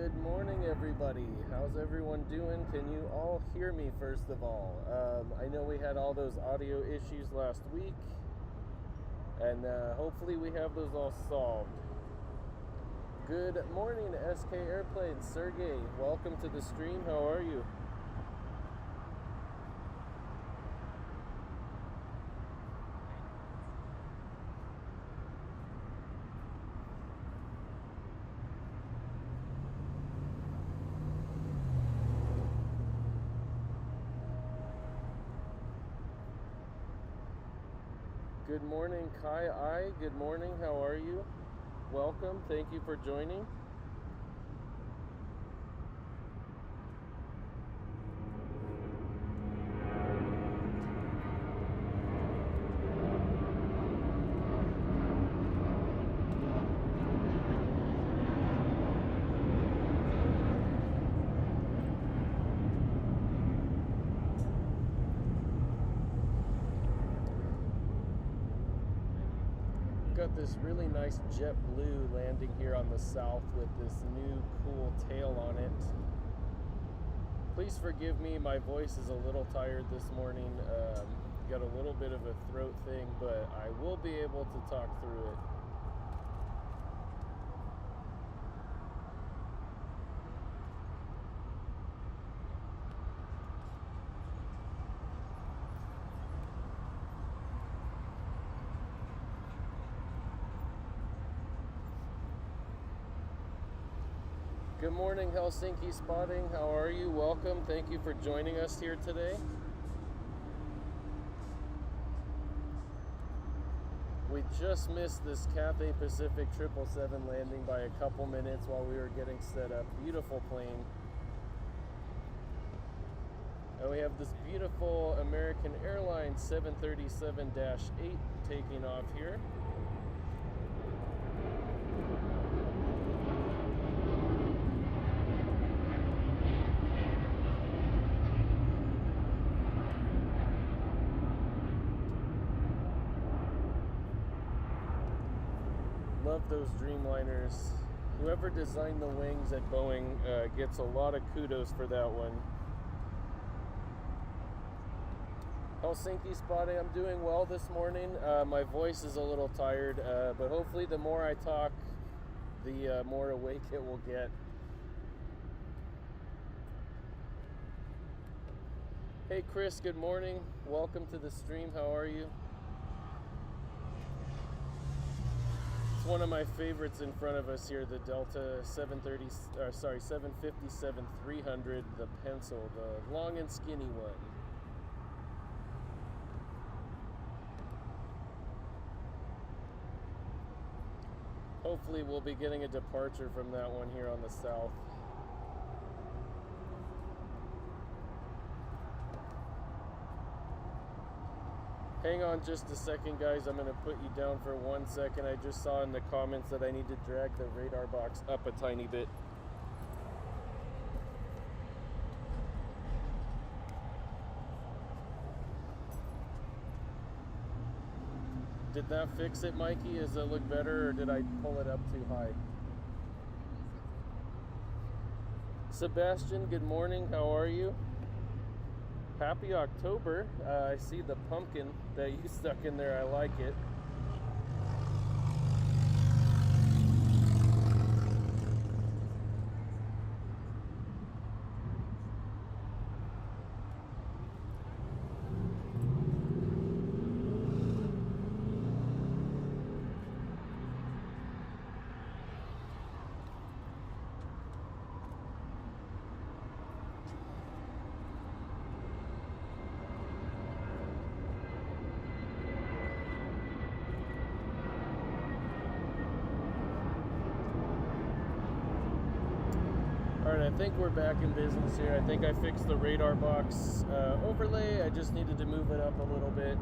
Good morning, everybody. How's everyone doing? Can you all hear me, first of all? I know we had all those audio issues last week, and hopefully we have those all solved. Good morning, SK Airplane. Sergey, welcome to the stream. How are you? Good morning, Kai I. Good morning. How are you? Welcome. Thank you for joining. This really nice jet blue landing here on the south with this new cool tail on it. Please forgive me, my voice is a little tired this morning. Got a little bit of a throat thing, but I will be able to talk through it. Good morning, Helsinki Spotting. How are you? Welcome. Thank you for joining us here today. We just missed this Cathay Pacific 777 landing by a couple minutes while we were getting set up. Beautiful plane. And we have this beautiful American Airlines 737-8 taking off here. Love those Dreamliners. Whoever designed the wings at Boeing gets a lot of kudos for that one. Helsinki Spotting, I'm doing well this morning. My voice is a little tired, but hopefully the more I talk, the more awake it will get. Hey Chris, good morning. Welcome to the stream. How are you? One of my favorites in front of us here, the Delta 757-300, the pencil, the long and skinny one. Hopefully we'll be getting a departure from that one here on the south. Hang on just a second, guys. I'm going to put you down for 1 second. I just saw in the comments that I need to drag the radar box up a tiny bit. Did that fix it, Mikey? Does it look better, or did I pull it up too high? Sebastian, good morning. How are you? Happy October. I see the pumpkin that you stuck in there. I like it. I think we're back in business here. I think I fixed the radar box overlay. I just needed to move it up a little bit.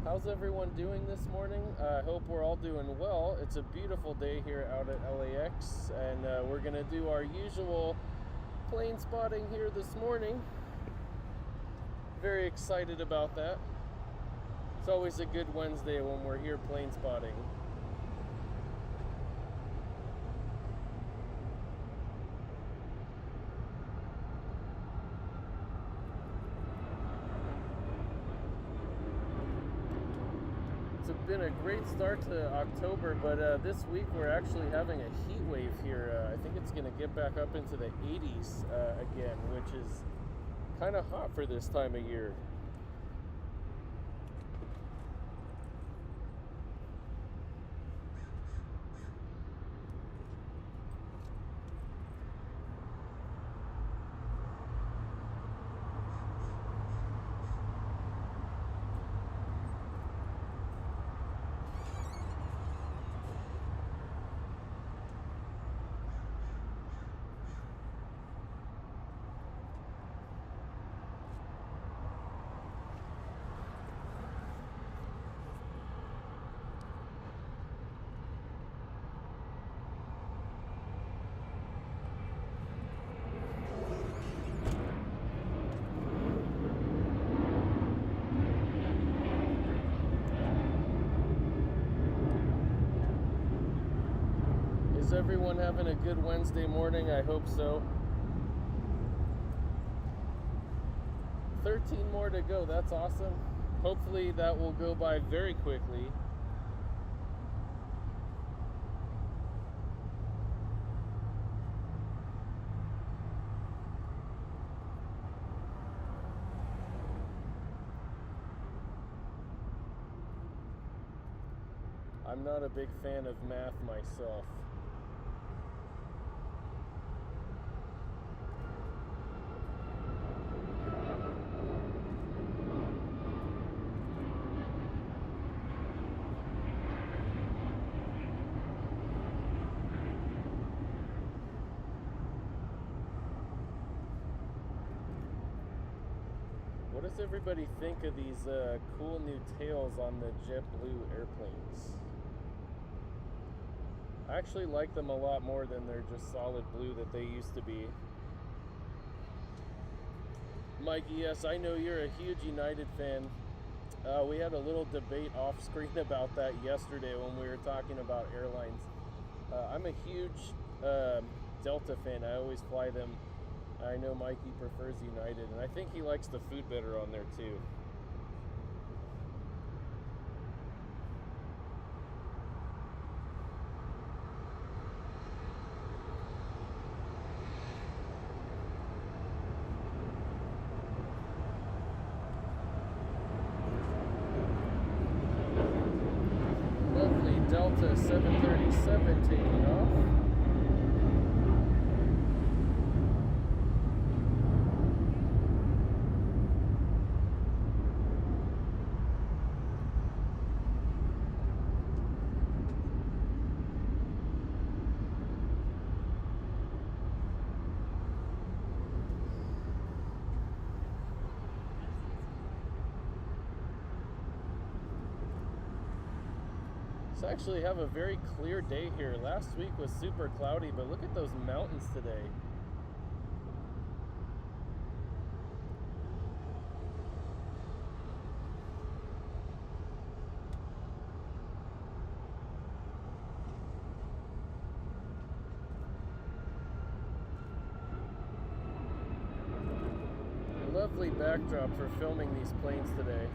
How's everyone doing this morning? I hope we're all doing well. It's a beautiful day here out at LAX, and we're going to do our usual plane spotting here this morning. Very excited about that. It's always a good Wednesday when we're here plane spotting. It's been a great start to October, but this week we're actually having a heat wave here. I think it's going to get back up into the 80s again, which is kind of hot for this time of year. Is everyone having a good Wednesday morning? I hope so. 13 more to go. That's awesome. Hopefully that will go by very quickly. I'm not a big fan of math myself. What does everybody think of these cool new tails on the JetBlue airplanes? I actually like them a lot more than their just solid blue that they used to be. Mikey, yes, I know you're a huge United fan. We had a little debate off screen about that yesterday when we were talking about airlines. I'm a huge Delta fan. I always fly them. I know Mikey prefers United, and I think he likes the food better on there too. Lovely Delta 737 taking off. Actually have a very clear day here. Last week was super cloudy, but look at those mountains today. Lovely backdrop for filming these planes today.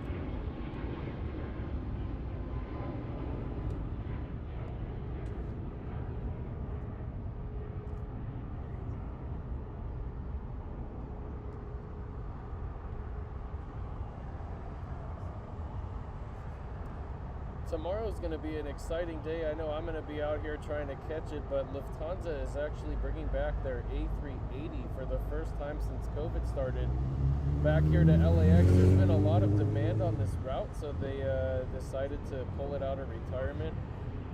Tomorrow's going to be an exciting day. I know I'm going to be out here trying to catch it, but Lufthansa is actually bringing back their A380 for the first time since COVID started back here to LAX. There's been a lot of demand on this route, so they decided to pull it out of retirement.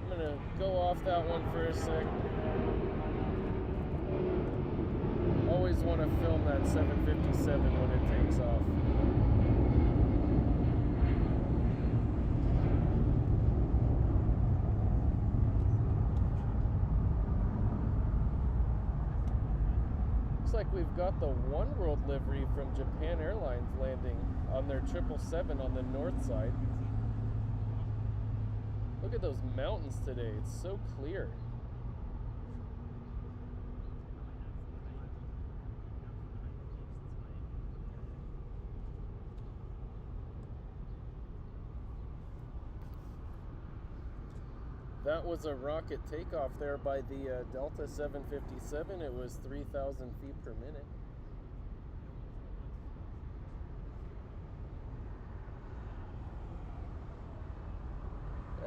I'm going to go off that one for a sec. Always want to film that 757 when it takes off. Like we've got the One World livery from Japan Airlines landing on their 777 on the north side. Look at those mountains today. It's so clear. That was a rocket takeoff there by the Delta 757. It was 3,000 feet per minute.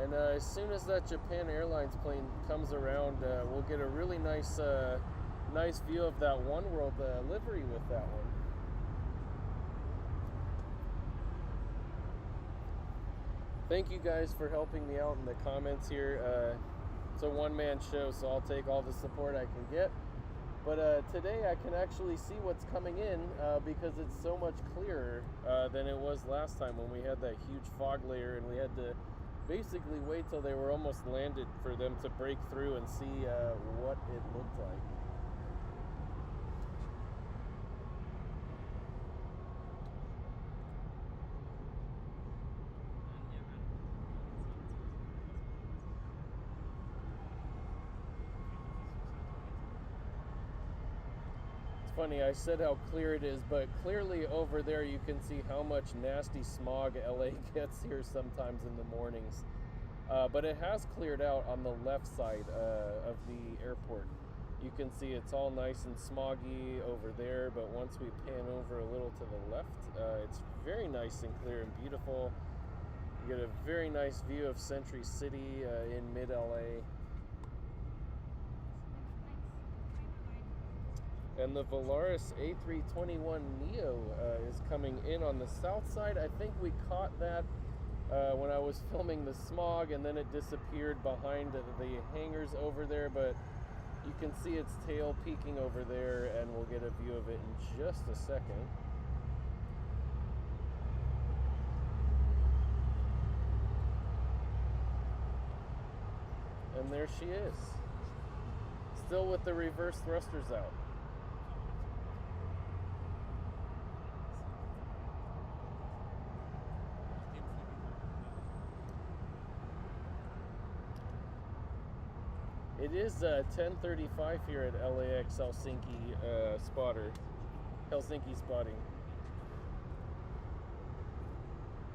And as soon as that Japan Airlines plane comes around, we'll get a really nice view of that One World livery with that one. Thank you guys for helping me out in the comments here. It's a one-man show, so I'll take all the support I can get. But today I can actually see what's coming in because it's so much clearer than it was last time when we had that huge fog layer and we had to basically wait till they were almost landed for them to break through and see what it looked like. Funny, I said how clear it is, but clearly over there you can see how much nasty smog LA gets here sometimes in the mornings. But it has cleared out on the left side of the airport. You can see it's all nice and smoggy over there, but once we pan over a little to the left, it's very nice and clear and beautiful. You get a very nice view of Century City in mid-LA. And the Volaris A321neo is coming in on the south side. I think we caught that when I was filming the smog, and then it disappeared behind the hangars over there, but you can see its tail peeking over there, and we'll get a view of it in just a second. And there she is, still with the reverse thrusters out. It is 10:35 here at LAX Helsinki Helsinki spotting.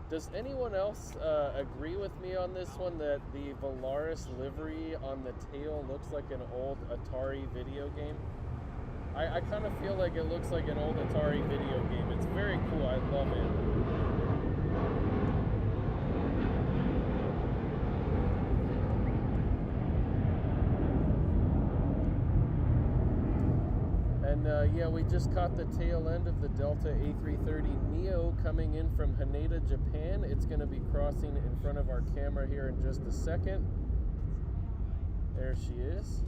Does anyone else agree with me on this one, that the Volaris livery on the tail looks like an old Atari video game? I kind of feel like it looks like an old Atari video game. It's very cool. I love it. Yeah, we just caught the tail end of the Delta A330neo coming in from Haneda, Japan. It's going to be crossing in front of our camera here in just a second. There she is.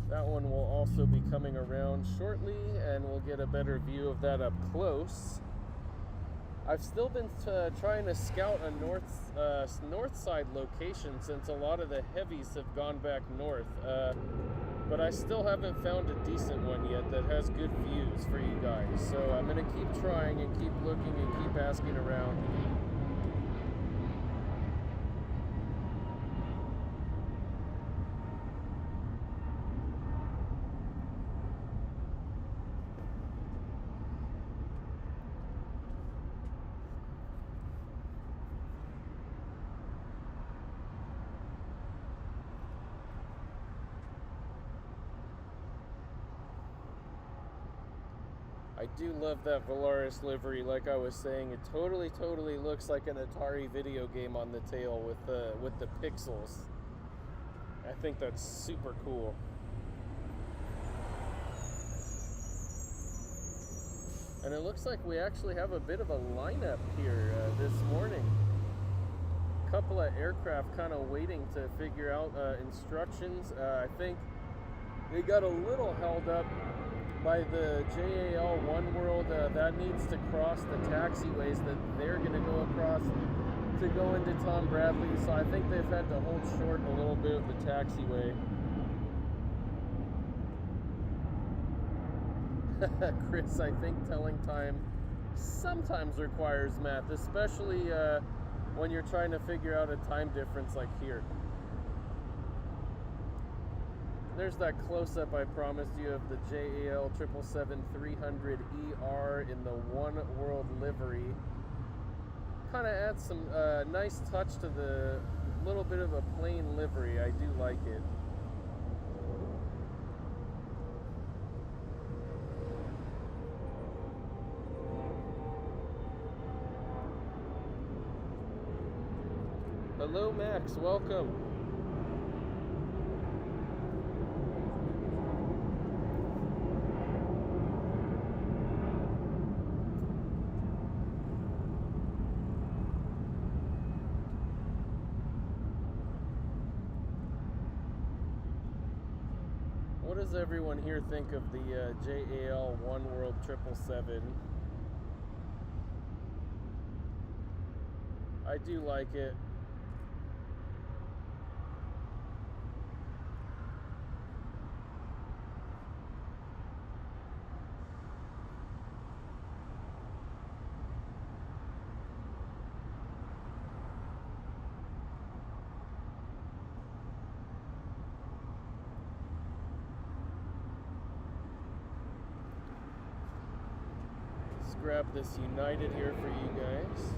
That one will also be coming around shortly, and we'll get a better view of that up close. I've still been trying to scout a north side location since a lot of the heavies have gone back north, but I still haven't found a decent one yet that has good views for you guys. So I'm going to keep trying and keep looking and keep asking around. I do love that Volaris livery. Like I was saying, it totally looks like an Atari video game on the tail with the pixels. I think that's super cool. And it looks like we actually have a bit of a lineup here this morning. A couple of aircraft kind of waiting to figure out instructions. I think they got a little held up by the JAL One World that needs to cross the taxiways that they're going to go across to go into Tom Bradley. So I think they've had to hold short a little bit of the taxiway. Chris, I think telling time sometimes requires math, especially when you're trying to figure out a time difference like here. There's that close-up I promised you of the JAL 777-300ER in the One World livery. Kind of adds some nice touch to the little bit of a plain livery. I do like it. Hello, Max. Welcome. What does everyone here think of the JAL One World 777? I do like it. Grab this United here for you guys.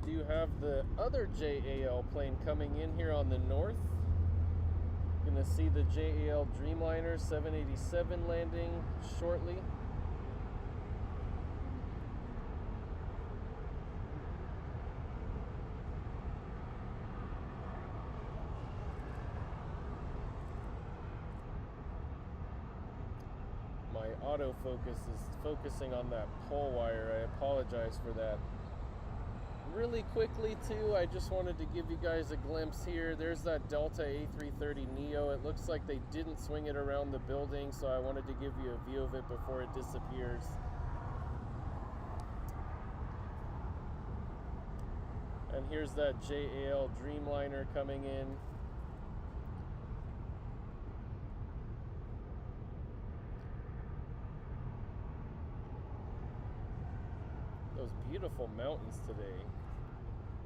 Do have the other JAL plane coming in here on the north. Gonna see the JAL Dreamliner 787 landing shortly. My autofocus is focusing on that pole wire. I apologize for that. Really quickly too, I just wanted to give you guys a glimpse here. There's that Delta A330 Neo. It looks like they didn't swing it around the building, so I wanted to give you a view of it before it disappears. And here's that JAL Dreamliner coming in. Those beautiful mountains today,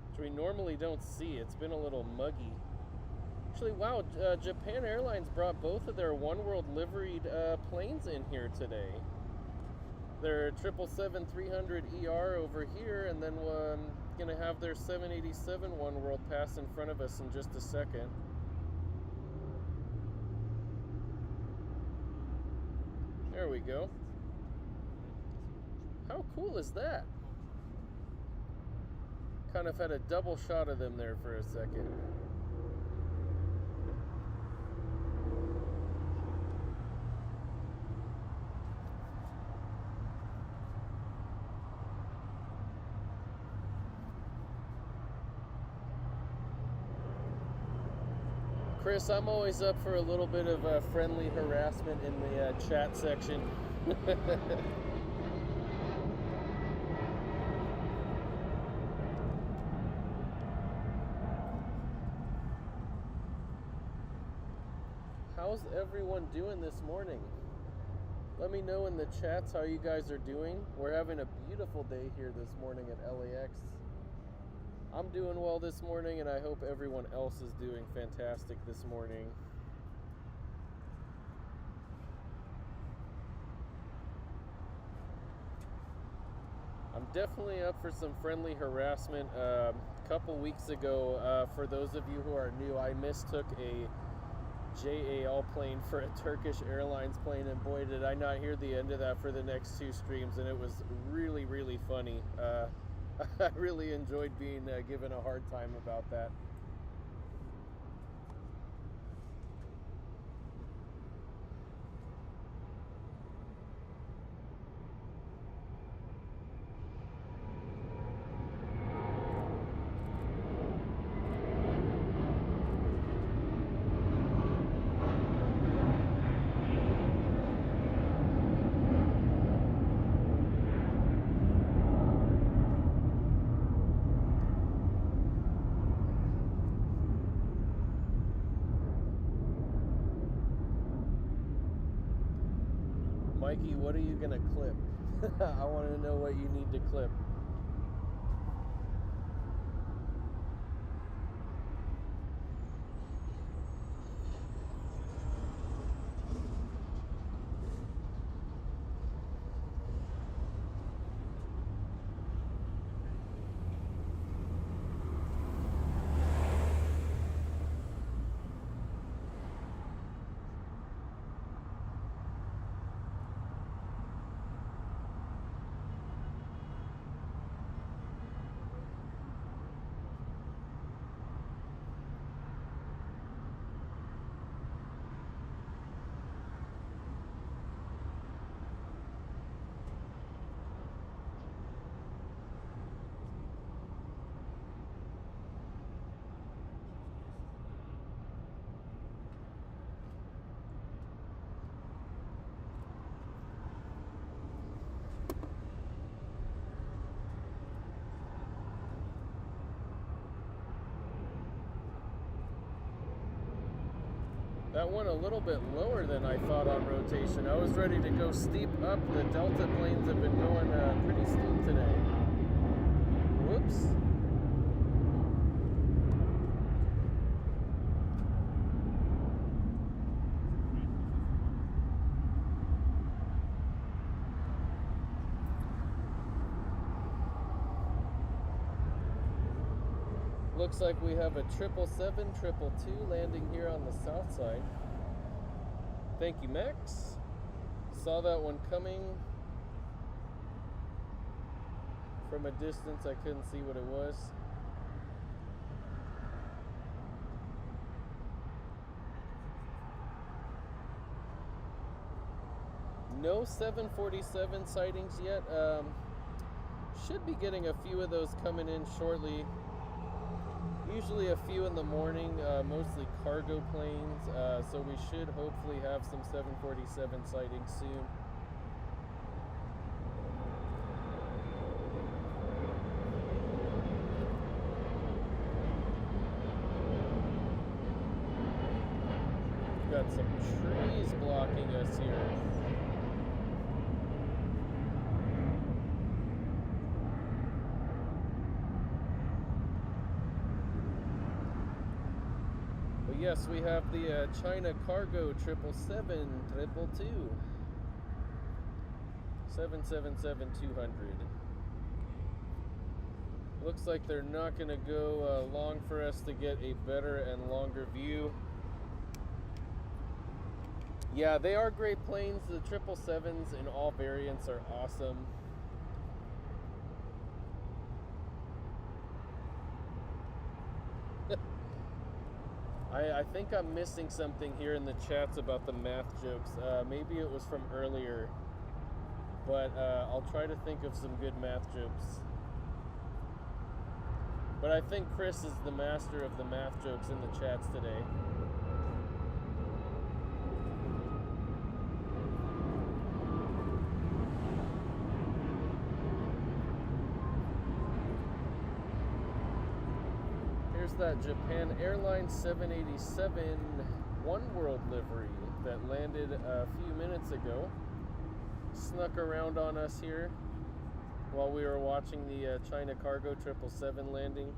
which we normally don't see. It's been a little muggy. Actually, wow, Japan Airlines brought both of their One World liveried planes in here today. Their 777-300ER over here, and then gonna have their 787 One World pass in front of us in just a second. There we go. How cool is that? Kind of had a double shot of them there for a second. Chris, I'm always up for a little bit of friendly harassment in the chat section. How's everyone doing this morning? Let me know in the chats how you guys are doing. We're having a beautiful day here this morning at LAX. I'm doing well this morning, and I hope everyone else is doing fantastic this morning. I'm definitely up for some friendly harassment. A couple weeks ago, for those of you who are new, I mistook a JAL plane for a Turkish Airlines plane, and boy did I not hear the end of that for the next two streams, and it was really, really funny. I really enjoyed being given a hard time about that. Mikey, what are you gonna clip? I want to know what you need to clip. That went a little bit lower than I thought on rotation. I was ready to go steep up. The Delta planes have been going pretty steep today. Whoops. Looks like we have a 777, 222 landing here on the south side. Thank you, Max. Saw that one coming from a distance. I couldn't see what it was. No 747 sightings yet. Should be getting a few of those coming in shortly. Usually a few in the morning, mostly cargo planes, so we should hopefully have some 747 sightings soon. We've got some trees blocking us here. Yes, we have the China Cargo 777, 222, 777-200. Looks like they're not going to go long for us to get a better and longer view. Yeah, they are great planes. The 777s in all variants are awesome. I think I'm missing something here in the chats about the math jokes. Maybe it was from earlier, but I'll try to think of some good math jokes. But I think Chris is the master of the math jokes in the chats today. That Japan Airlines 787 One World livery that landed a few minutes ago snuck around on us here while we were watching the China Cargo 777 landing.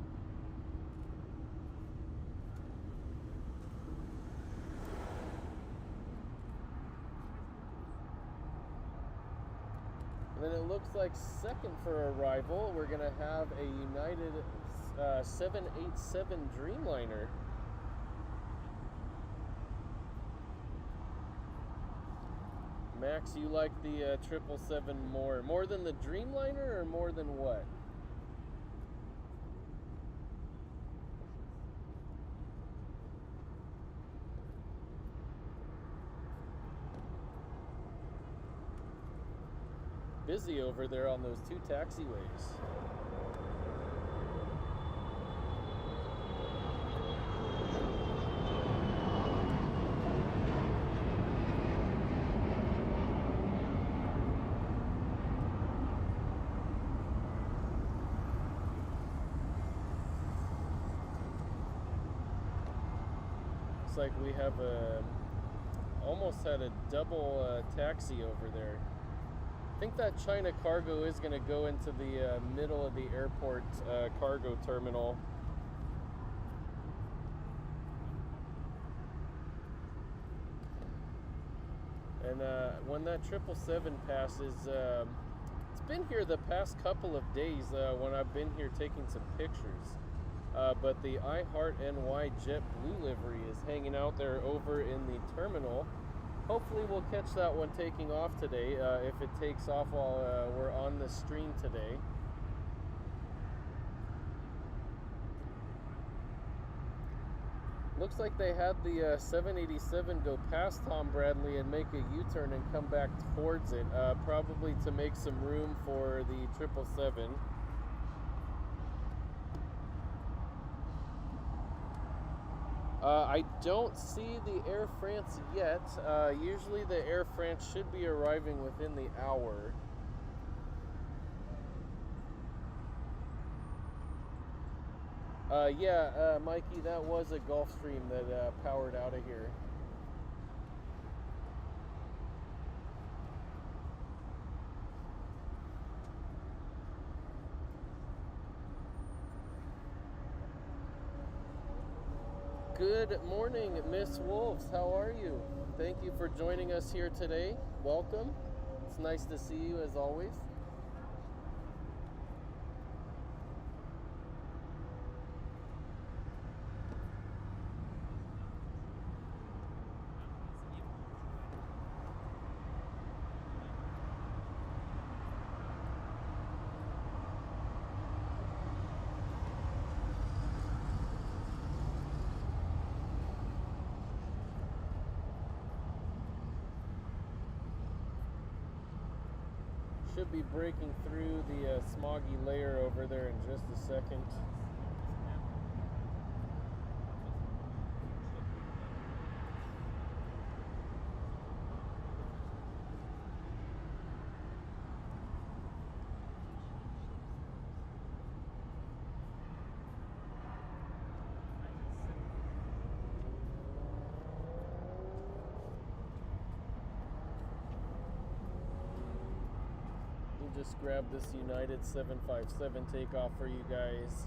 And then it looks like second for arrival, we're going to have a United 787 Dreamliner. Max, you like the 777 more than the Dreamliner, or more than what? Busy over there on those two taxiways. Like we have almost had a double taxi over there. I think that China cargo is going to go into the middle of the airport cargo terminal. And when that 777 passes, it's been here the past couple of days when I've been here taking some pictures. But the I Heart NY JetBlue livery is hanging out there over in the terminal. Hopefully we'll catch that one taking off today, if it takes off while we're on the stream today. Looks like they had the 787 go past Tom Bradley and make a U-turn and come back towards it, probably to make some room for the 777. I don't see the Air France yet. Usually the Air France should be arriving within the hour. Yeah, Mikey, that was a Gulfstream that powered out of here. Good morning, Miss Wolves. How are you? Thank you for joining us here today. Welcome. It's nice to see you as always. Should be breaking through the smoggy layer over there in just a second. Just grab this United 757 takeoff for you guys.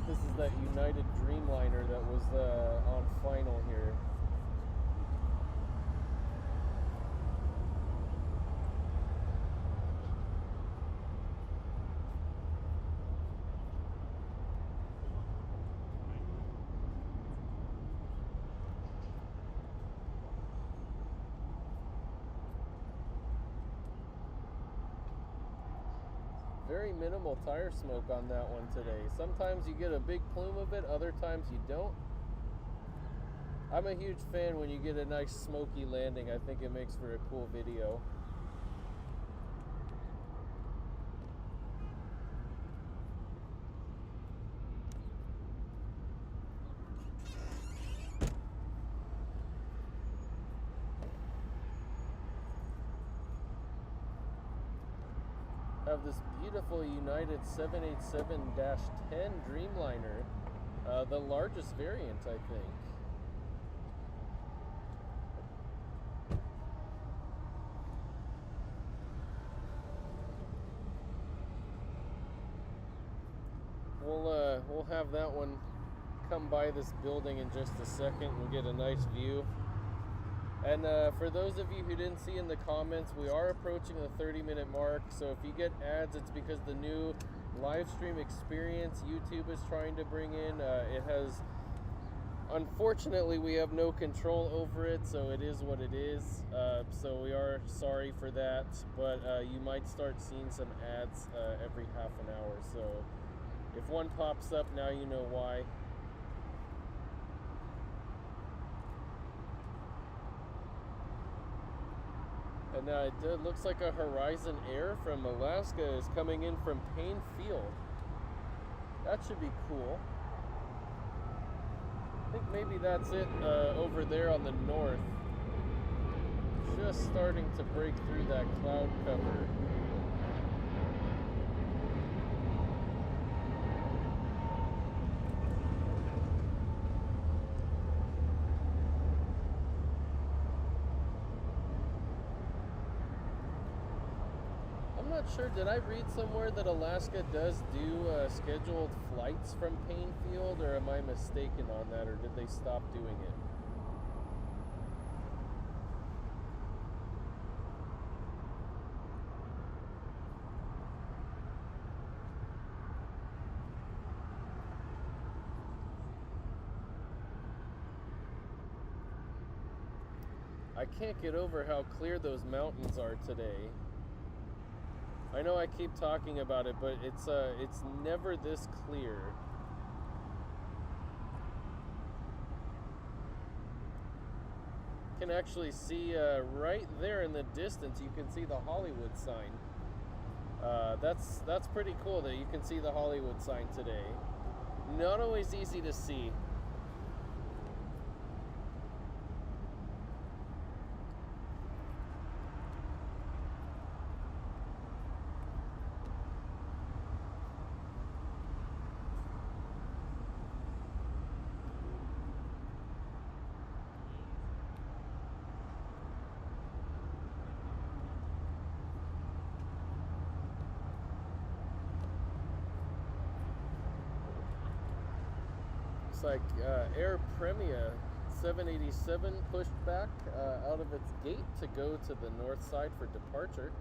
This is that United Dreamliner that was on final here. Very minimal tire smoke on that one today. Sometimes you get a big plume of it, other times you don't. I'm a huge fan when you get a nice smoky landing. I think it makes for a cool video. Have this beautiful United 787-10 Dreamliner, the largest variant, I think. We'll have that one come by this building in just a second. We'll get a nice view. And for those of you who didn't see in the comments, we are approaching the 30-minute mark. So if you get ads, it's because the new live stream experience YouTube is trying to bring in. It has, unfortunately, we have no control over it, so it is what it is. So we are sorry for that, but you might start seeing some ads every half an hour. So if one pops up, now you know why. And it looks like a Horizon Air from Alaska is coming in from Payne Field. That should be cool. I think maybe that's it over there on the north. Just starting to break through that cloud cover. I'm not sure, did I read somewhere that Alaska does do scheduled flights from Payne Field, or am I mistaken on that, or did they stop doing it? I can't get over how clear those mountains are today. I know I keep talking about it, but it's never this clear. You can actually see right there in the distance, you can see the Hollywood sign. That's pretty cool that you can see the Hollywood sign today. Not always easy to see. Like Air Premia 787 pushed back out of its gate to go to the north side for departure.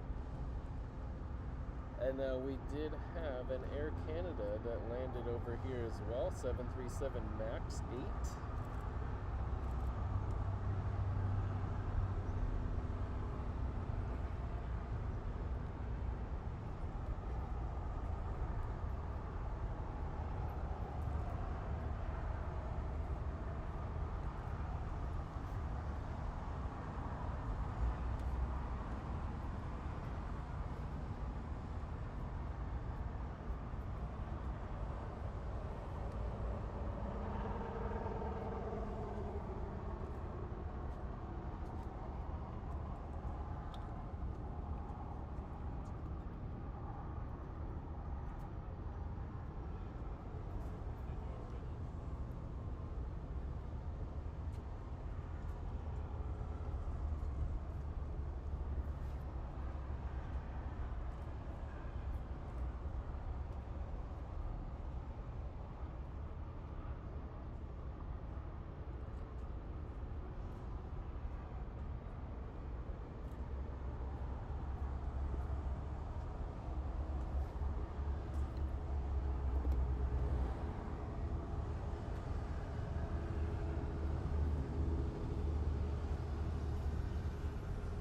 And we did have an Air Canada that landed over here as well, 737 MAX 8.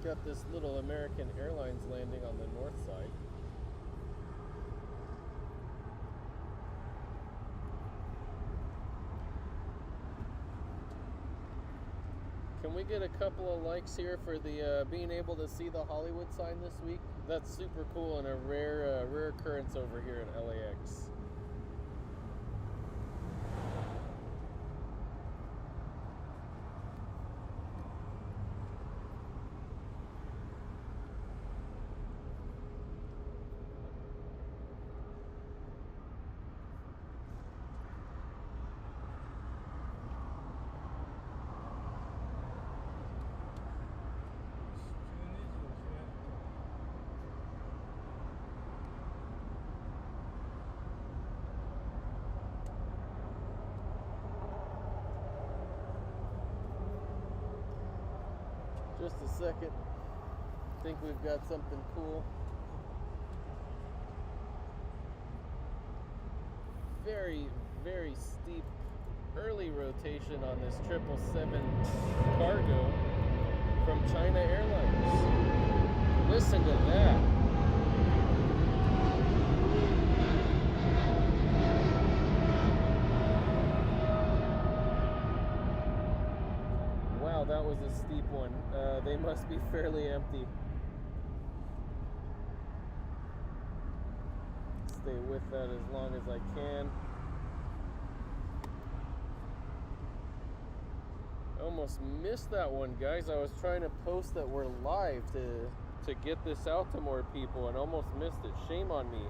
Got this little American Airlines landing on the north side. Can we get a couple of likes here for the being able to see the Hollywood sign this week? That's super cool and a rare occurrence over here in LAX. Just a second. I think we've got something cool. Very, very steep early rotation on this 777 cargo from China Airlines. Listen to that. Wow, that was a steep one. They must be fairly empty. stay with that as long as I can. I almost missed that one, guys. I was trying to post that we're live to get this out to more people and almost missed it. Shame on me.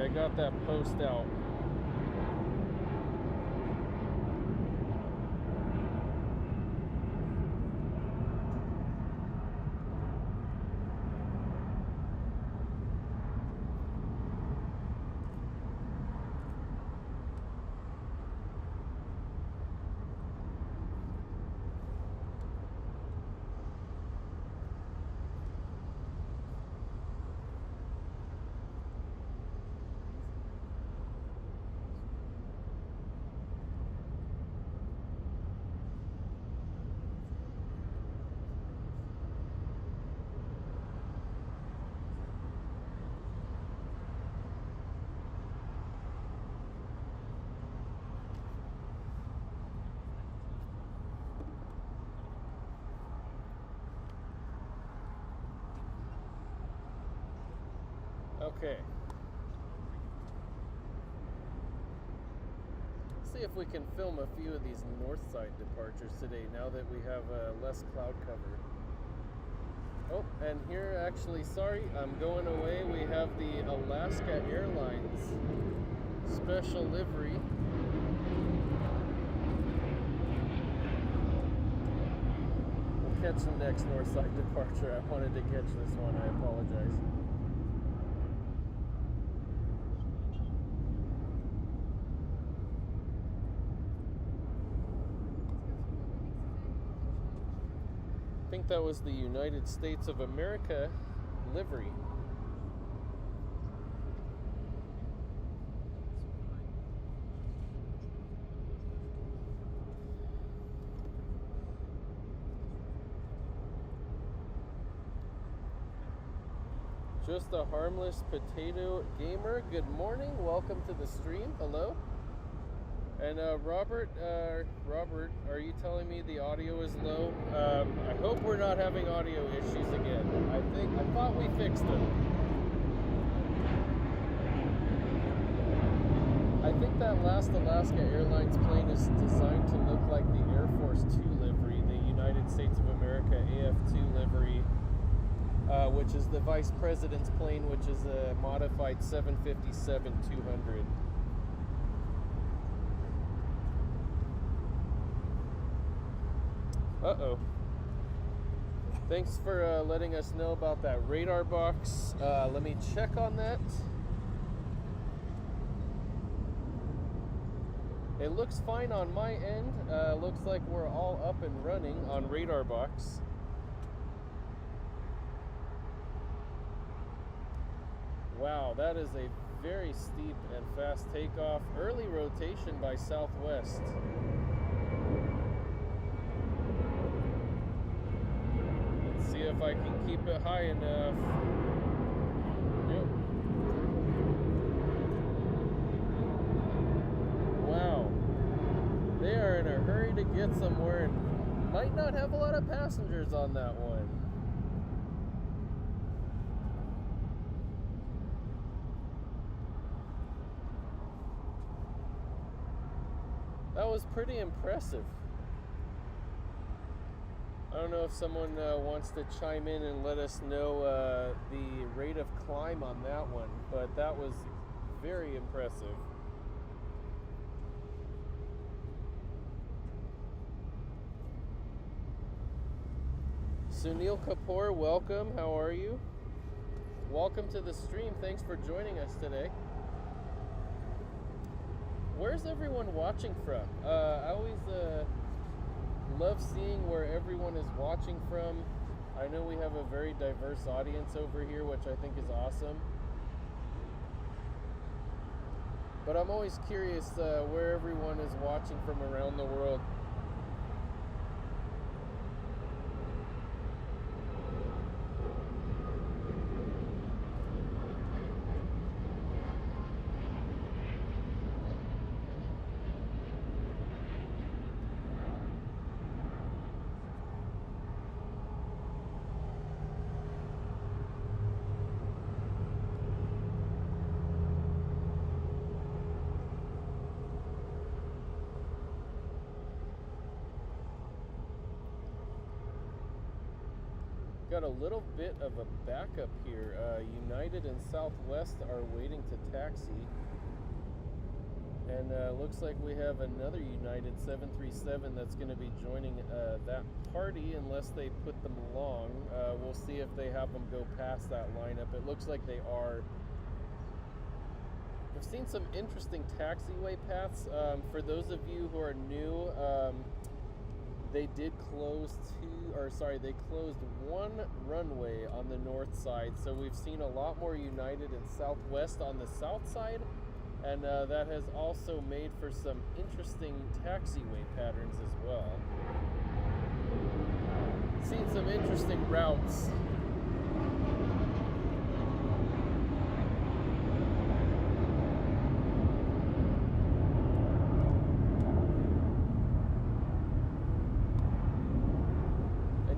I got that post out. Okay. Let's see if we can film a few of these north side departures today now that we have less cloud cover. Oh, and here actually, sorry, I'm going away. We have the Alaska Airlines special livery. We'll catch the next north side departure. I wanted to catch this one. I apologize. I think that was the United States of America livery. Just a harmless potato gamer. Good morning. Welcome to the stream. Hello. And Robert, are you telling me the audio is low? I hope we're not having audio issues again. I thought we fixed them. I think that last Alaska Airlines plane is designed to look like the Air Force 2 livery, the United States of America AF2 livery, which is the Vice President's plane, which is a modified 757-200. Uh-oh. Thanks for letting us know about that radar box. Let me check on that. It looks fine on my end. Looks like we're all up and running on radar box. Wow, that is a very steep and fast takeoff. Early rotation by Southwest. See if I can keep it high enough. Yep. Wow. They are in a hurry to get somewhere and might not have a lot of passengers on that one. That was pretty impressive. I don't know if someone wants to chime in and let us know the rate of climb on that one, but that was very impressive. Sunil Kapoor, welcome. How are you? Welcome to the stream. Thanks for joining us today. Where's everyone watching from? I always love seeing where everyone is watching from. I know we have a very diverse audience over here, which I think is awesome. But I'm always curious where everyone is watching from around the world. Got a little bit of a backup here. United and Southwest are waiting to taxi. And looks like we have another United 737 that's going to be joining that party unless they put them along. We'll see if they have them go past that lineup. It looks like they are. I've seen some interesting taxiway paths. For those of you who are new, they did close they closed one runway on the north side, so we've seen a lot more United and Southwest on the south side, and that has also made for some interesting taxiway patterns as well. Seen some interesting routes.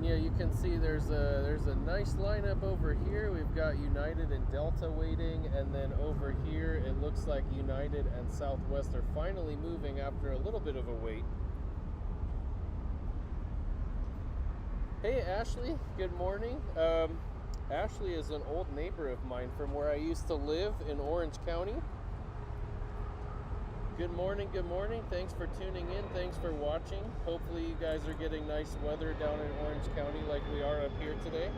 Yeah, you can see there's a nice lineup over here. We've got United and Delta waiting, and then over here it looks like United and Southwest are finally moving after a little bit of a wait. Hey Ashley, good morning. Ashley is an old neighbor of mine from where I used to live in Orange County. Good morning, good morning. Thanks for tuning in. Thanks for watching. Hopefully you guys are getting nice weather down in Orange County like we are up here today.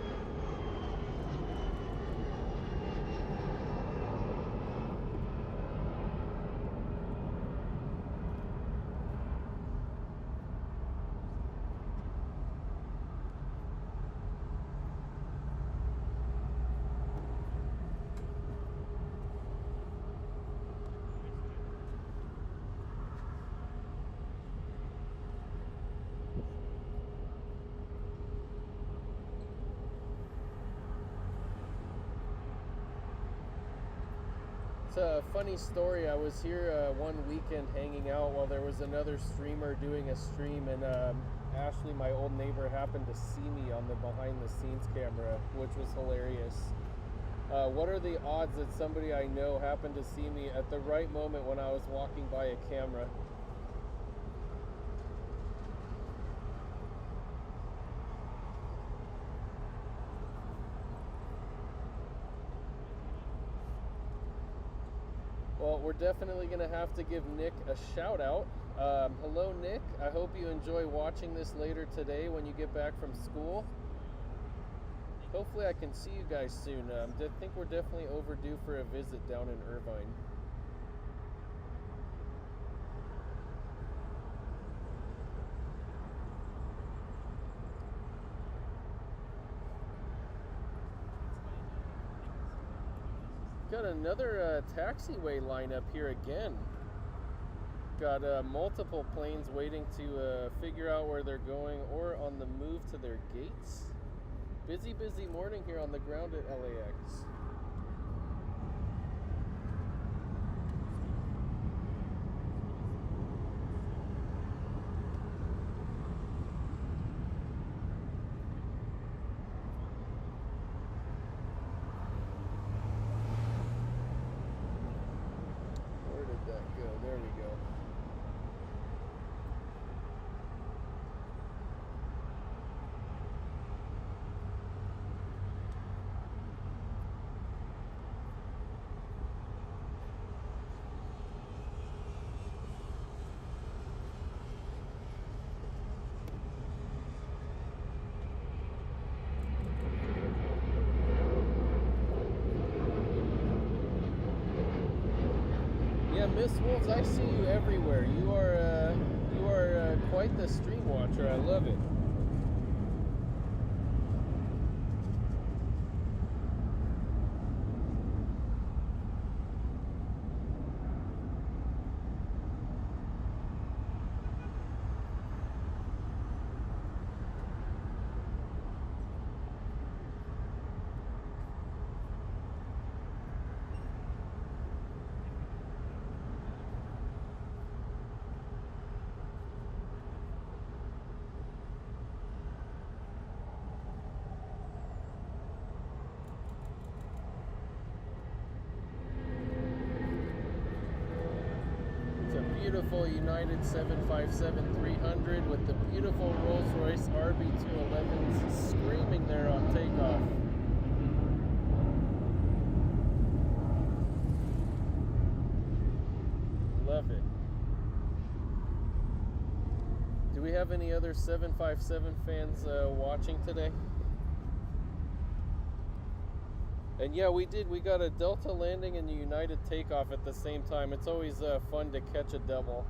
It's a funny story. I was here one weekend hanging out while there was another streamer doing a stream, and Ashley, my old neighbor, happened to see me on the behind the scenes camera, which was hilarious. What are the odds that somebody I know happened to see me at the right moment when I was walking by a camera? Well, we're definitely going to have to give Nick a shout out. Hello, Nick. I hope you enjoy watching this later today when you get back from school. Hopefully I can see you guys soon. I think we're definitely overdue for a visit down in Irvine. Got another taxiway lineup here again. Got multiple planes waiting to figure out where they're going or on the move to their gates. Busy morning here on the ground at LAX. Where did that go? There we go. Miss Wolves, I see you everywhere. You are quite the stream watcher. I love it. Beautiful United 757-300 with the beautiful Rolls-Royce RB211s screaming there on takeoff. Love it. Do we have any other 757 fans watching today? And yeah, we did. We got a Delta landing and a United takeoff at the same time. It's always fun to catch a double.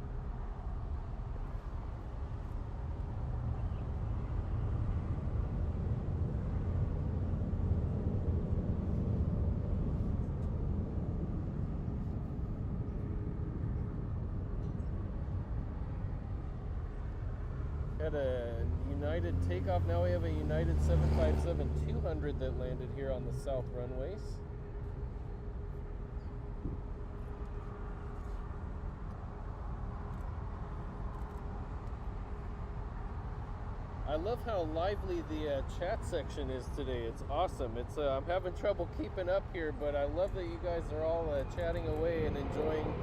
Got a United takeoff. Now we have a United 757-200 that landed here on the south runways. I love how lively the chat section is today. It's awesome. It's I'm having trouble keeping up here, but I love that you guys are all chatting away and enjoying.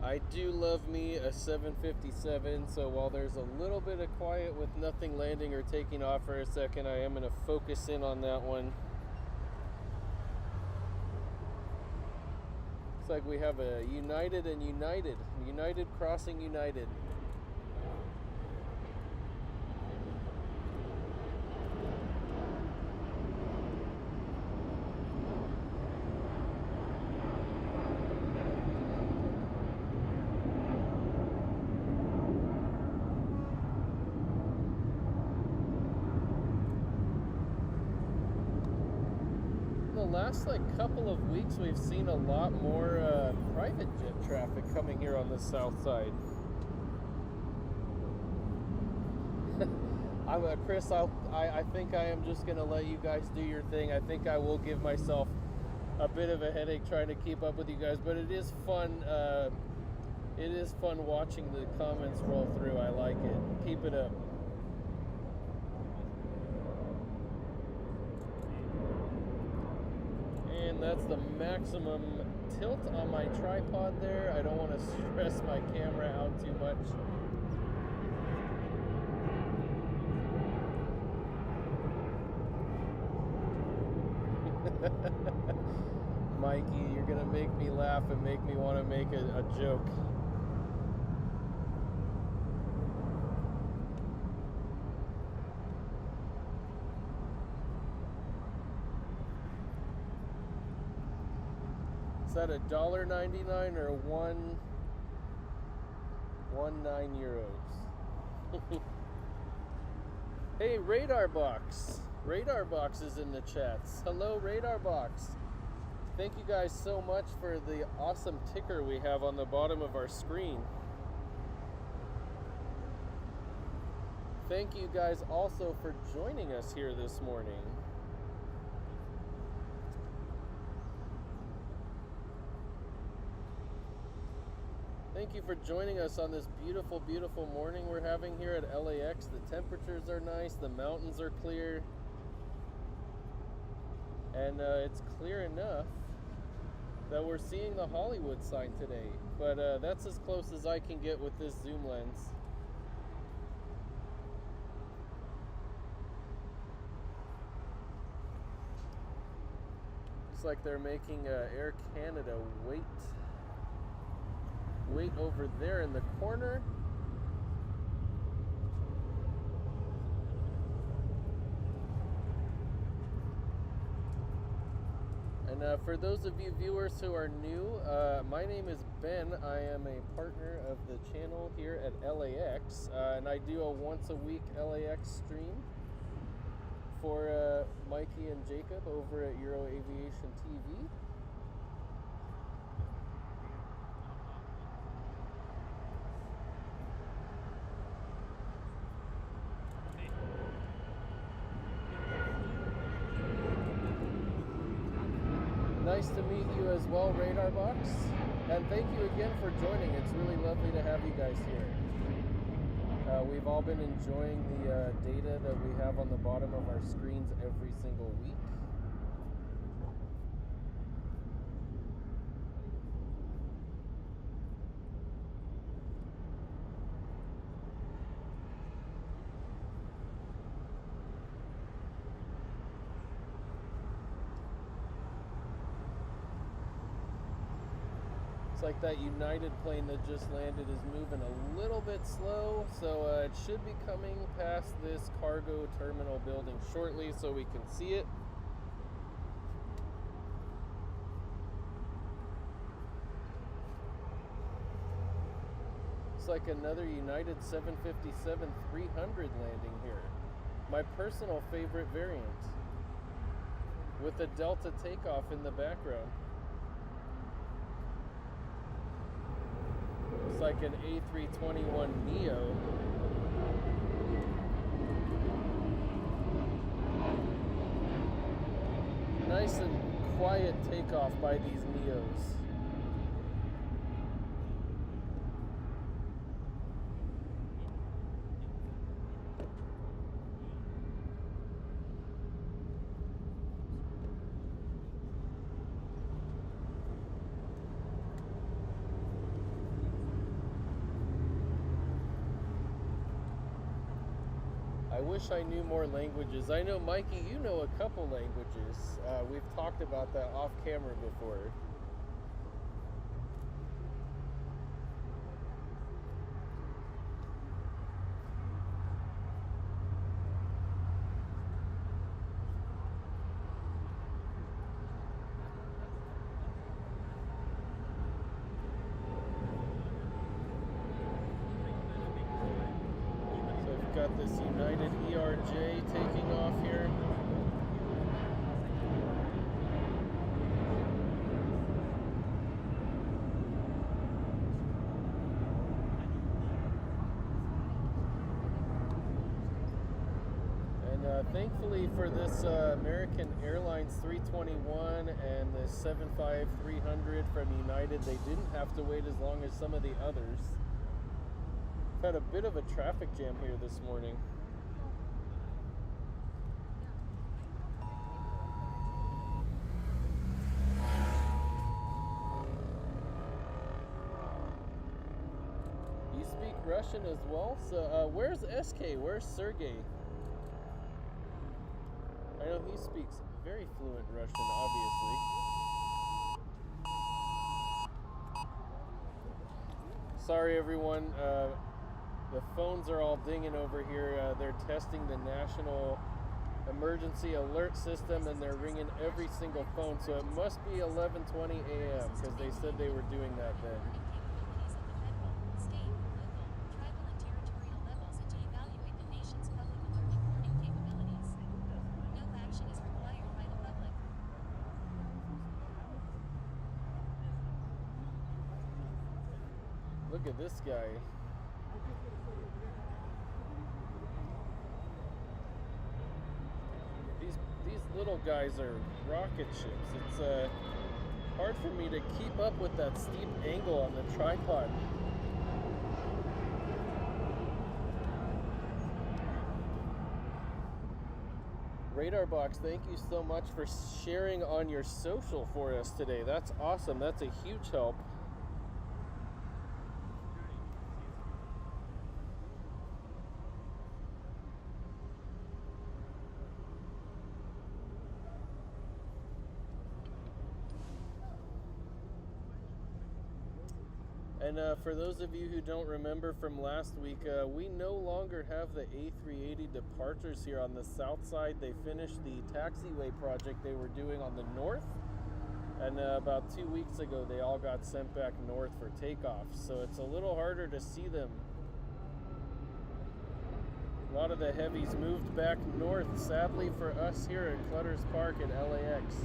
I do love me a 757, so while there's a little bit of quiet with nothing landing or taking off for a second, I am going to focus in on that one. Looks like we have a United and United. United crossing United. Last couple of weeks we've seen a lot more private jet traffic coming here on the south side. Chris, I think I am just gonna let you guys do your thing. I think I will give myself a bit of a headache trying to keep up with you guys, but it is fun. It is fun watching the comments roll through. I like it. Keep it up. And that's the maximum tilt on my tripod there. I don't want to stress my camera out too much. Mikey, you're gonna make me laugh and make me want to make a joke. Is that $1.99 or 1.19 euros? Hey, Radar Box. Radar Box is in the chats. Hello, Radar Box. Thank you guys so much for the awesome ticker we have on the bottom of our screen. Thank you guys also for joining us here this morning. Thank you for joining us on this beautiful, beautiful morning we're having here at LAX. The temperatures are nice, the mountains are clear, and it's clear enough that we're seeing the Hollywood sign today, but that's as close as I can get with this zoom lens. Looks like they're making Air Canada wait over there in the corner. And for those of you viewers who are new, my name is Ben. I am a partner of the channel here at LAX, and I do a once a week LAX stream for Mikey and Jacob over at Euro Aviation TV. Nice to meet you as well, Radar Box, and thank you again for joining. It's really lovely to have you guys here. We've all been enjoying the data that we have on the bottom of our screens every single week. Like that United plane that just landed is moving a little bit slow, so it should be coming past this cargo terminal building shortly so we can see it. It's like another United 757-300 landing here. My personal favorite variant, with a Delta takeoff in the background. It's like an A321neo. Nice and quiet takeoff by these neos. I wish I knew more languages. I know, Mikey, you know a couple languages. We've talked about that off camera before. Got this United ERJ taking off here. And thankfully for this American Airlines 321 and the 75300 from United, they didn't have to wait as long as some of the others. Had a bit of a traffic jam here this morning. You speak Russian as well? So where's SK? Where's Sergey? I know he speaks very fluent Russian, obviously. Sorry everyone, the phones are all dinging over here. They're testing the national emergency alert system and they're ringing every single phone, so it must be 11:20 a.m. because they said they were doing that then. Look at this guy. These little guys are rocket ships. It's hard for me to keep up with that steep angle on the tripod. Radar Box, thank you so much for sharing on your social for us today. That's awesome. That's a huge help. And for those of you who don't remember from last week, we no longer have the A380 departures here on the south side. They finished the taxiway project they were doing on the north, and about 2 weeks ago they all got sent back north for takeoff, so it's a little harder to see them. A lot of the heavies moved back north, sadly for us here at Clutters Park at LAX.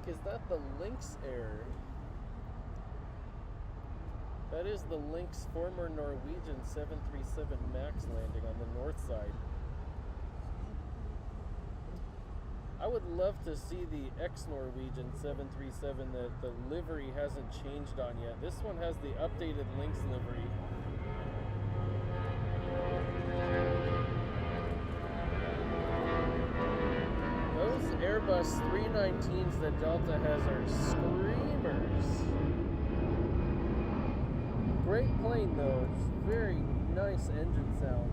Is that the Lynx Air? That is the Lynx former Norwegian 737 MAX landing on the north side. I would love to see the ex-Norwegian 737 that the livery hasn't changed on yet. This one has the updated Lynx livery. Airbus 319s that Delta has are screamers. Great plane though, it's very nice engine sound.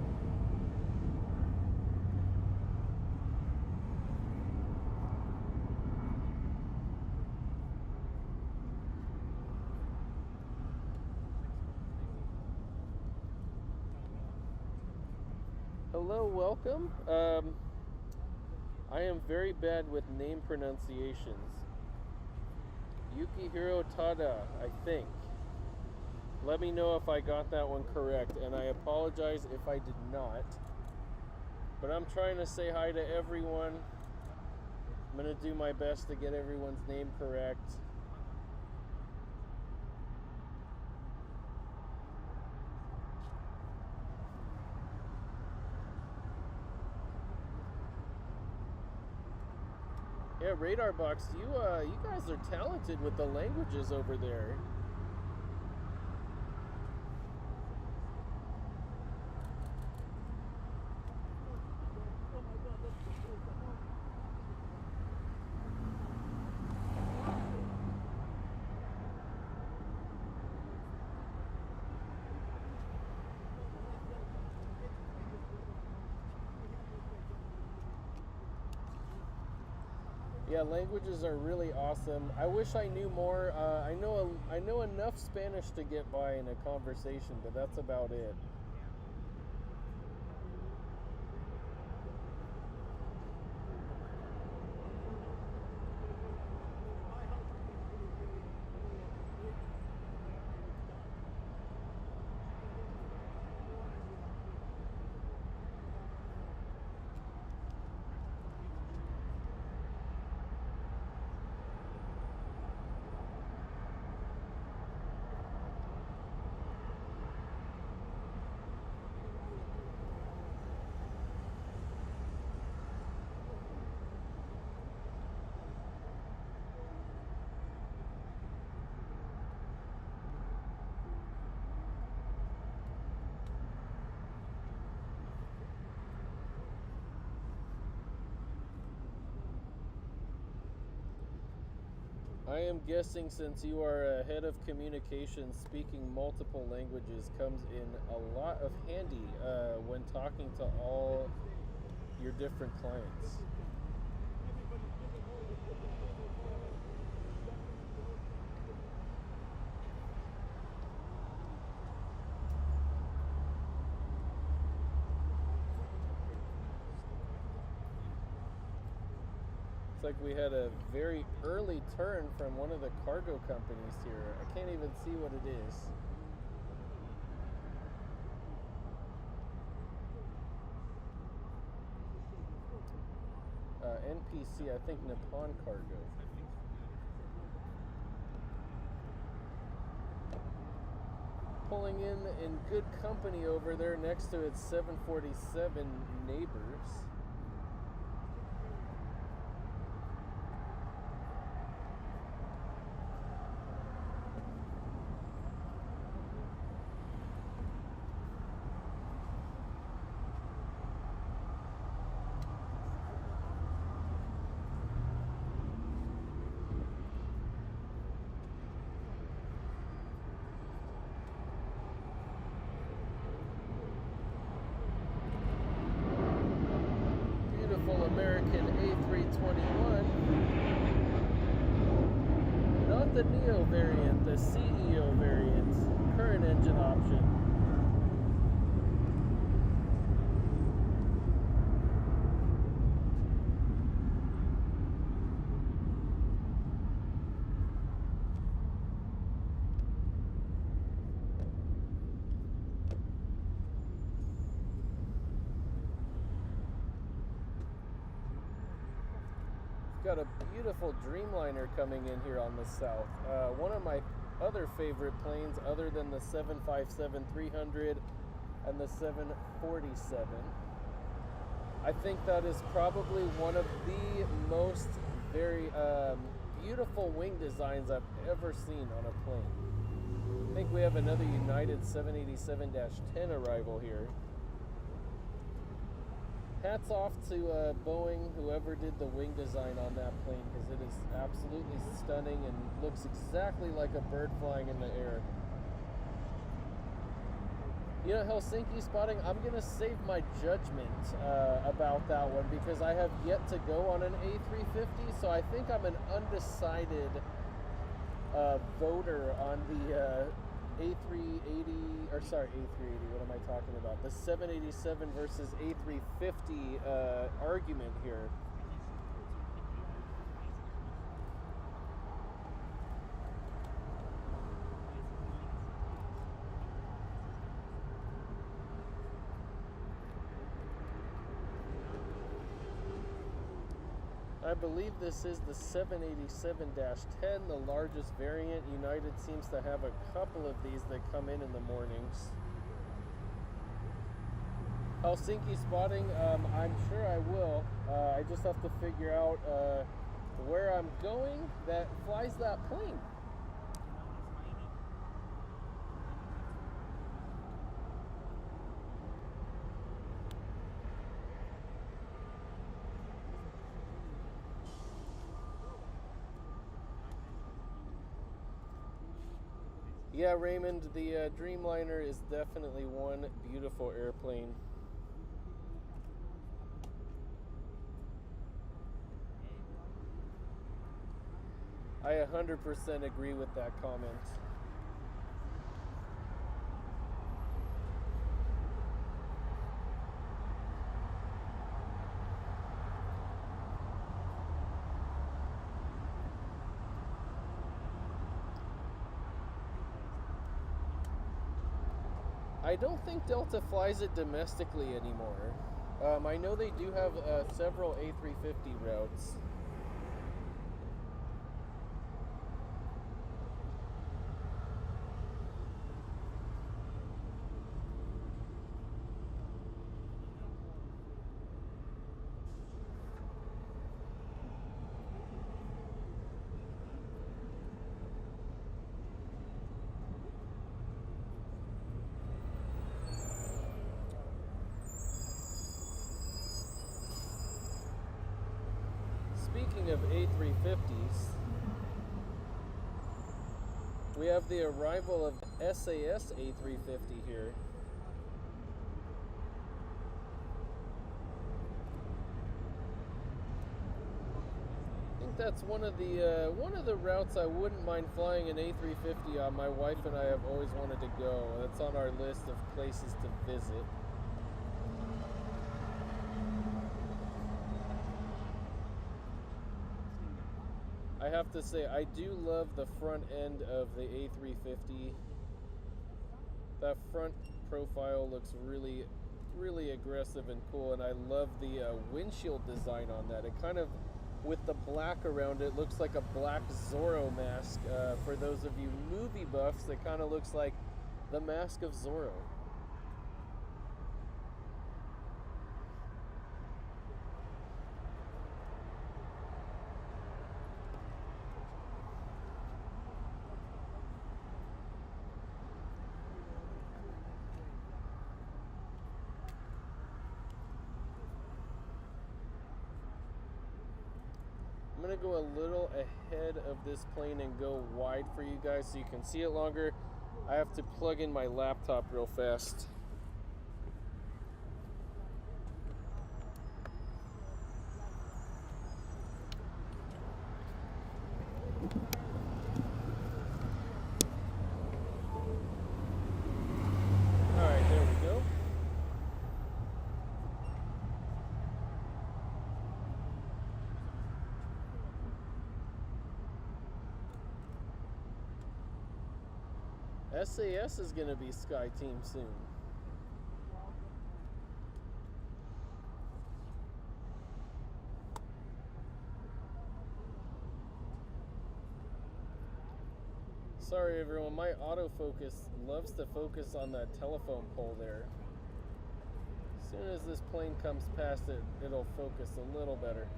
Hello, welcome. I am very bad with name pronunciations. Yukihiro Tada, I think. Let me know if I got that one correct, and I apologize if I did not. But I'm trying to say hi to everyone. I'm going to do my best to get everyone's name correct. Yeah, Radar Box, you guys are talented with the languages over there. Yeah, languages are really awesome. I wish I knew more. I know enough Spanish to get by in a conversation, but that's about it. I am guessing since you are a head of communications, speaking multiple languages comes in a lot of handy when talking to all your different clients. Like we had a very early turn from one of the cargo companies here. I can't even see what it is. NPC, I think Nippon Cargo. pulling in good company over there next to its 747 neighbors. American A321, not the Neo variant, the CEO variant, current engine option. Got a beautiful Dreamliner coming in here on the south. One of my other favorite planes, other than the 757-300 and the 747. I think that is probably one of the most very beautiful wing designs I've ever seen on a plane. I think we have another United 787-10 arrival here. Hats off to Boeing, whoever did the wing design on that plane, because it is absolutely stunning and looks exactly like a bird flying in the air. You know, Helsinki spotting, I'm going to save my judgment about that one because I have yet to go on an A350, so I think I'm an undecided voter on the A380, or sorry, A380, what am I talking about? The 787 versus A350 argument here. I believe this is the 787-10, the largest variant. United seems to have a couple of these that come in the mornings. Helsinki spotting, I'm sure I will. I just have to figure out where I'm going that flies that plane. Yeah, Raymond, the Dreamliner is definitely one beautiful airplane. I 100% agree with that comment. I don't think Delta flies it domestically anymore. I know they do have several A350 routes. Speaking of A350s, we have the arrival of SAS A350 here. I think that's one of the routes I wouldn't mind flying an A350 on. My wife and I have always wanted to go. That's on our list of places to visit. I have to say, I do love the front end of the A350. That front profile looks really, really aggressive and cool, and I love the windshield design on that. It kind of, with the black around it, looks like a black Zorro mask. For those of you movie buffs, it kind of looks like The Mask of Zorro. I'm going to go a little ahead of this plane and go wide for you guys so you can see it longer. I have to plug in my laptop real fast. Alright, there we go. SAS is going to be Sky Team soon. Sorry everyone, my autofocus loves to focus on that telephone pole there. As soon as this plane comes past it, it'll focus a little better.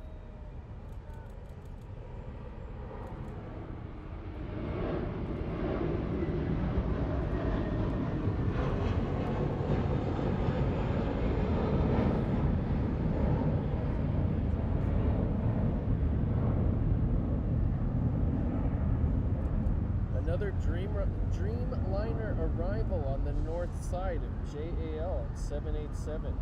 Another Dreamliner arrival on the north side of JAL 787.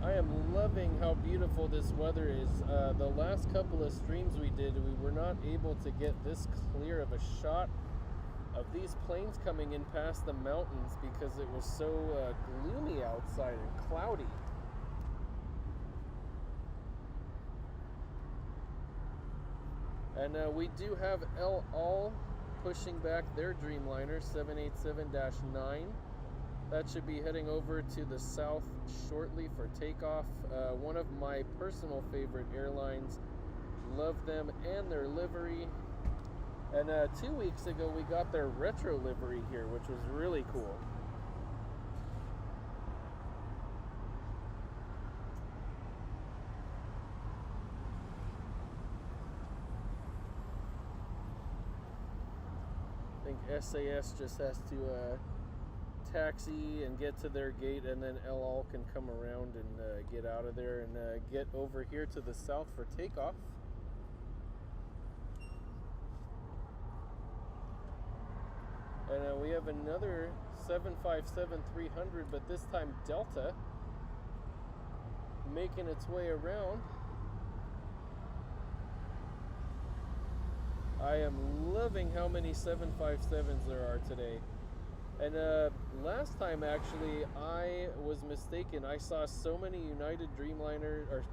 I am loving how beautiful this weather is. The last couple of streams we did, we were not able to get this clear of a shot of these planes coming in past the mountains because it was so gloomy outside and cloudy. And we do have El Al pushing back their Dreamliner 787-9. That should be heading over to the south shortly for takeoff. One of my personal favorite airlines. Love them and their livery. And 2 weeks ago we got their retro livery here, which was really cool. I think SAS just has to taxi and get to their gate, and then El Al can come around and get out of there and get over here to the south for takeoff. And we have another 757-300, but this time Delta, making its way around. I am loving how many 757s there are today. And last time, actually, I was mistaken. I saw so many United Dreamliner, or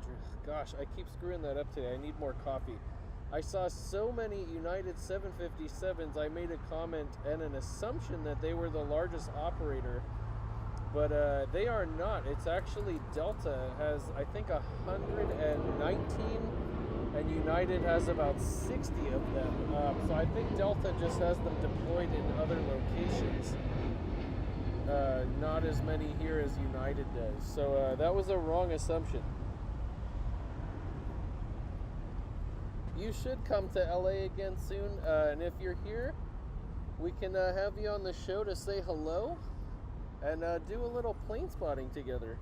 gosh, I keep screwing that up today. I need more coffee. I saw so many United 757s, I made a comment and an assumption that they were the largest operator, but they are not. It's actually Delta has, I think, 119, and United has about 60 of them. So I think Delta just has them deployed in other locations. Not as many here as United does. So that was a wrong assumption. You should come to LA again soon, and if you're here, we can have you on the show to say hello and do a little plane spotting together.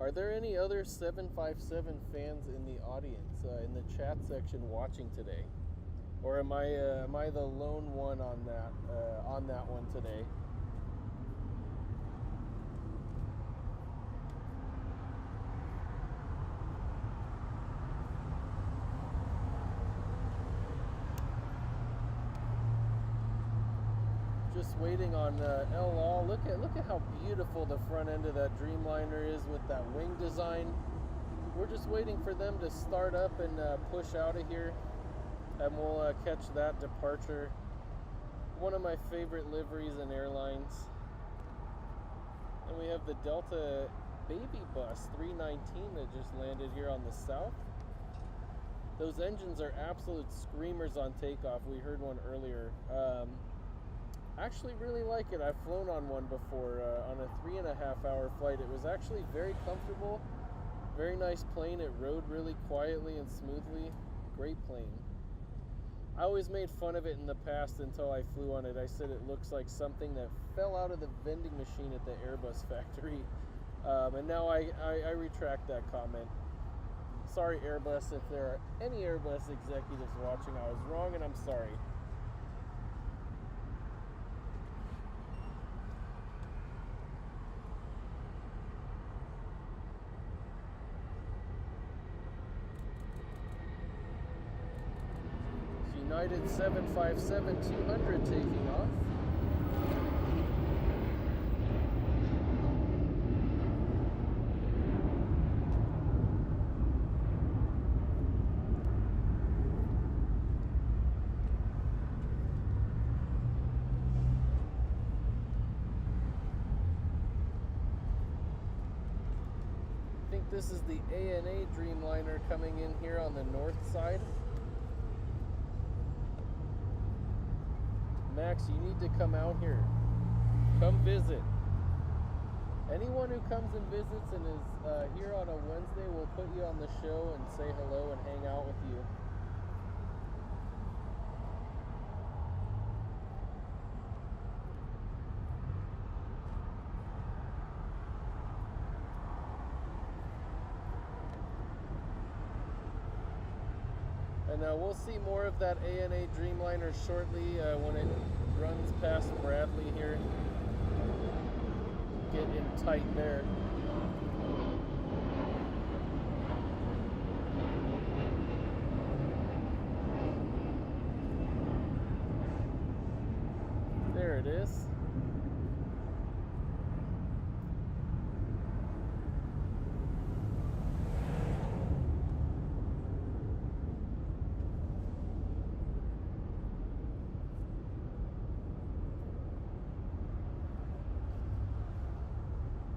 Are there any other 757 fans in the audience, in the chat section watching today? Or am I the lone one on that one today? Just waiting on El Al. Look at how beautiful the front end of that Dreamliner is with that wing design. we're just waiting for them to start up and push out of here, and we'll catch that departure. One of my favorite liveries in airlines. And we have the Delta Baby Bus 319 that just landed here on the south. Those engines are absolute screamers on takeoff. We heard one earlier. Actually really like it. I've flown on one before on a 3.5-hour flight. It was actually very comfortable. Very nice plane. It rode really quietly and smoothly. Great plane. I always made fun of it in the past until I flew on it. I said it looks like something that fell out of the vending machine at the Airbus factory. And now I retract that comment. Sorry, Airbus, if there are any Airbus executives watching, I was wrong and I'm sorry. United 757-200 taking off. I think this is the ANA Dreamliner coming in here on the north side. Max, you need to come out here. Come visit. Anyone who comes and visits and is here on a Wednesday, we'll put you on the show and say hello and hang out with you. And we'll see more of that ANA Dreamliner shortly when it runs past Bradley here. Get in tight there. There it is.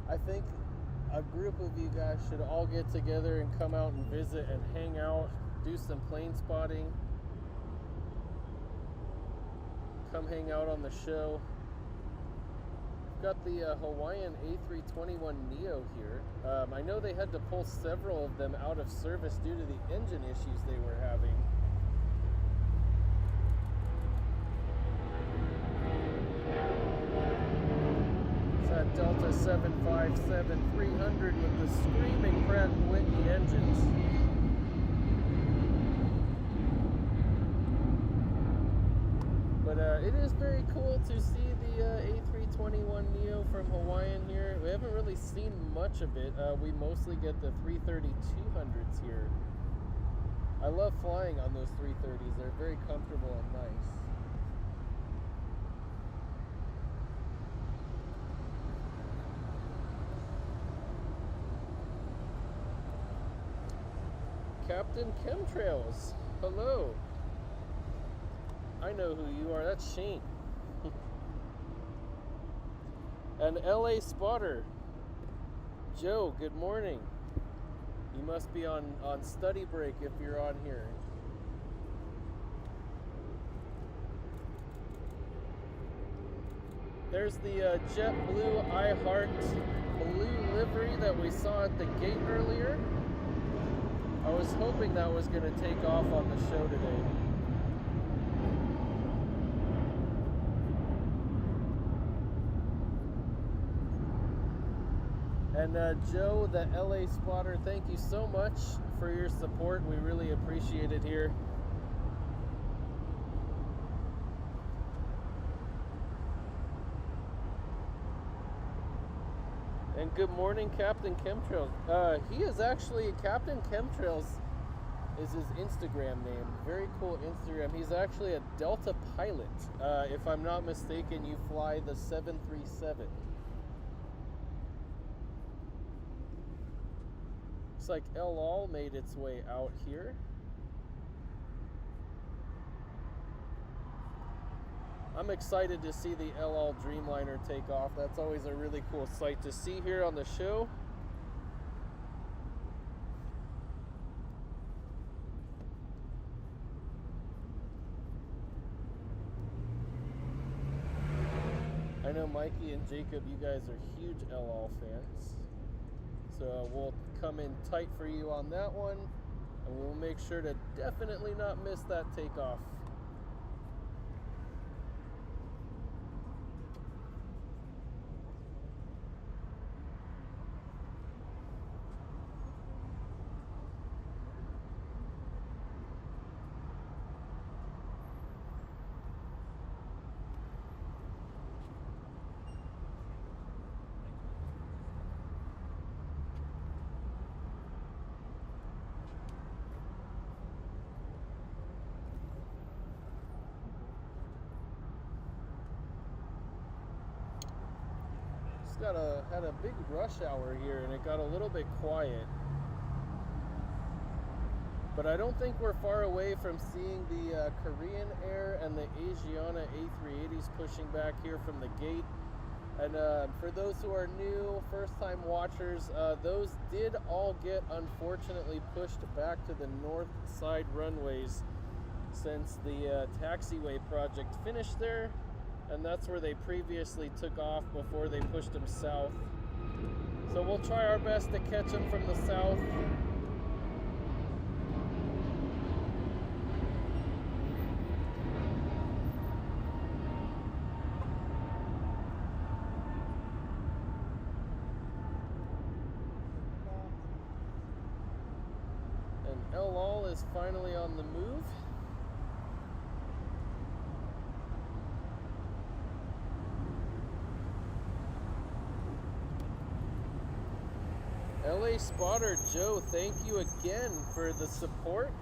I think a group of you guys should all get together and come out and visit and hang out, do some plane spotting. Come hang out on the show. We've got the Hawaiian A321neo here. I know they had to pull several of them out of service due to the engine issues they were having. Delta 757-300 with the screaming Pratt & Whitney engines. But it is very cool to see the A321neo from Hawaiian here. We haven't really seen much of it. We mostly get the 330-200s here. I love flying on those 330s. They're very comfortable and nice. Captain Chemtrails, hello. I know who you are, that's Shane. And LA Spotter, Joe, good morning. You must be on study break if you're on here. There's the JetBlue I Heart blue livery that we saw at the gate earlier. I was hoping that was going to take off on the show today. And Joe, the LA Spotter, thank you so much for your support. We really appreciate it here. And good morning, Captain Chemtrails. He is actually, Captain Chemtrails is his Instagram name. Very cool Instagram. He's actually a Delta pilot. If I'm not mistaken, you fly the 737. Looks like LAL made its way out here. I'm excited to see the LAL Dreamliner take off. That's always a really cool sight to see here on the show. I know Mikey and Jacob, you guys are huge LAL fans. So we'll come in tight for you on that one, and we'll make sure to definitely not miss that takeoff. Had a big rush hour here, and it got a little bit quiet. But I don't think we're far away from seeing the Korean Air and the Asiana A380s pushing back here from the gate. And for those who are new, first-time watchers, those did all get, unfortunately, pushed back to the north side runways since the taxiway project finished there. And that's where they previously took off before they pushed them south. So we'll try our best to catch them from the south. And LAL is finally on the move. LA Spotter Joe, thank you again for the support,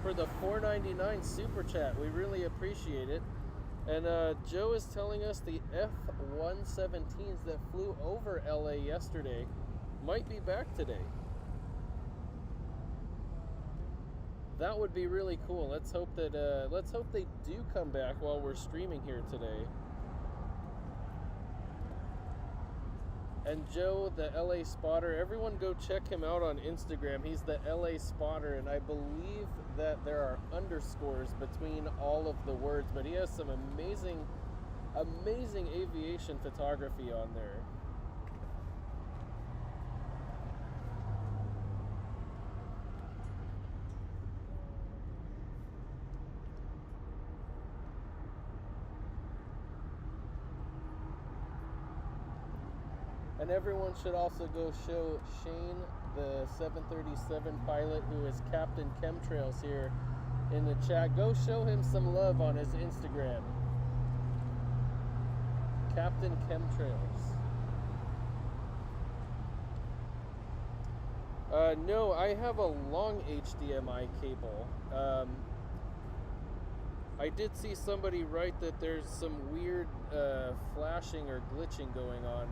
for the $4.99 super chat. We really appreciate it. And Joe is telling us the F-117s that flew over LA yesterday might be back today. That would be really cool. Let's hope that let's hope they do come back while we're streaming here today. And Joe, the LA Spotter, everyone go check him out on Instagram. He's the LA Spotter, and I believe that there are underscores between all of the words, but he has some amazing, amazing aviation photography on there. And everyone should also go show Shane, the 737 pilot who is Captain Chemtrails here in the chat. Go show him some love on his Instagram. Captain Chemtrails. No, I have a long HDMI cable. I did see somebody write that there's some weird flashing or glitching going on.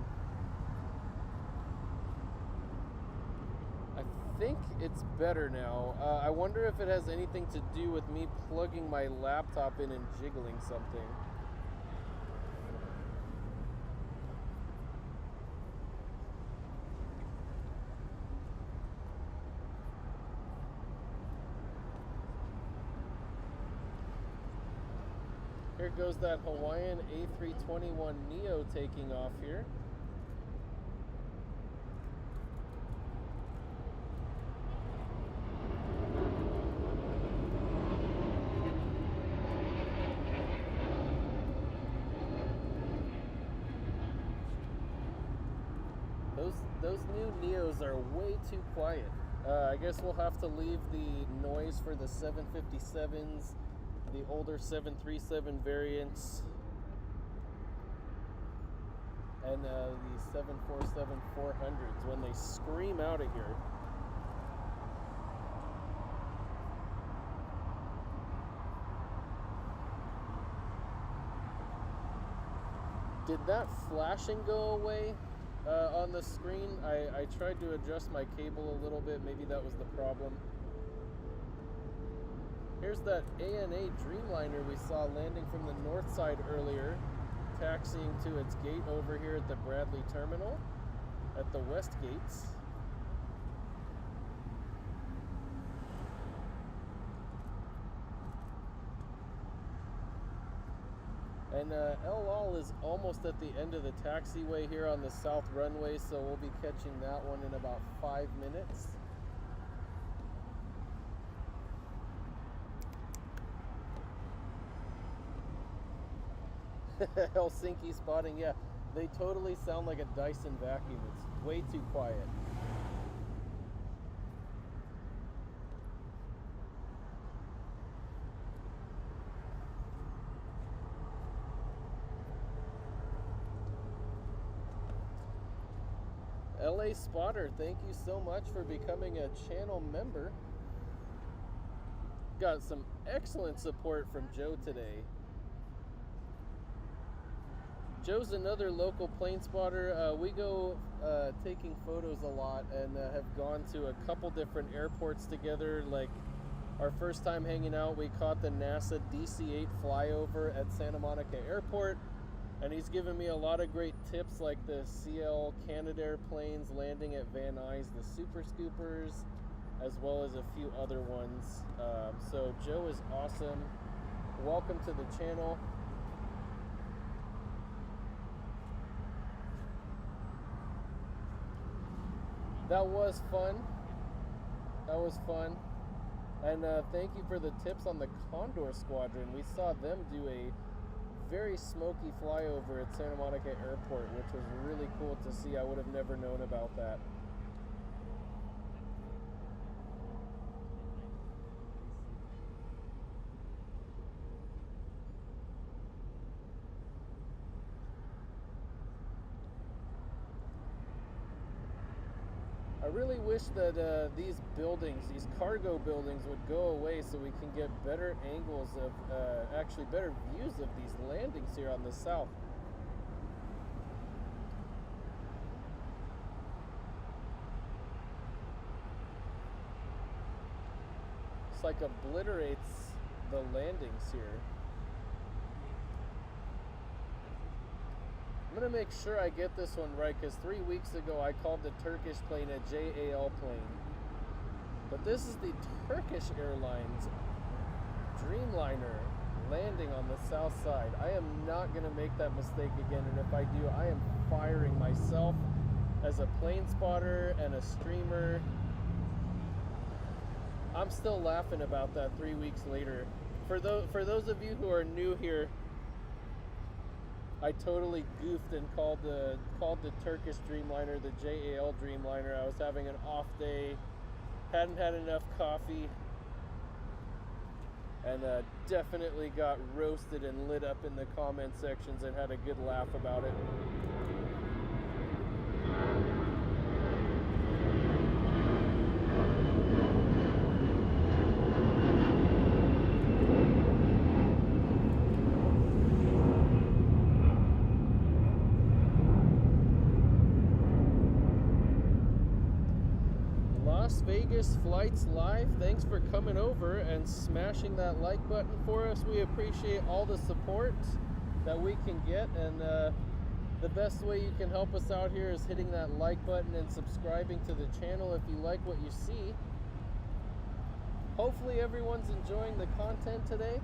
I think it's better now. I wonder if it has anything to do with me plugging my laptop in and jiggling something. Here goes that Hawaiian A321neo taking off here. Those new Neos are way too quiet. I guess we'll have to leave the noise for the 757s, the older 737 variants, and the 747-400s when they scream out of here. Did that flashing go away? on the screen. I tried to adjust my cable a little bit. Maybe that was the problem. Here's that ANA Dreamliner we saw landing from the north side earlier, taxiing to its gate over here at the Bradley Terminal at the west gates. And El is almost at the end of the taxiway here on the south runway, so we'll be catching that one in about 5 minutes. Helsinki spotting, yeah. They totally sound like a Dyson vacuum. It's way too quiet. LA Spotter, thank you so much for becoming a channel member. Got some excellent support from Joe today. Joe's another local plane spotter. We go taking photos a lot and have gone to a couple different airports together. Like our first time hanging out, we caught the NASA DC-8 flyover at Santa Monica Airport. And he's given me a lot of great tips, like the CL Canadair planes landing at Van Nuys, the Super Scoopers, as well as a few other ones. So Joe is awesome. Welcome to the channel. That was fun. That was fun. And thank you for the tips on the Condor Squadron. We saw them do a very smoky flyover at Santa Monica Airport, which was really cool to see. I would have never known about that. I really wish that these buildings, these cargo buildings, would go away so we can get better angles of, actually better views of these landings here on the south. It's like obliterates the landings here. I'm going to make sure I get this one right, because 3 weeks ago I called the Turkish plane a JAL plane. But this is the Turkish Airlines Dreamliner landing on the south side. I am not going to make that mistake again, and if I do, I am firing myself as a plane spotter and a streamer. I'm still laughing about that 3 weeks later. For those of you who are new here, I totally goofed and called the Turkish Dreamliner the JAL Dreamliner. I was having an off day, hadn't had enough coffee, and definitely got roasted and lit up in the comment sections and had a good laugh about it. Vegas Flights Live, thanks for coming over and smashing that like button for us. We appreciate all the support that we can get, and the best way you can help us out here is hitting that like button and subscribing to the channel if you like what you see. Hopefully everyone's enjoying the content today.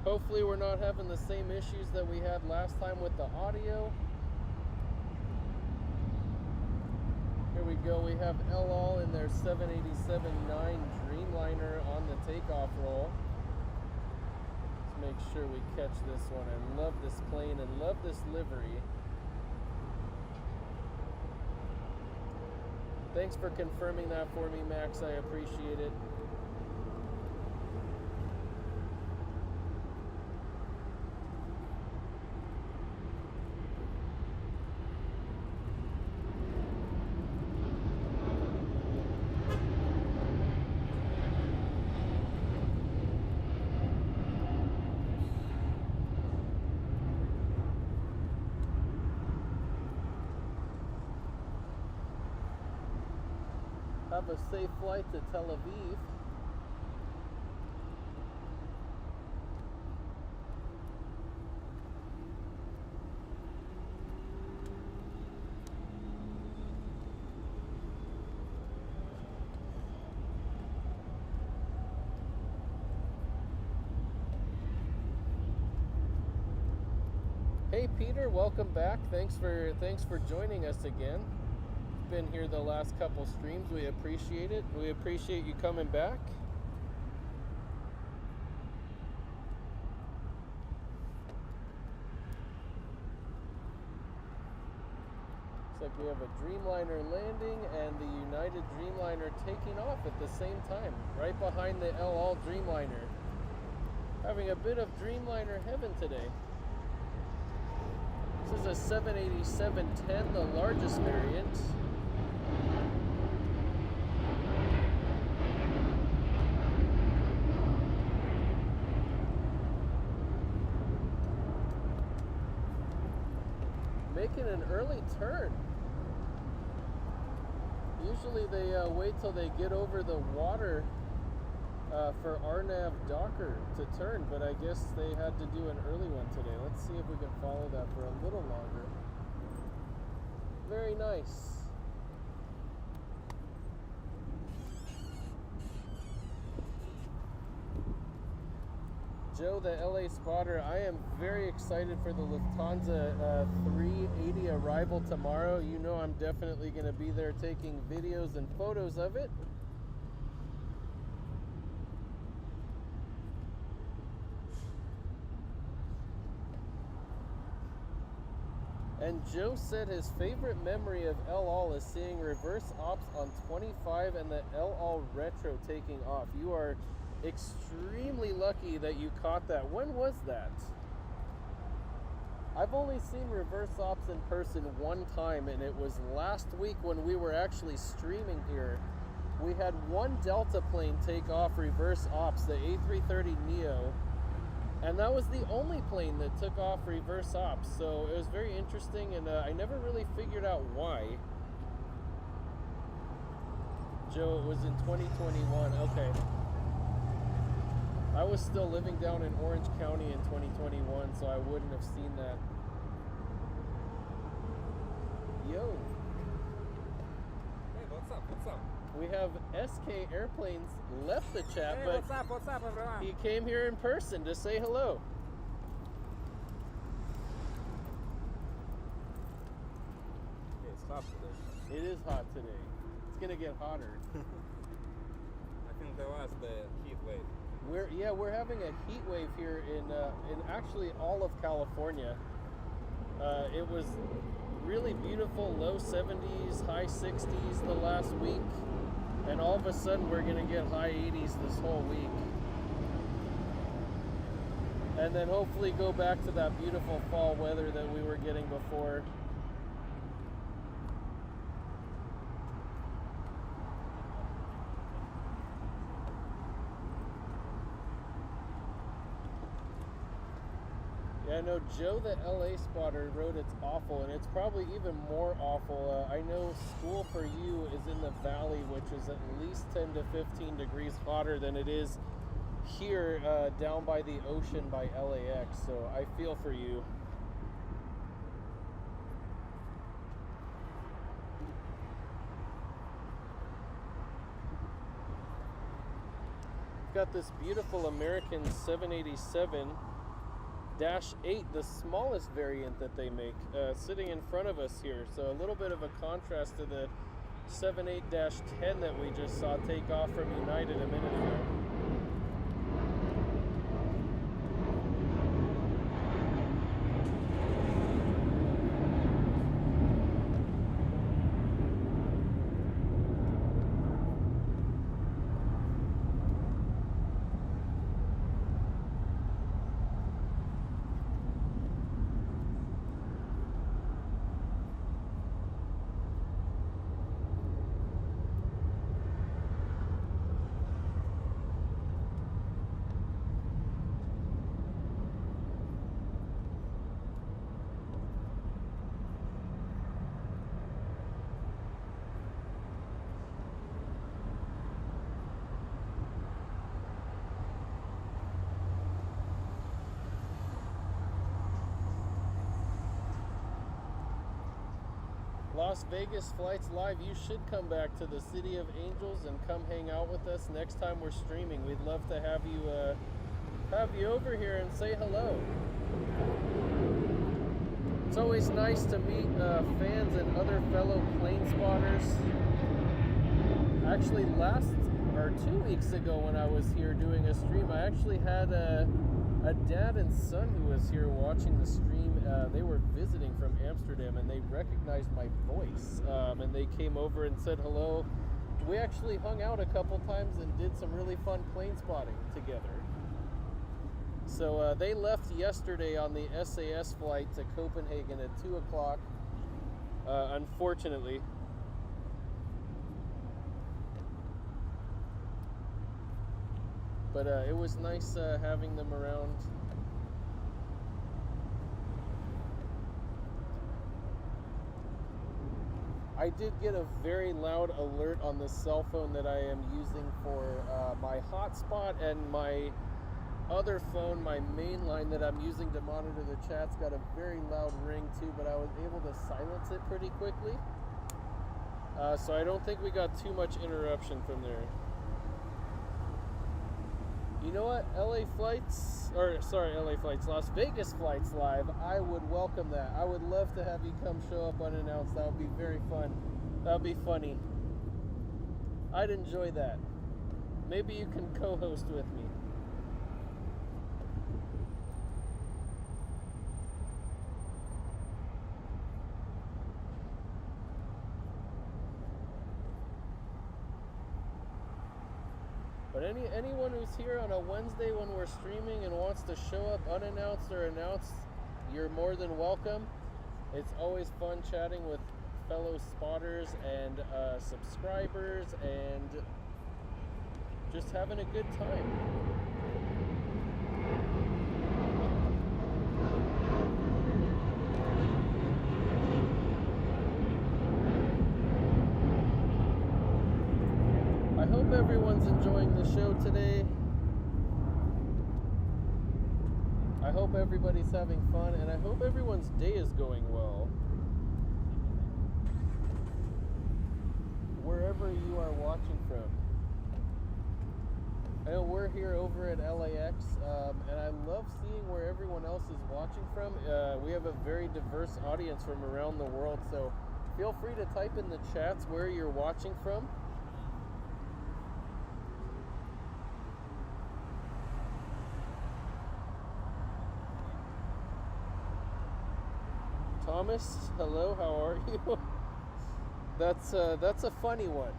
Hopefully we're not having the same issues that we had last time with the audio. Here we go, we have El in their 787-9 Dreamliner on the takeoff roll. Let's make sure we catch this one. I love this plane and love this livery. Thanks for confirming that for me, Max. I appreciate it. Have a safe flight to Tel Aviv. Hey Peter, welcome back. Thanks for joining us again. Been here the last couple streams. We appreciate it. We appreciate you coming back. Looks like we have a Dreamliner landing and the United Dreamliner taking off at the same time, right behind the El Al Dreamliner. Having a bit of Dreamliner heaven today. This is a 787-10, the largest variant. Making an early turn. Usually they wait till they get over the water for RNAV Docker to turn, but I guess they had to do an early one today. Let's see if we can follow that for a little longer. Very nice. Joe, the LA spotter, I am very excited for the Lufthansa 380 arrival tomorrow. You know I'm definitely going to be there taking videos and photos of it. And Joe said his favorite memory of El Al is seeing reverse ops on 25 and the El Al retro taking off. You are extremely lucky that you caught that. When was that? I've only seen reverse ops in person one time, and it was last week when we were actually streaming here. We had one Delta plane take off reverse ops, the A330 Neo. And that was the only plane that took off reverse ops, so it was very interesting, and I never really figured out why. Joe, it was in 2021, okay. I was still living down in Orange County in 2021, so I wouldn't have seen that. Yo. Hey, what's up, what's up? We have SK Airplanes left the chat, hey, but what's up, everyone? he came here in person to say hello. It's hot today. It is hot today. It's gonna get hotter. I think there was the heat wave. We're having a heat wave here in actually all of California. It was really beautiful, low 70s, high 60s the last week. And all of a sudden, we're going to get high 80s this whole week. And then hopefully go back to that beautiful fall weather that we were getting before. Yeah, I know Joe, the LA spotter, wrote it's awful, and it's probably even more awful. I know school for you is in the valley, which is at least 10 to 15 degrees hotter than it is here down by the ocean by LAX, so I feel for you. We've got this beautiful American 787 -8, the smallest variant that they make, sitting in front of us here. So a little bit of a contrast to the 78-10 that we just saw take off from United a minute ago. Las Vegas Flights Live, you should come back to the City of Angels and come hang out with us next time we're streaming. We'd love to have you over here and say hello. It's always nice to meet fans and other fellow plane spotters. Actually, 2 weeks ago when I was here doing a stream, I actually had a dad and son who was here watching the stream. They were visiting from Amsterdam and they recognized my voice, and they came over and said hello. We actually hung out a couple times and did some really fun plane spotting together. So they left yesterday on the SAS flight to Copenhagen at 2 o'clock, unfortunately. But it was nice having them around. I did get a very loud alert on the cell phone that I am using for my hotspot, and my other phone, my main line that I'm using to monitor the chats, got a very loud ring too, but I was able to silence it pretty quickly. So I don't think we got too much interruption from there. You know what? LA Flights, Las Vegas Flights Live, I would welcome that. I would love to have you come show up unannounced. That would be very fun. That would be funny. I'd enjoy that. Maybe you can co-host with me. But anyone who's here on a Wednesday when we're streaming and wants to show up unannounced or announced, you're more than welcome. It's always fun chatting with fellow spotters and subscribers and just having a good time. I hope everyone's enjoying the show today. I hope everybody's having fun, and I hope everyone's day is going well. Wherever you are watching from. I know we're here over at LAX, and I love seeing where everyone else is watching from. We have a very diverse audience from around the world, so feel free to type in the chats where you're watching from. Thomas, hello, how are you? That's a funny one.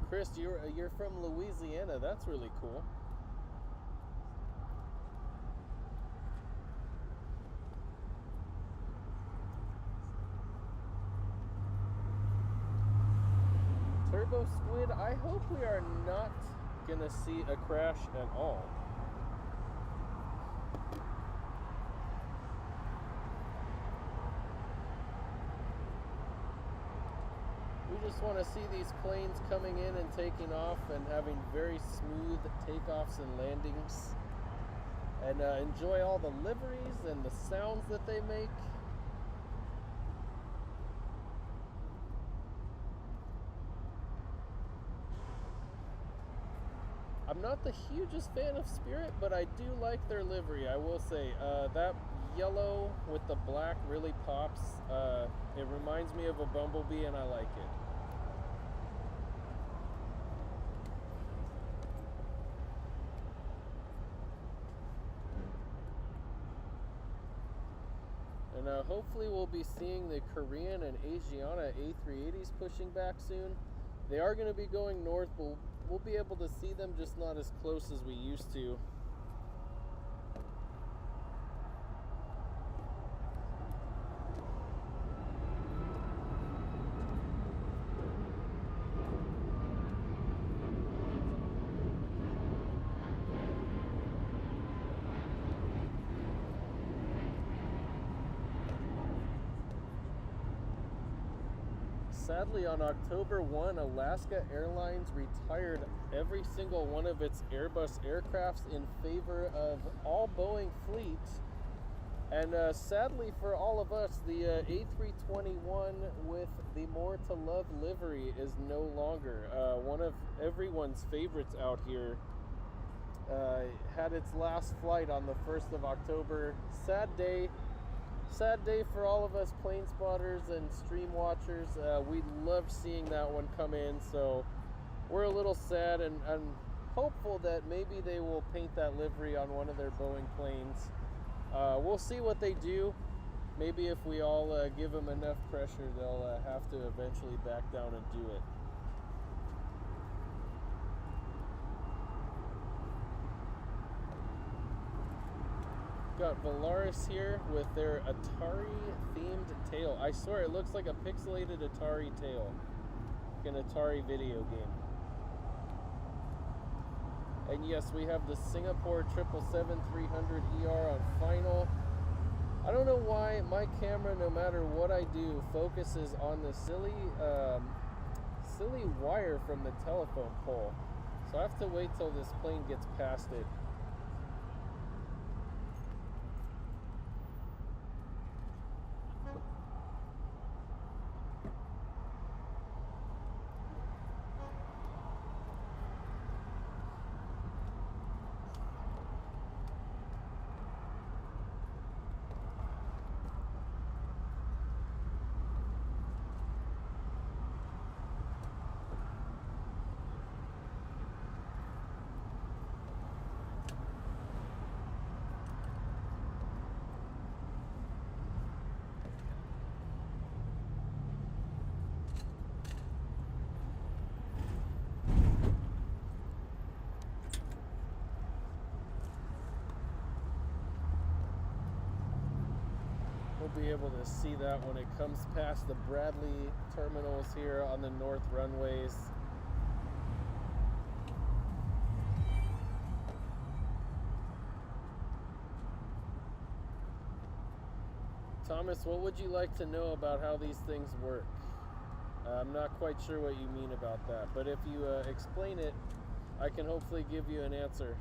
Chris, you're from Louisiana. That's really cool. Turbo Squid, I hope we are not gonna see a crash at all. We just want to see these planes coming in and taking off and having very smooth takeoffs and landings, and enjoy all the liveries and the sounds that they make. I'm not the hugest fan of Spirit, but I do like their livery, I will say. That yellow with the black really pops. It reminds me of a bumblebee, and I like it. And hopefully we'll be seeing the Korean and Asiana A380s pushing back soon. They are going to be going north, but we'll be able to see them, just not as close as we used to. sadly on October 1, Alaska Airlines retired every single one of its Airbus aircrafts in favor of all Boeing fleets. And sadly for all of us, the A321 with the More to Love livery is no longer. One of everyone's favorites out here had its last flight on the 1st of October. Sad day for all of us plane spotters and stream watchers. We loved seeing that one come in, so we're a little sad and hopeful that maybe they will paint that livery on one of their Boeing planes. We'll see what they do. Maybe if we all give them enough pressure, they'll have to eventually back down and do it. Got Volaris here with their Atari themed tail. I swear it looks like a pixelated Atari tail, like an Atari video game. And yes, we have the Singapore 777-300ER on final. I don't know why my camera, no matter what I do, focuses on the silly wire from the telephone pole. So I have to wait till this plane gets past it. Be able to see that when it comes past the Bradley terminals here on the north runways. Thomas, what would you like to know about how these things work? I'm not quite sure what you mean about that, but if you explain it, I can hopefully give you an answer.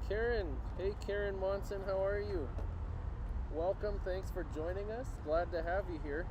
Karen, hey Karen Monson, how are you? Welcome, thanks for joining us. Glad to have you here.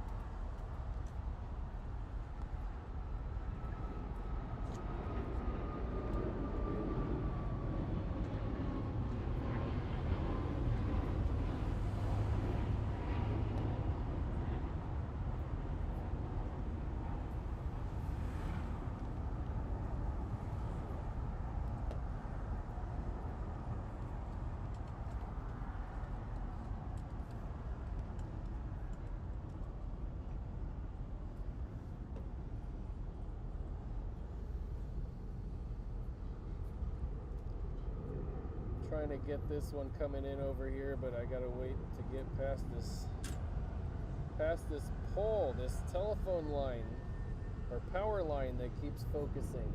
Trying to get this one coming in over here, but I gotta wait to get past this pole, this telephone line or power line that keeps focusing.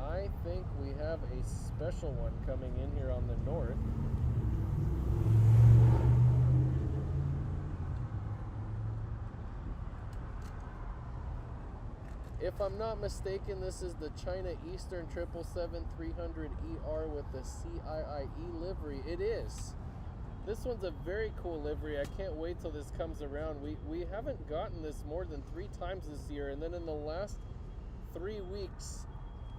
I think we have a special one coming in here on the north. If I'm not mistaken, this is the China Eastern 777-300ER with the CIIE livery. It is. This one's a very cool livery. I can't wait till this comes around. We haven't gotten this more than 3 times this year, and then in the last 3 weeks,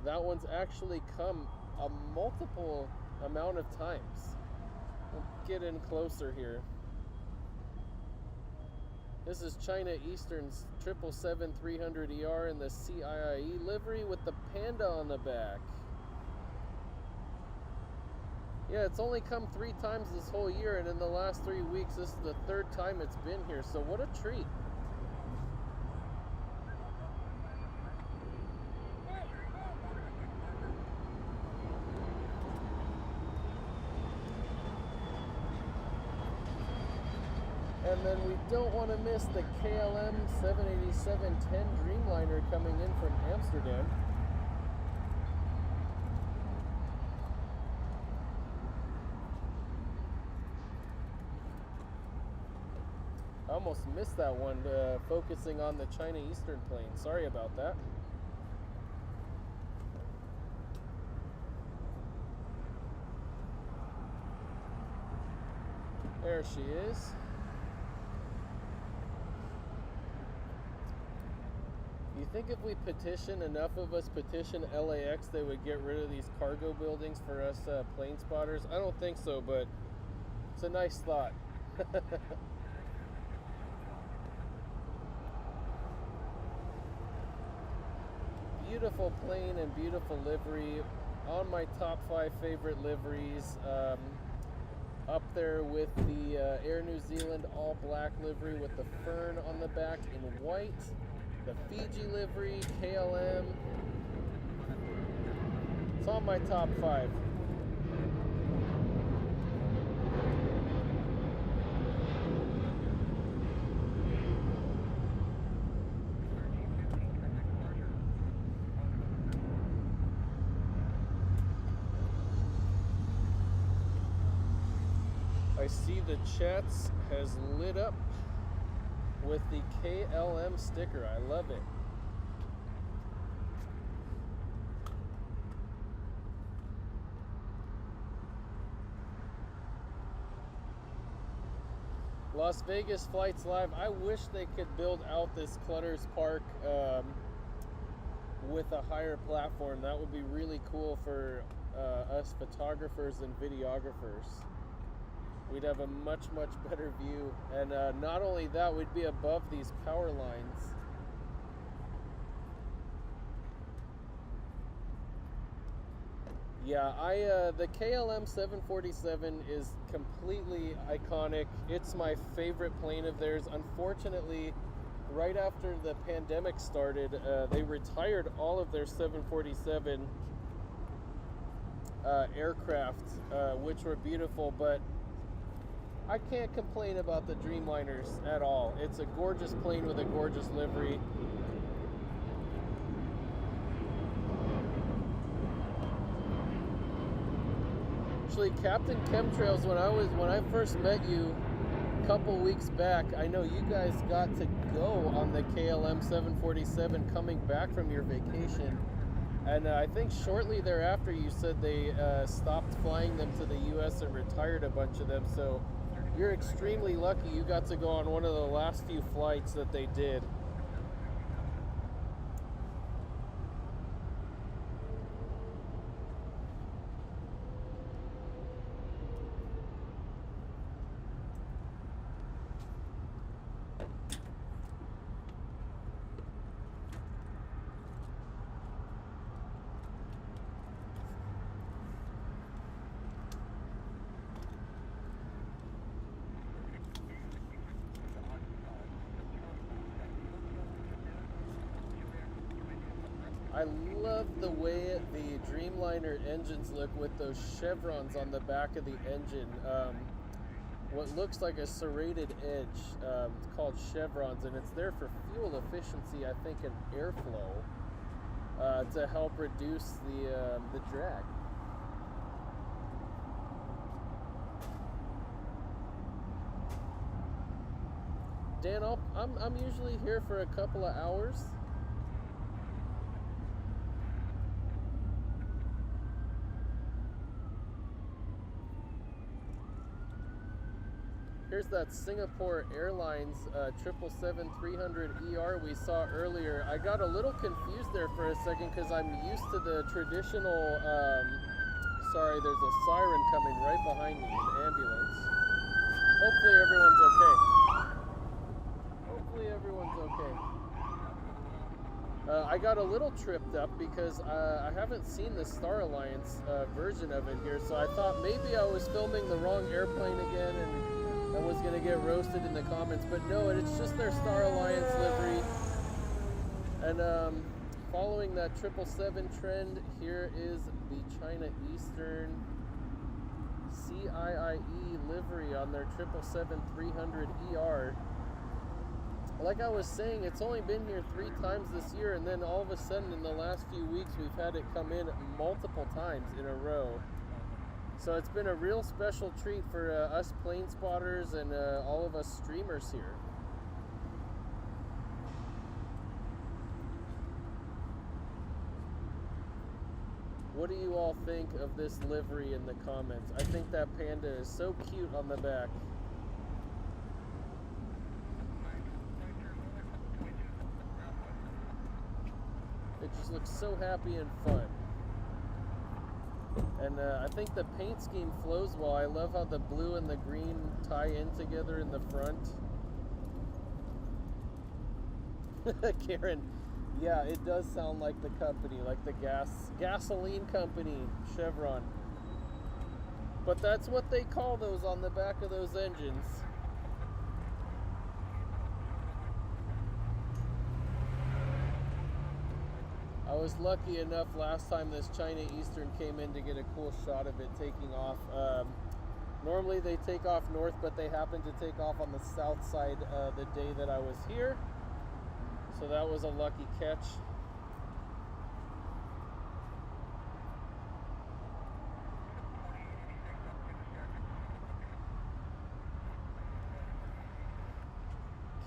that one's actually come a multiple amount of times. We'll get in closer here. This is China Eastern's 777-300ER in the CIIE livery with the panda on the back. Yeah, it's only come 3 times this whole year, and in the last 3 weeks, this is the 3rd time it's been here, so what a treat. And then we don't want to miss the KLM 787-10 Dreamliner coming in from Amsterdam. I almost missed that one, focusing on the China Eastern plane. Sorry about that. There she is. You think if we petition, enough of us petition LAX, they would get rid of these cargo buildings for us plane spotters? I don't think so, but it's a nice thought. Beautiful plane and beautiful livery. On my top 5 favorite liveries. Up there with the Air New Zealand all black livery with the fern on the back in white. The Fiji livery, KLM. It's on my top 5. I see the chats has lit up with the KLM sticker. I love it. Las Vegas Flights Live. I wish they could build out this Clutters Park with a higher platform. That would be really cool for us photographers and videographers. We'd have a much better view, and not only that, we'd be above these power lines. Yeah, the KLM 747 is completely iconic. It's my favorite plane of theirs. Unfortunately, right after the pandemic started, they retired all of their 747 aircraft, which were beautiful, but I can't complain about the Dreamliners at all. It's a gorgeous plane with a gorgeous livery. Actually, Captain Chemtrails, when I first met you a couple weeks back, I know you guys got to go on the KLM 747 coming back from your vacation. And I think shortly thereafter you said they stopped flying them to the US and retired a bunch of them. So you're extremely lucky you got to go on one of the last few flights that they did. I love the way the Dreamliner engines look with those chevrons on the back of the engine. What looks like a serrated edge. It's called chevrons, and it's there for fuel efficiency, I think, and airflow to help reduce the drag. Dan, I'm usually here for a couple of hours. Here's that Singapore Airlines 777-300ER we saw earlier. I got a little confused there for a second because I'm used to the traditional, sorry, there's a siren coming right behind me, an ambulance. Hopefully everyone's okay. Okay. I got a little tripped up because I haven't seen the Star Alliance version of it here, so I thought maybe I was filming the wrong airplane again and I was going to get roasted in the comments, but no, it's just their Star Alliance livery. And following that 777 trend, here is the China Eastern CIIE livery on their 777-300ER. Like I was saying, it's only been here 3 times this year, and then all of a sudden in the last few weeks we've had it come in multiple times in a row. So it's been a real special treat for us plane spotters and all of us streamers here. What do you all think of this livery in the comments? I think that Panda is so cute on the back. It just looks so happy and fun. And I think the paint scheme flows well. I love how the blue and the green tie in together in the front. Karen, yeah, it does sound like the company, like the gasoline company, Chevron. But that's what they call those on the back of those engines. I was lucky enough last time this China Eastern came in to get a cool shot of it taking off. Normally they take off north, but they happened to take off on the south side the day that I was here. So that was a lucky catch.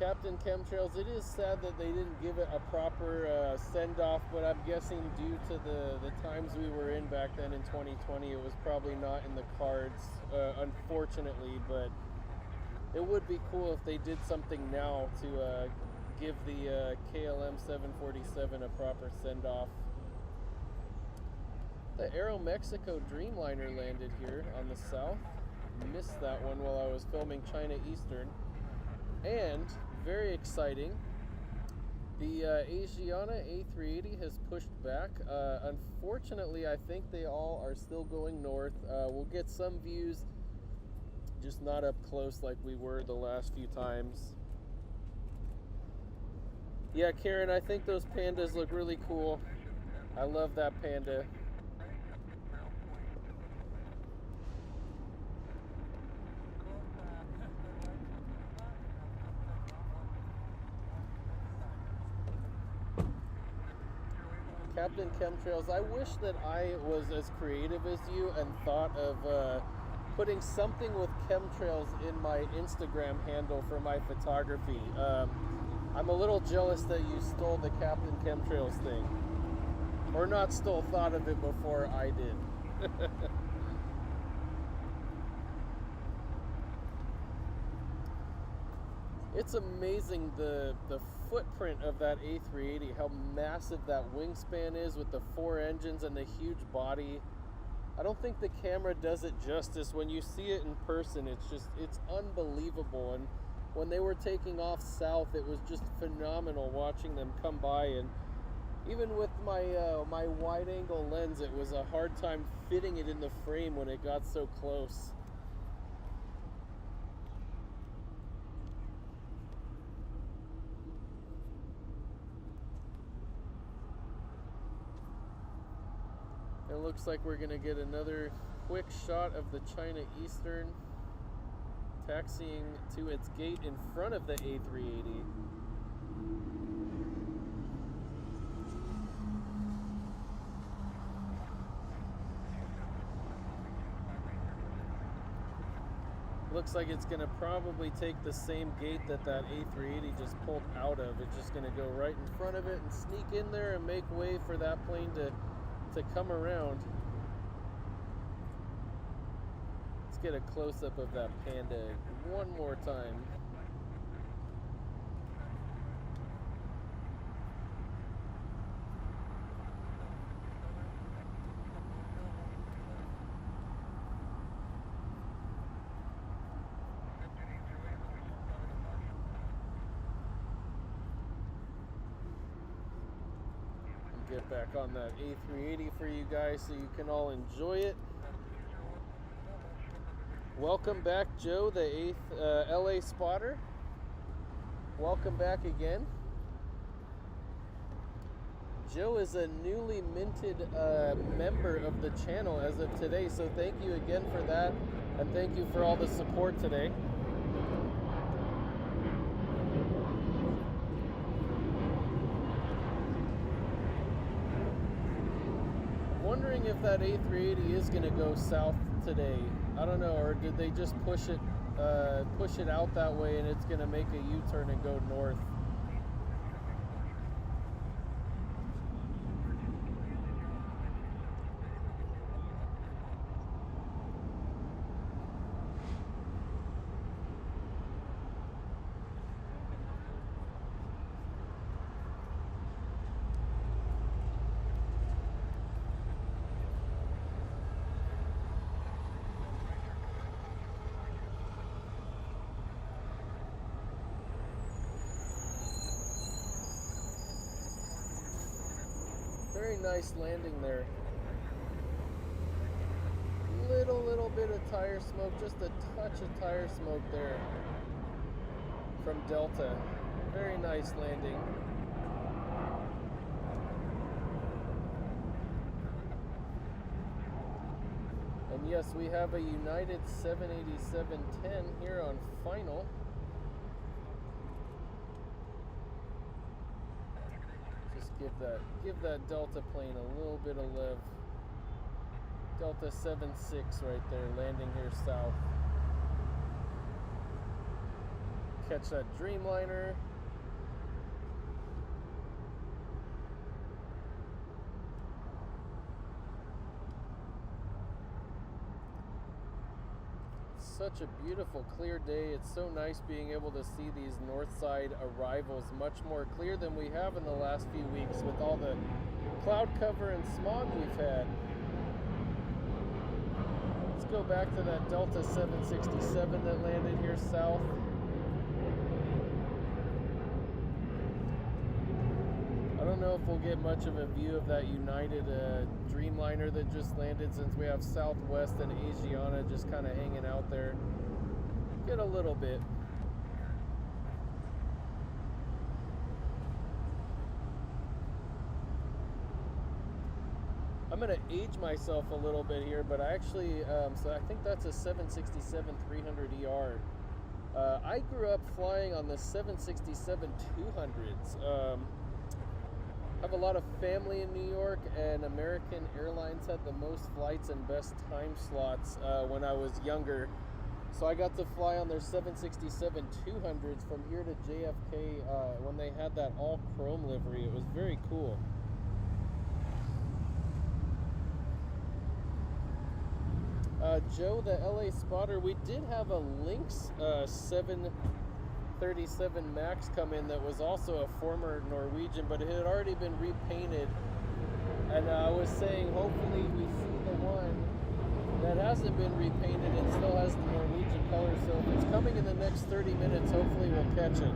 Captain Chemtrails, it is sad that they didn't give it a proper send-off, but I'm guessing due to the times we were in back then in 2020, it was probably not in the cards, unfortunately, but it would be cool if they did something now to give the KLM 747 a proper send-off. The Aeromexico Dreamliner landed here on the south. Missed that one while I was filming China Eastern. And, very exciting, the Asiana A380 has pushed back. Unfortunately, I think they all are still going north. We'll get some views, just not up close like we were the last few times. Yeah, Karen, I think those Pandas look really cool. I love that Panda. Captain Chemtrails, I wish that I was as creative as you and thought of putting something with chemtrails in my Instagram handle for my photography. I'm a little jealous that you stole the Captain Chemtrails thing. Or not stole, thought of it before I did. It's amazing the footprint of that A380, how massive that wingspan is with the 4 engines and the huge body. I don't think the camera does it justice. When you see it in person, it's unbelievable. And when they were taking off south, it was just phenomenal watching them come by. And even with my my wide angle lens, it was a hard time fitting it in the frame when it got so close. It looks like we're going to get another quick shot of the China Eastern taxiing to its gate in front of the A380. Looks like it's going to probably take the same gate that A380 just pulled out of. It's just going to go right in front of it and sneak in there and make way for that plane to come around. Let's get a close-up of that Panda one more time. get back on that A380 for you guys so you can all enjoy it. Welcome back, Joe, the 8th LA spotter. Welcome back again. Joe is a newly minted member of the channel as of today, so thank you again for that, and thank you for all the support today. I'm wondering if that A380 is going to go south today. I don't know, or did they just push it out that way and it's going to make a U-turn and go north? Very nice landing there. Little bit of tire smoke, just a touch of tire smoke there from Delta. Very nice landing. And yes, we have a United 787-10 here on final. Give that Delta plane a little bit of live. Delta 76 right there, landing here south. Catch that Dreamliner. Such a beautiful clear day. It's so nice being able to see these north side arrivals much more clear than we have in the last few weeks with all the cloud cover and smog we've had. Let's go back to that Delta 767 that landed here south. I don't know if we'll get much of a view of that United Dreamliner that just landed, since we have Southwest and Asiana just kind of hanging out there. Get a little bit. I'm going to age myself a little bit here, but I actually, so I think that's a 767-300ER. I grew up flying on the 767-200s. I have a lot of family in New York, and American Airlines had the most flights and best time slots when I was younger. So I got to fly on their 767-200s from here to JFK when they had that all chrome livery. It was very cool. Joe, the LA spotter, we did have a Lynx 737 MAX come in that was also a former Norwegian, but it had already been repainted. And I was saying, hopefully we see the one that hasn't been repainted and still has the Norwegian color. So if it's coming in the next 30 minutes, hopefully we'll catch it.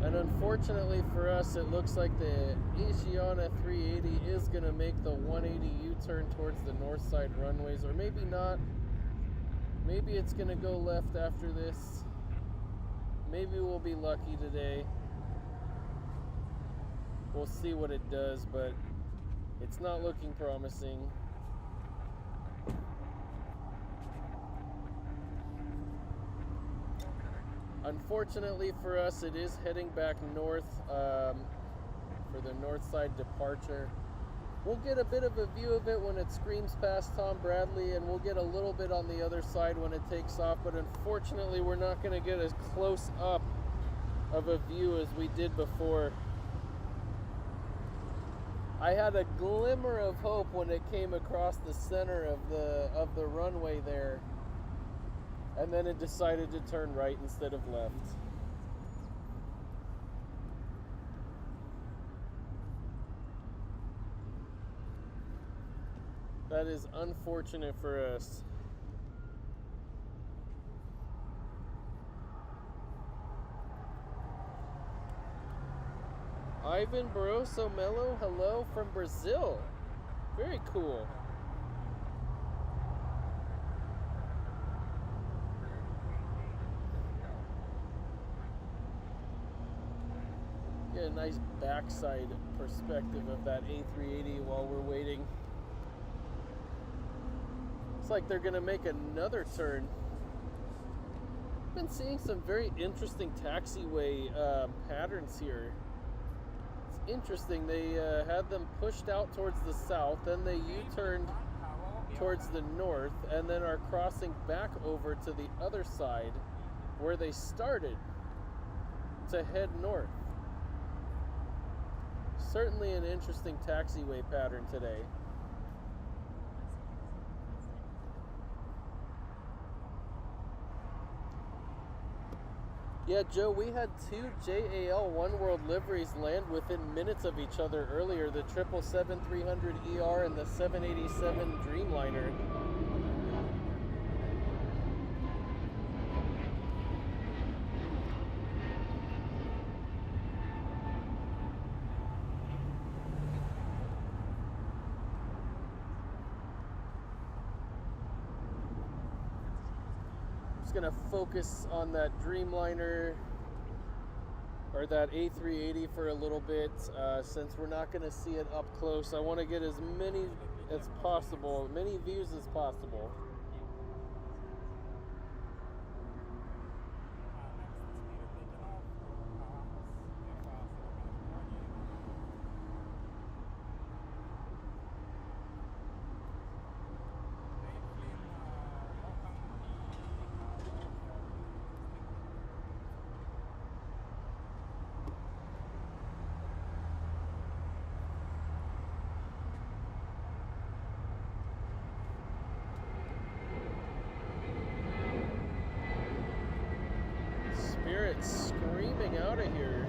And unfortunately for us, it looks like the Asiana 380 is going to make the 180 U-turn towards the north side runways, or maybe not. Maybe it's going to go left after this. Maybe we'll be lucky today. We'll see what it does, but it's not looking promising. Unfortunately for us, it is heading back north for the north side departure. We'll get a bit of a view of it when it screams past Tom Bradley, and we'll get a little bit on the other side when it takes off, but unfortunately we're not going to get as close up of a view as we did before. I had a glimmer of hope when it came across the center of the runway there, and then it decided to turn right instead of left. That is unfortunate for us. I Ivan Barroso Melo, hello from Brazil. Very cool. Get a nice backside perspective of that A380 while we're waiting. Looks like they're gonna make another turn. Been seeing some very interesting taxiway patterns here. It's interesting. They had them pushed out towards the south, then they U-turned towards the north, and then are crossing back over to the other side where they started to head north. Certainly an interesting taxiway pattern today. Yeah, Joe, we had two JAL One World liveries land within minutes of each other earlier, the 777-300ER and the 787 Dreamliner. Going to focus on that Dreamliner or that A380 for a little bit, since we're not going to see it up close. I want to get as many as possible, many views as possible. Screaming out of here.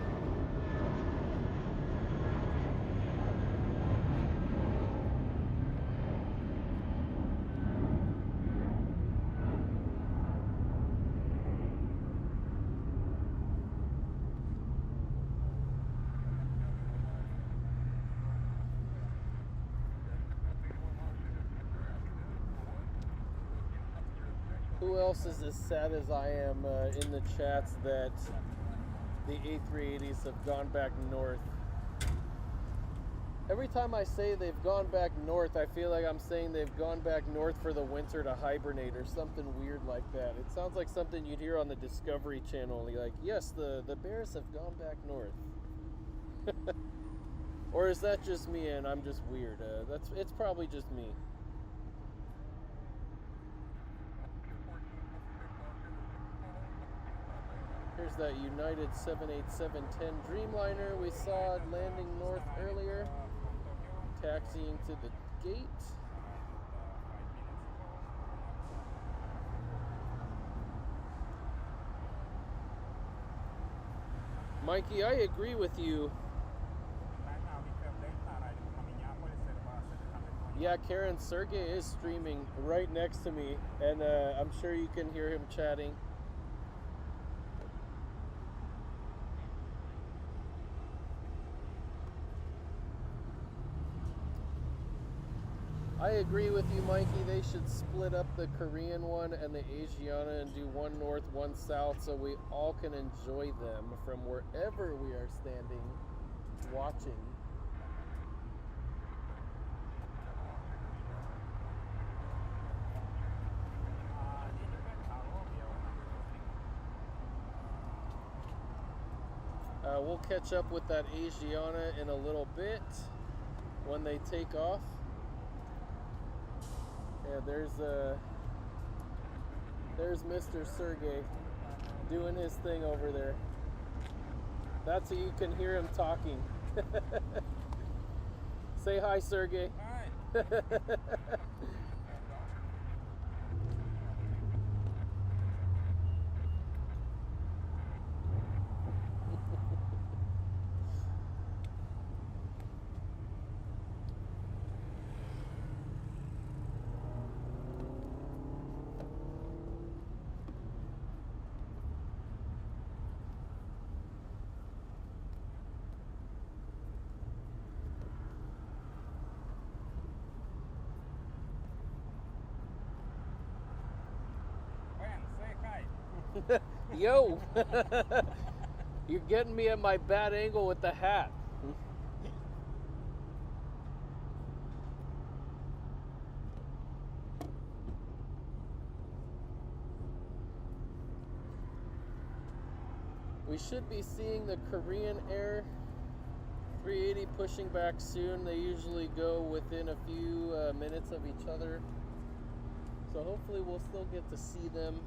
Who else is as sad as I am in the chats that the A380s have gone back north? Every time I say they've gone back north, I feel like I'm saying they've gone back north for the winter to hibernate or something weird like that. It sounds like something you'd hear on the Discovery Channel. Like, yes, the bears have gone back north. Or is that just me and I'm just weird? It's probably just me. Here's that United 787-10 Dreamliner we saw landing north earlier, taxiing to the gate. Mikey, I agree with you. Yeah, Karen, Sergey is streaming right next to me, and I'm sure you can hear him chatting. I agree with you, Mikey. They should split up the Korean one and the Asiana and do one north, one south, so we all can enjoy them from wherever we are standing watching. We'll catch up with that Asiana in a little bit when they take off. Yeah, there's Mr. Sergey doing his thing over there. That's how you can hear him talking. Say hi, Sergey. Hi. Yo! You're getting me at my bad angle with the hat. We should be seeing the Korean Air 380 pushing back soon. They usually go within a few minutes of each other. So hopefully we'll still get to see them.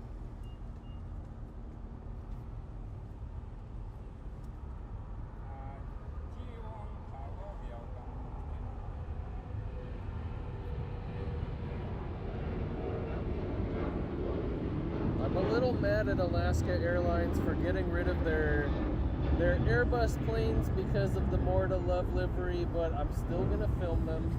I'm a little mad at Alaska Airlines for getting rid of their Airbus planes because of the More to Love livery, but I'm still gonna film them.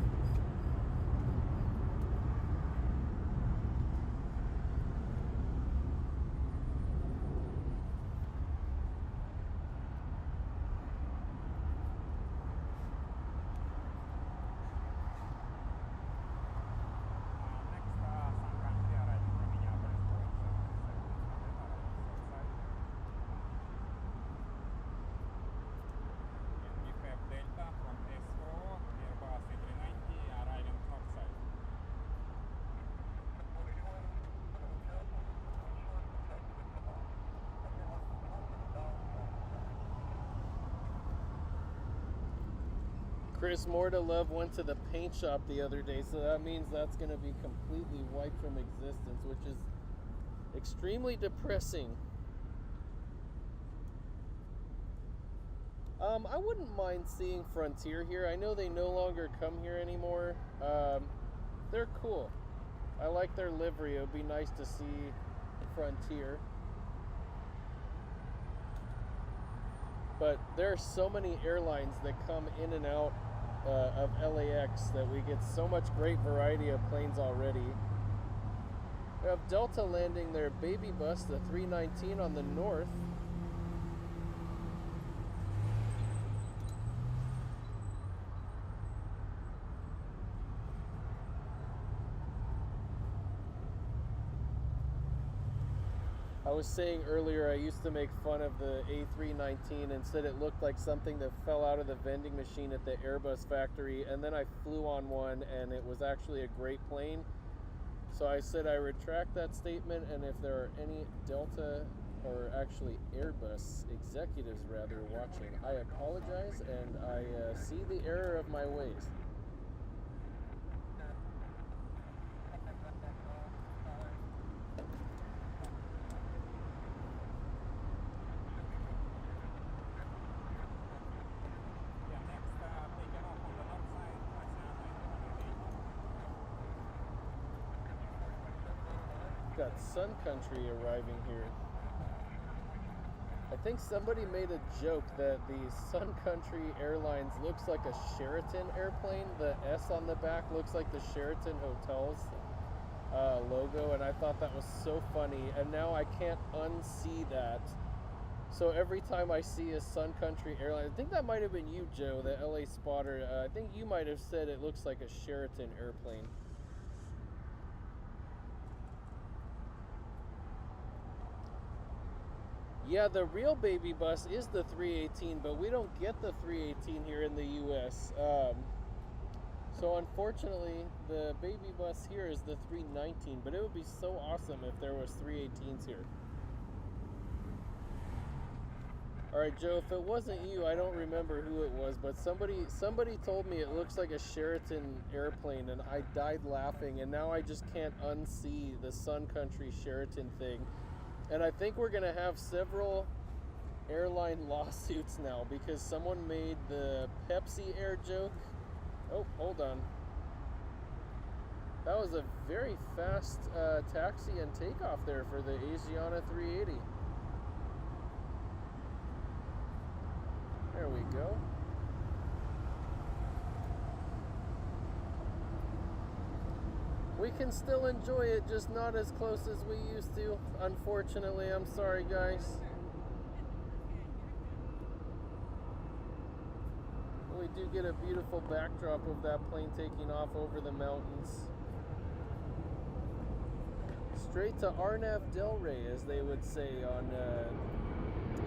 Chris More to Love went to the paint shop the other day, so that means that's going to be completely wiped from existence, which is extremely depressing. I wouldn't mind seeing Frontier here. I know they no longer come here anymore. They're cool. I like their livery. It would be nice to see Frontier. But there are so many airlines that come in and out of LAX that we get so much great variety of planes already. We have Delta landing their baby bus, the 319 on the north. I was saying earlier I used to make fun of the A319 and said it looked like something that fell out of the vending machine at the Airbus factory, and then I flew on one and it was actually a great plane. So I said I retract that statement, and if there are any Delta, or actually Airbus executives rather, watching, I apologize and I see the error of my ways. Got Sun Country arriving here. I think somebody made a joke that the Sun Country Airlines looks like a Sheraton airplane. The S on the back looks like the Sheraton Hotels logo, and I thought that was so funny, and now I can't unsee that. So every time I see a Sun Country Airline, I think that might have been you, Joe, the LA spotter. I think you might have said it looks like a Sheraton airplane. Yeah, the real baby bus is the 318, but we don't get the 318 here in the US. So unfortunately, the baby bus here is the 319, but it would be so awesome if there was 318s here. All right, Joe, if it wasn't you, I don't remember who it was, but somebody told me it looks like a Sheraton airplane, and I died laughing, and now I just can't unsee the Sun Country Sheraton thing. And I think we're going to have several airline lawsuits now because someone made the Pepsi Air joke. Oh, hold on. That was a very fast taxi and takeoff there for the Asiana 380. There we go. We can still enjoy it, just not as close as we used to. Unfortunately, I'm sorry, guys. We do get a beautiful backdrop of that plane taking off over the mountains. straight to Arnav Del Rey, as they would say on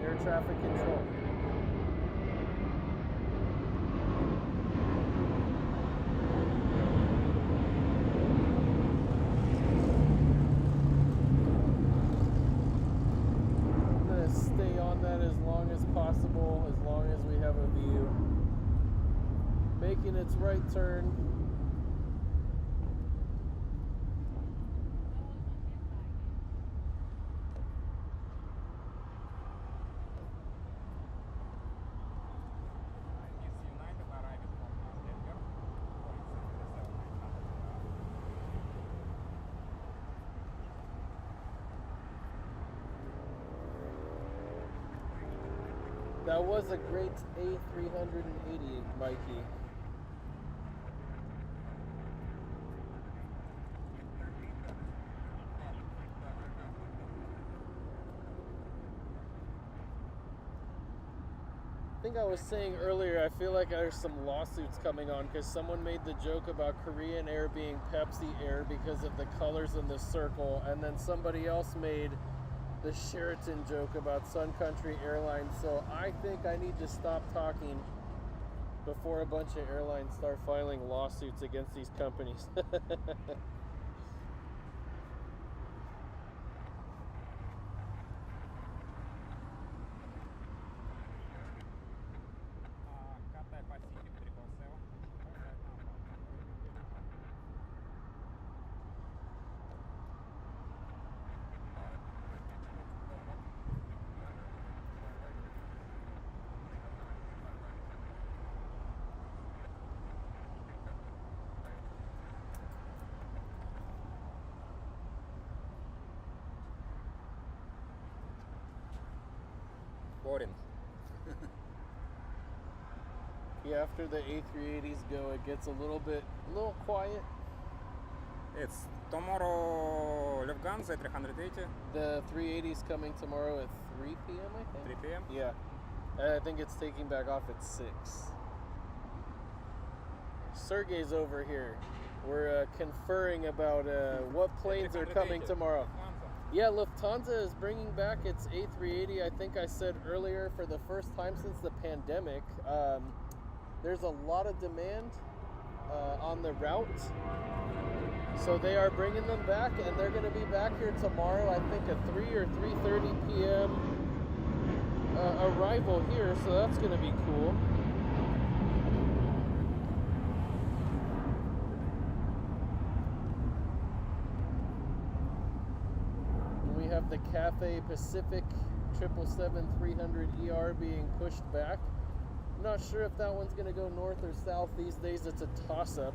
air traffic control. I'm going to stay on that as long as possible, as long as we have a view. Making its right turn. That was a great A380, Mikey. I think I was saying earlier, I feel like there's some lawsuits coming on because someone made the joke about Korean Air being Pepsi Air because of the colors in the circle, and then somebody else made the Sheraton joke about Sun Country Airlines. So I think I need to stop talking before a bunch of airlines start filing lawsuits against these companies. Boring. Yeah, after the A380s go, it gets a little quiet. It's tomorrow Lufthansa A380. The 380's coming tomorrow at 3 p.m. I think. 3 p.m. Yeah, and I think it's taking back off at 6. Sergey's over here. We're conferring about what planes are coming tomorrow. Yeah, Lufthansa is bringing back its A380. I think I said earlier, for the first time since the pandemic. There's a lot of demand on the route, so they are bringing them back, and they're going to be back here tomorrow. I think at 3 or 3:30 p.m. Arrival here, so that's going to be cool. We have the Cathay Pacific 777-300ER being pushed back. I'm not sure if that one's going to go north or south. These days it's a toss-up.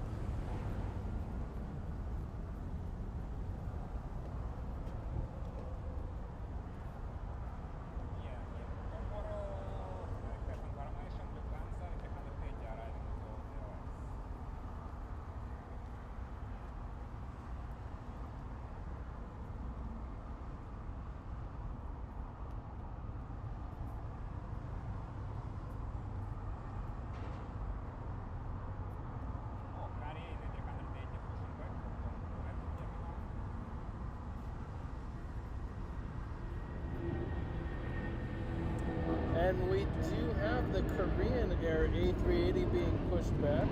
And we do have the Korean Air A380 being pushed back.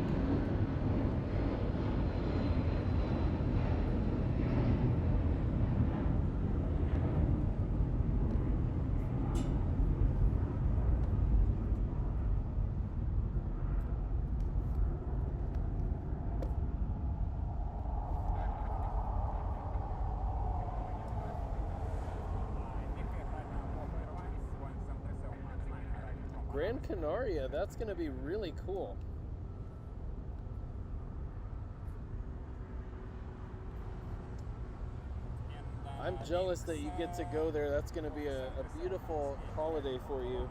Gran Canaria, that's going to be really cool. I'm jealous that you get to go there. That's going to be a beautiful holiday for you.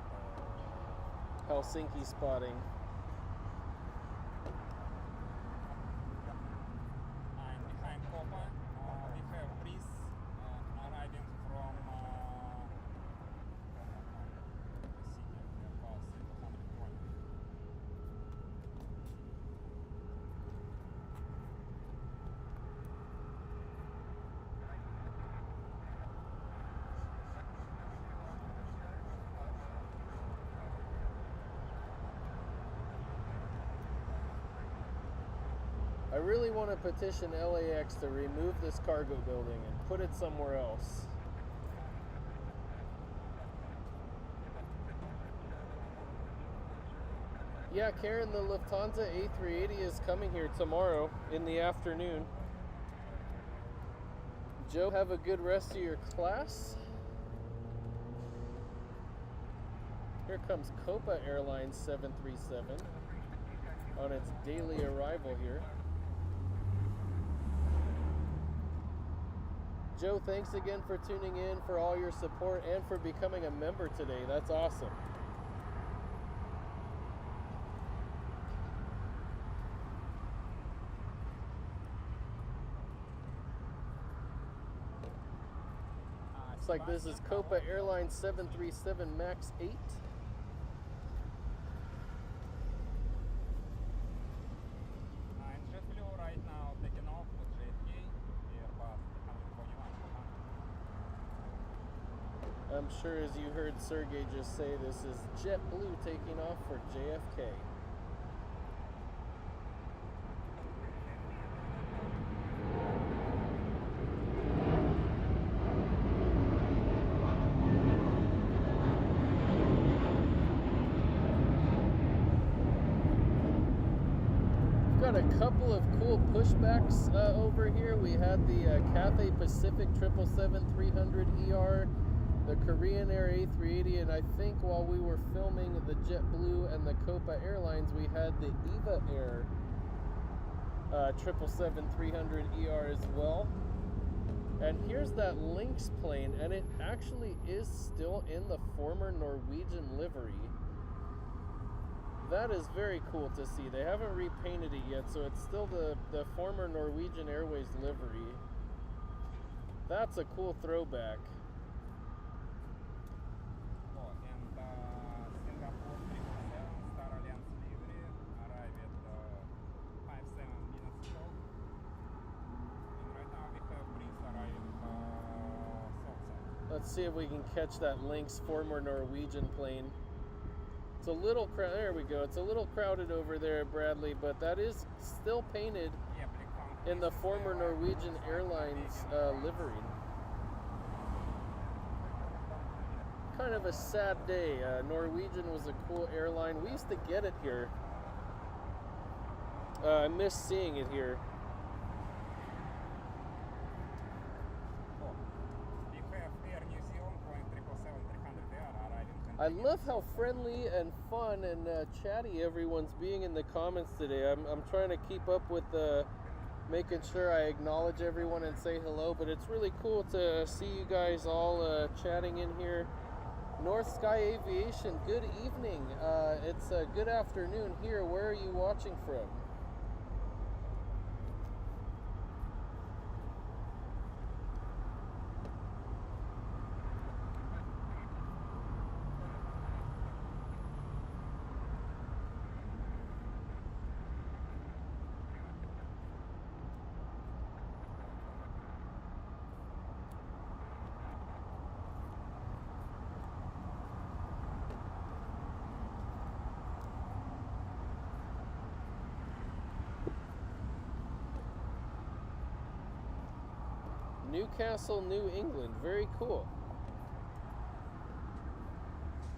Helsinki spotting. I really want to petition LAX to remove this cargo building and put it somewhere else. Yeah, Karen, the Lufthansa A380 is coming here tomorrow in the afternoon. Joe, have a good rest of your class. Here comes Copa Airlines 737 on its daily arrival here. Joe, thanks again for tuning in, for all your support, and for becoming a member today. That's awesome. Looks like this is Copa Airlines 737 MAX 8. Right now taking off with JFK, Airbus A320. I'm sure, as you heard Sergey just say, this is JetBlue taking off for JFK. Got a couple of cool pushbacks over here. We had the Cathay Pacific 777-300ER, the Korean Air A380, and I think while we were filming the JetBlue and the Copa Airlines, we had the EVA Air 777-300ER as well. And here's that Lynx plane, and it actually is still in the former Norwegian livery. That is very cool to see. They haven't repainted it yet, so it's still the former Norwegian Airways livery. That's a cool throwback. Oh, and Singapore 777 Star Alliance livery arrived 5-7 minutes ago. And right now we have breeze arriving south side. Let's see if we can catch that Lynx former Norwegian plane. It's a little crowded. There we go. It's a little crowded over there at Bradley, but that is still painted in the former Norwegian Airlines livery. Kind of a sad day. Norwegian was a cool airline. We used to get it here. I miss seeing it here. I love how friendly and fun and chatty everyone's being in the comments today. I'm trying to keep up with making sure I acknowledge everyone and say hello, but it's really cool to see you guys all chatting in here. North Sky Aviation, good evening. It's a good afternoon here. Where are you watching from? Newcastle, New England. Very cool.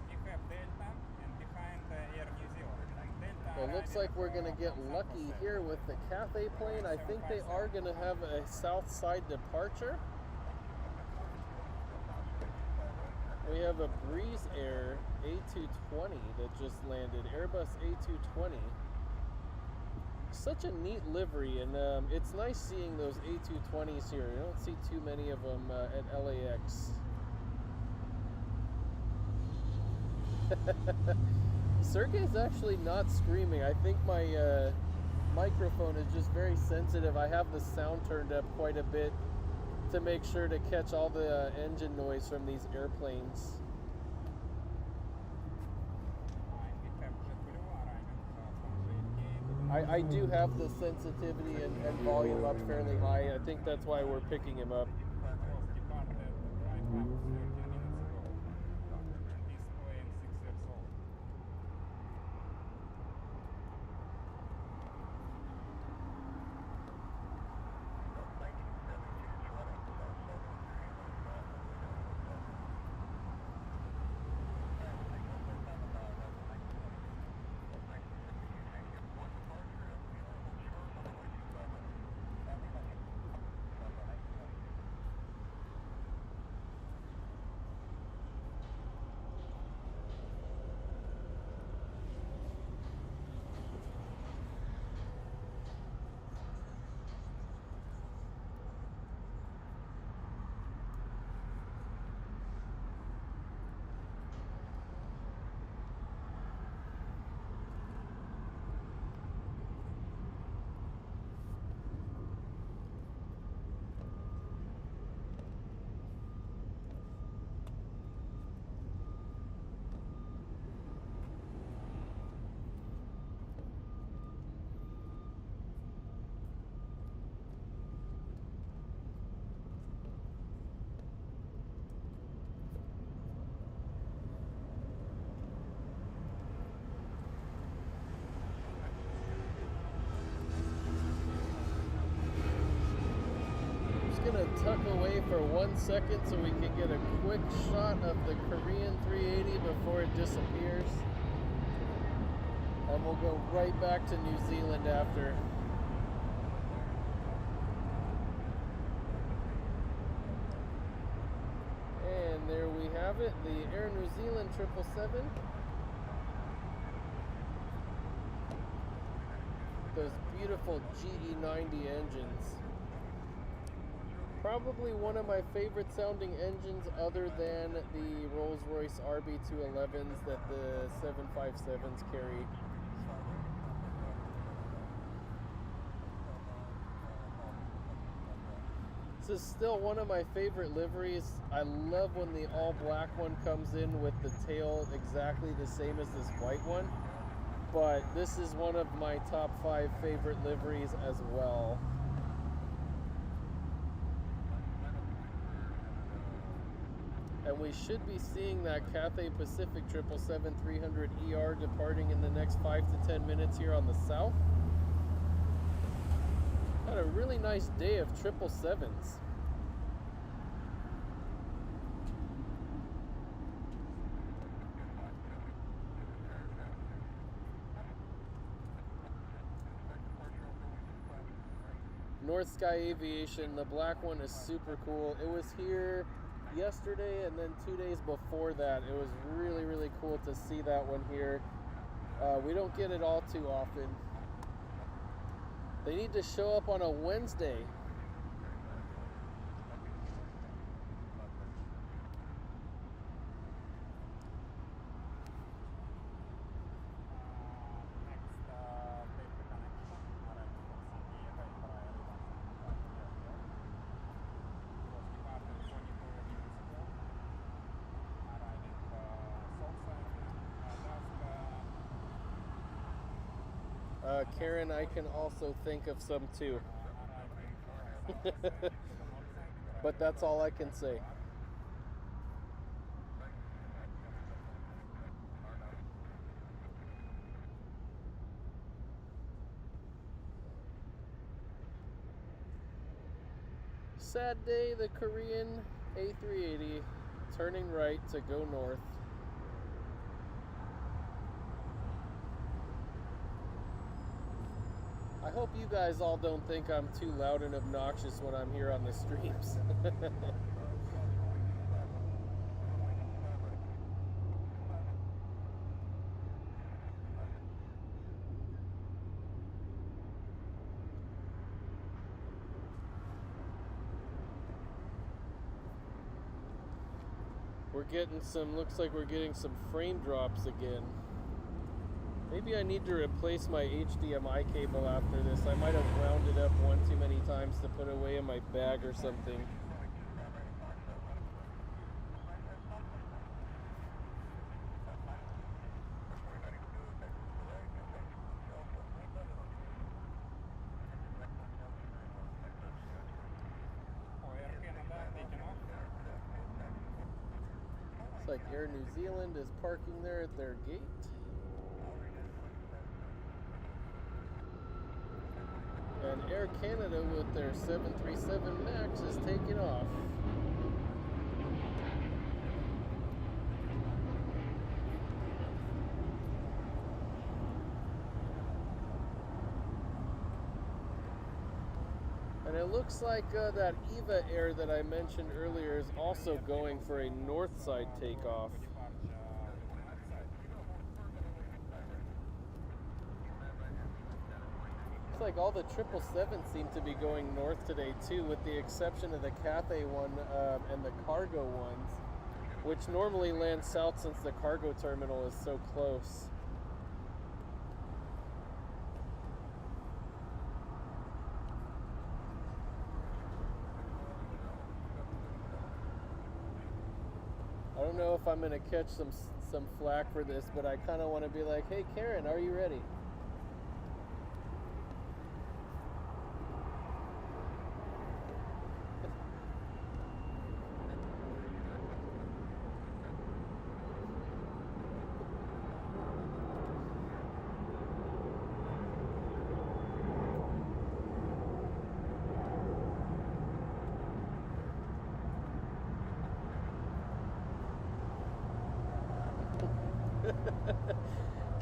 You have Delta and behind Air New Zealand. Delta Well, it looks like we're going to get lucky here with the Cathay plane. I think they are going to have a south side departure. We have a Breeze Air A220 that just landed. Airbus A220. Such a neat livery, and it's nice seeing those A220s here. You don't see too many of them at LAX. Sergey's actually not screaming. I think my microphone is just very sensitive. I have the sound turned up quite a bit to make sure to catch all the engine noise from these airplanes. I do have the sensitivity and volume up fairly high. I think that's why we're picking him up. tuck away for 1 second so we can get a quick shot of the Korean 380 before it disappears. And we'll go right back to New Zealand after. And there we have it, the Air New Zealand 777. Those beautiful GE90 engines. Probably one of my favorite sounding engines other than the Rolls-Royce RB211s that the 757s carry. This is still one of my favorite liveries. I love when the all black one comes in with the tail exactly the same as this white one. But this is one of my top 5 favorite liveries as well. And we should be seeing that Cathay Pacific 777-300ER departing in the next 5 to 10 minutes here on the south. Had a really nice day of 777s. North Sky Aviation, the black one is super cool. It was here yesterday and then 2 days before that. It was really, really cool to see that one here. We don't get it all too often. They need to show up on a Wednesday. Karen, I can also think of some too. But that's all I can say. Sad day, the Korean A380 turning right to go north. I hope you guys all don't think I'm too loud and obnoxious when I'm here on the streams. We're getting some, looks like we're getting some frame drops again. Maybe I need to replace my HDMI cable after this. I might have wound it up one too many times to put away in my bag or something. Looks like Air New Zealand is parking there at their gate. And Air Canada with their 737 MAX is taking off. And it looks like that EVA Air that I mentioned earlier is also going for a north side takeoff. Looks like all the 777s seem to be going north today too, with the exception of the Cathay one and the cargo ones, which normally land south since the cargo terminal is so close. I don't know if I'm gonna catch some flack for this, but I kind of want to be like, hey Karen, are you ready?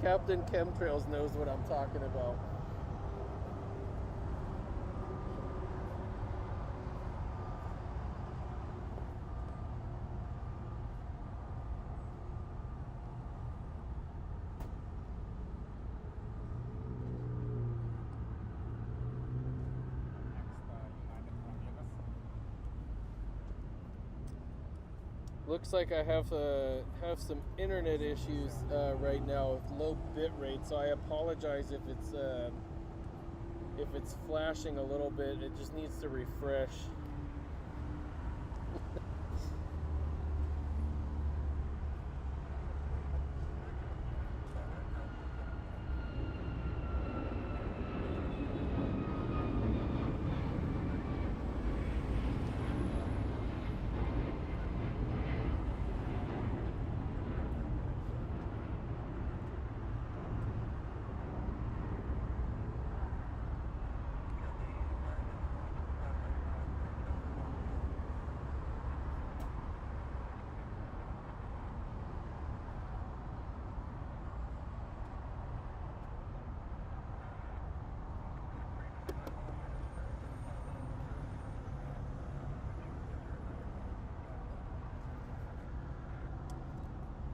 Captain Chemtrails knows what I'm talking about. Looks like I have some internet issues right now with low bit rate, so I apologize if it's flashing a little bit. It just needs to refresh.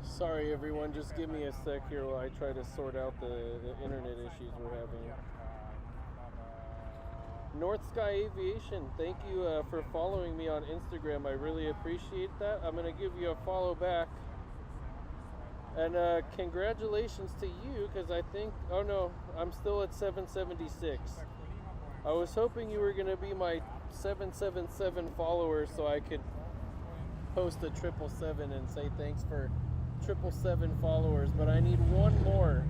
Sorry everyone, just give me a sec here while I try to sort out the internet issues we're having. North Sky Aviation, thank you for following me on Instagram. I really appreciate that. I'm going to give you a follow back. And congratulations to you, because I think, oh no, I'm still at 776. I was hoping you were going to be my 777 follower so I could post a 777 and say thanks for 777 followers, but I need one more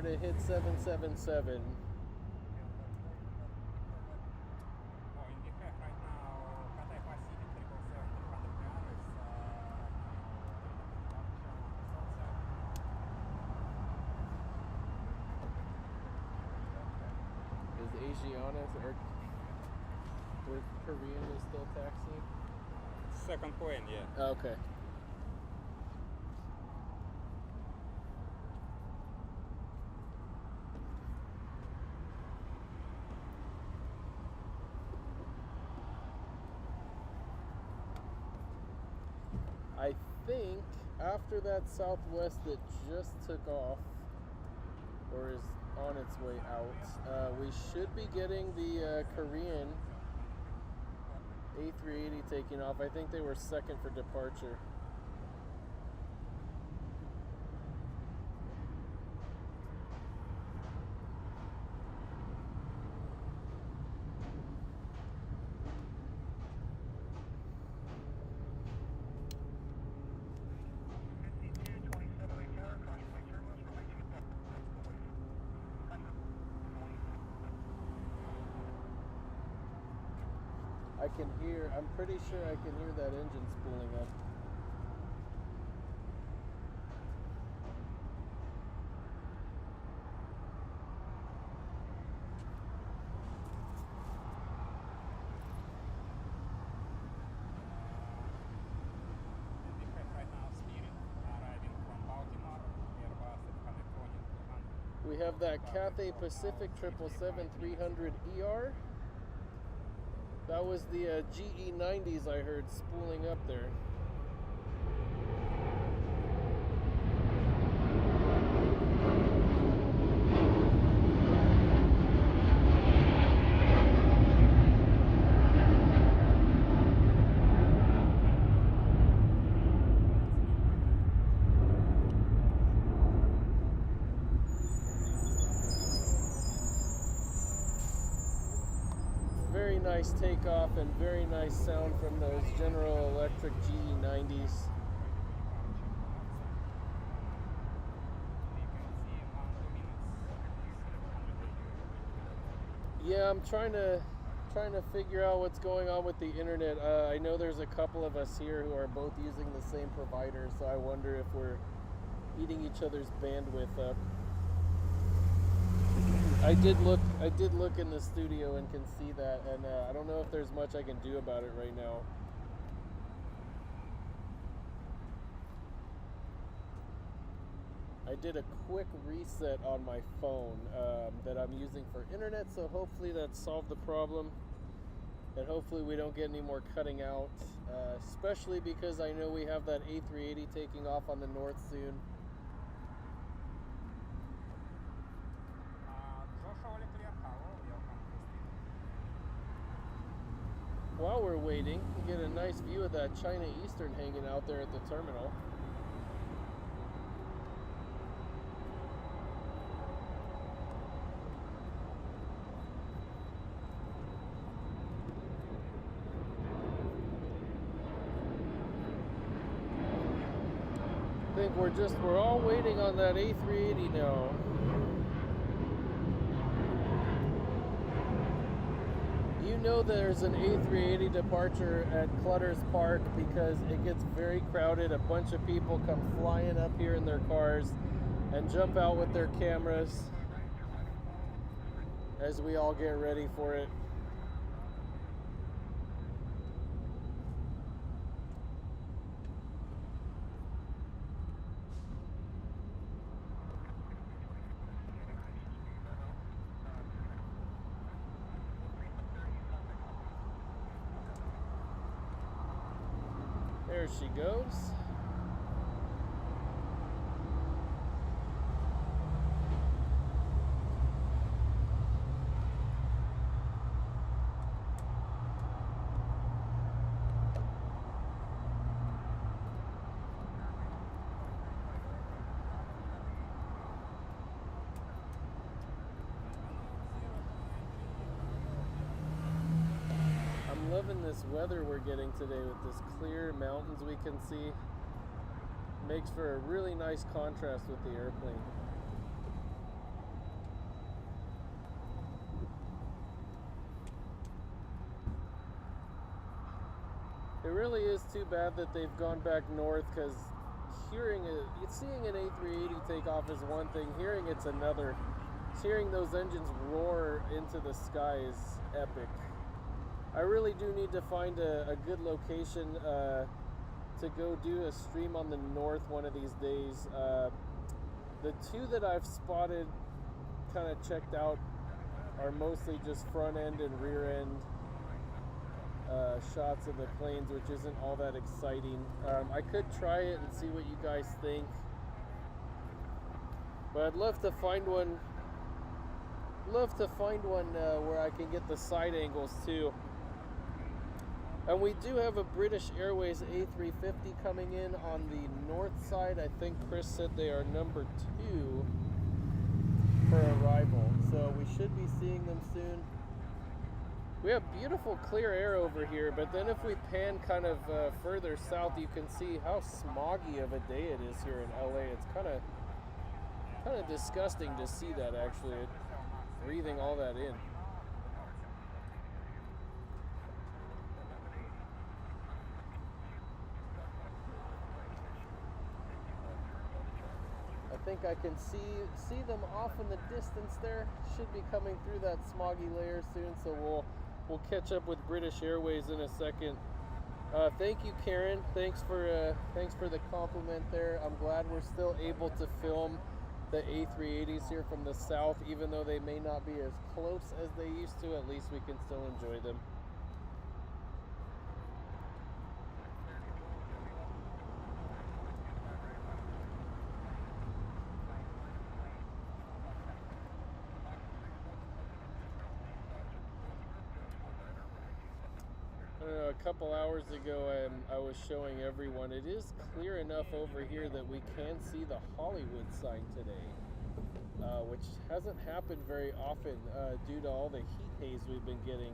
to hit 777. Is Asiana or Korean is still taxiing? Second point, yeah. Okay. I think after that Southwest that just took off, or is on its way out, we should be getting the Korean A380 taking off. I think they were second for departure. I can hear, I'm pretty sure I can hear that engine spooling up. We have that Cathay Pacific 777-300ER. That was the GE90s I heard spooling up there. Very nice takeoff and very nice sound from those General Electric GE90s. Yeah, I'm trying to figure out what's going on with the internet. I know there's a couple of us here who are both using the same provider, so I wonder if we're eating each other's bandwidth up. I did look in the studio and can see that, and I don't know if there's much I can do about it right now. I did a quick reset on my phone that I'm using for internet, so hopefully that solved the problem. And hopefully we don't get any more cutting out, especially because I know we have that A380 taking off on the north soon. While we're waiting, we get a nice view of that China Eastern hanging out there at the terminal. I think we're all waiting on that A380 now. You know there's an A380 departure at Clutter's Park because it gets very crowded. A bunch of people come flying up here in their cars and jump out with their cameras as we all get ready for it. There she goes. I'm loving this weather we're getting today with this clear mountains we can see. Makes for a really nice contrast with the airplane. It really is too bad that they've gone back north, because seeing an A380 take off is one thing, hearing it's another. Hearing those engines roar into the sky is epic. I really do need to find a good location to go do a stream on the north one of these days. The two that I've spotted, kind of checked out, are mostly just front end and rear end shots of the planes, which isn't all that exciting. I could try it and see what you guys think, but I'd love to find one. Where I can get the side angles too. And we do have a British Airways A350 coming in on the north side. I think Chris said they are number 2 for arrival, so we should be seeing them soon. We have beautiful clear air over here, but then if we pan kind of further south, you can see how smoggy of a day it is here in LA. It's kind of disgusting to see that, actually, breathing all that in. I think I can see them off in the distance there. Should be coming through that smoggy layer soon, so we'll catch up with British Airways in a second. Thank you, Karen. Thanks for the compliment there. I'm glad we're still able to film the A380s here from the south, even though they may not be as close as they used to. At least we can still enjoy them. A couple hours ago, I was showing everyone it is clear enough over here that we can see the Hollywood sign today, which hasn't happened very often due to all the heat haze we've been getting.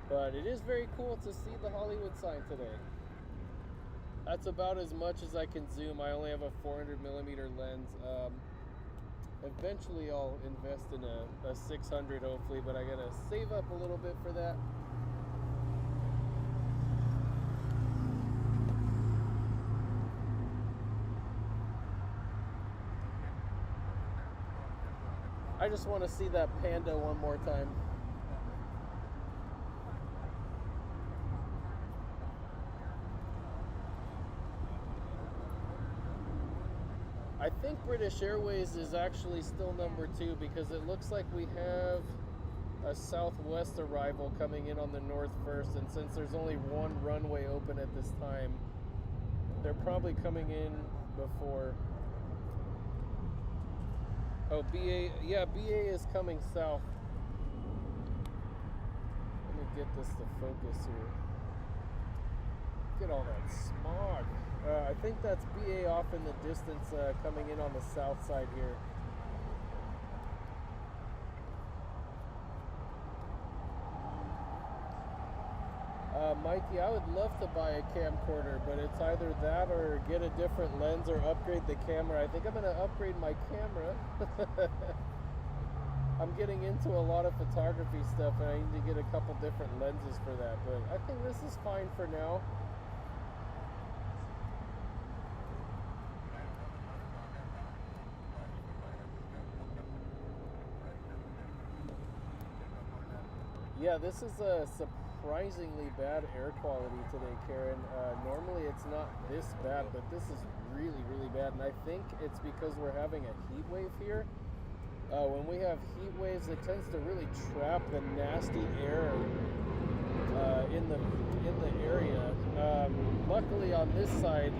But it is very cool to see the Hollywood sign today. That's about as much as I can zoom. I only have a 400mm lens. Eventually I'll invest in a 600 hopefully, but I gotta save up a little bit for that. I just want to see that panda one more time. I think British Airways is actually still number 2 because it looks like we have a Southwest arrival coming in on the north first, and since there's only one runway open at this time, they're probably coming in before. Oh, BA, yeah, BA is coming south. Let me get this to focus here. Look at all that smog. I think that's BA off in the distance coming in on the south side here. Mikey, I would love to buy a camcorder, but it's either that or get a different lens or upgrade the camera. I think I'm going to upgrade my camera. I'm getting into a lot of photography stuff, and I need to get a couple different lenses for that, but I think this is fine for now. Yeah, this is a surprisingly bad air quality today, Karen. Normally it's not this bad, but this is really, really bad. And I think it's because we're having a heat wave here. When we have heat waves, it tends to really trap the nasty air in the area. Luckily on this side,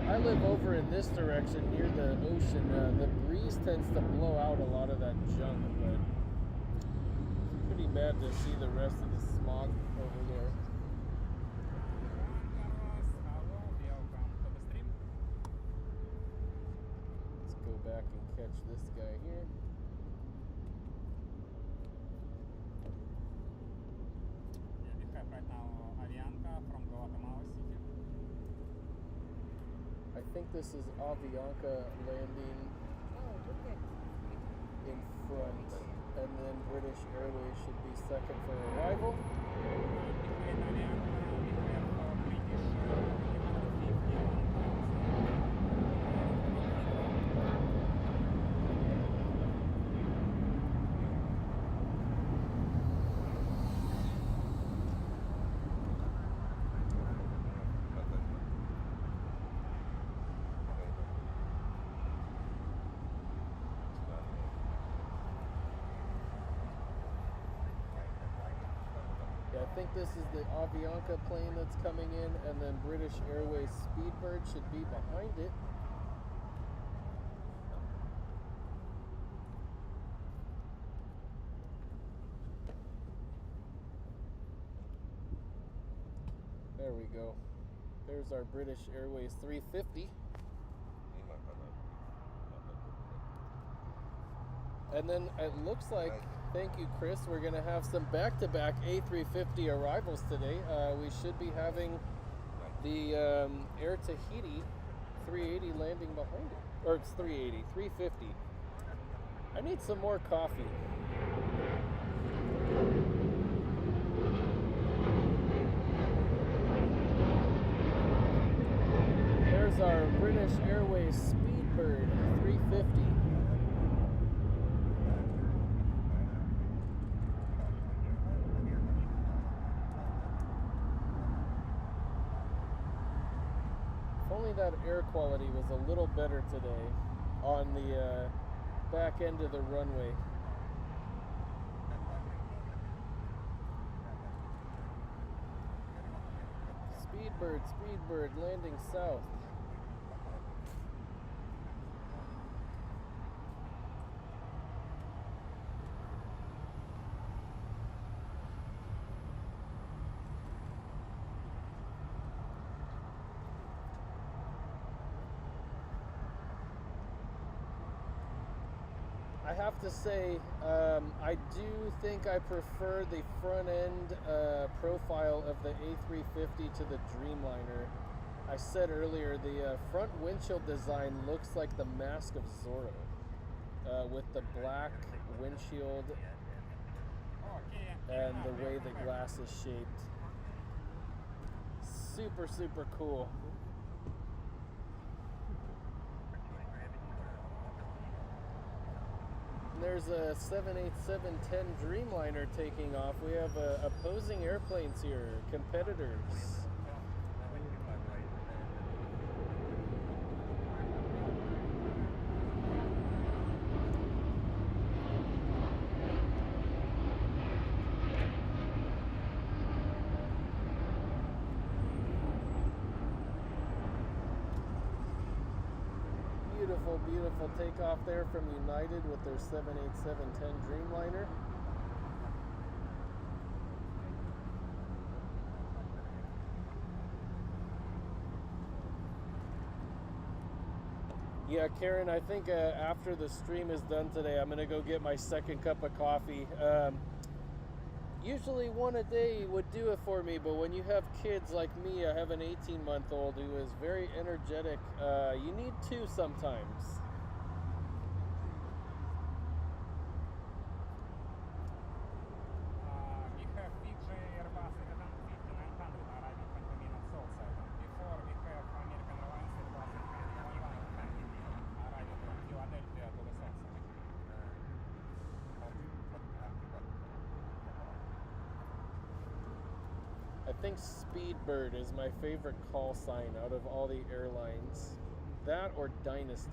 I live over in this direction near the ocean. The breeze tends to blow out a lot of that junk, but pretty bad to see the rest of the smog over there. Let's go back and catch this guy here. Yeah, we have right now Avianca from Guatemala City. I think this is Avianca landing in front, and then British Airways should be second for arrival. Behind Avianca, we have British I think this is the Avianca plane that's coming in, and then British Airways Speedbird should be behind it. There we go. There's our British Airways 350. And then it looks like, thank you, Chris, we're going to have some back-to-back A350 arrivals today. We should be having the Air Tahiti 380 landing behind it. Or it's 380, 350. I need some more coffee. There's our British Airways Speedbird 350. That air quality was a little better today on the back end of the runway. Speedbird landing south. I have to say, I do think I prefer the front end profile of the A350 to the Dreamliner. I said earlier, the front windshield design looks like the Mask of Zorro, with the black windshield and the way the glass is shaped. Super, super cool. There's a 787-10 Dreamliner taking off. We have opposing airplanes here, competitors. beautiful, beautiful takeoff there from United with their 787-10 Dreamliner. Yeah, Karen, I think after the stream is done today, I'm going to go get my second cup of coffee. Usually one a day would do it for me, but when you have kids like me, I have an 18-month-old who is very energetic. You need two sometimes. We have PJ Airbus A350 900 arriving 20 minutes outside. Before we have American Airlines Airbus A321 arriving from Philadelphia to Los Angeles. I think Speedbird is my favorite call sign out of all the airlines. That or Dynasty.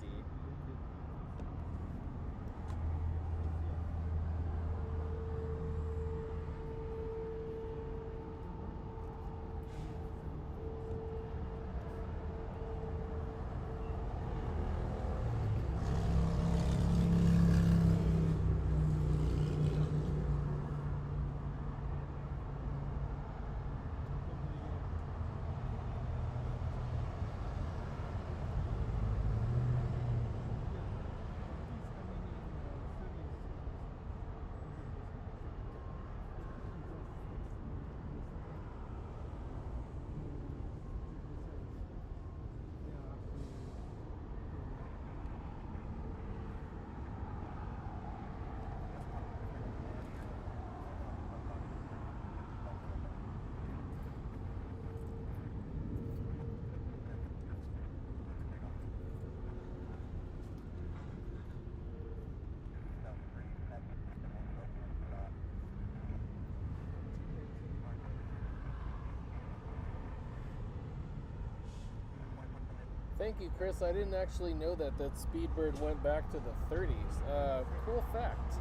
Thank you, Chris. I didn't actually know that Speedbird went back to the 30s. Cool fact.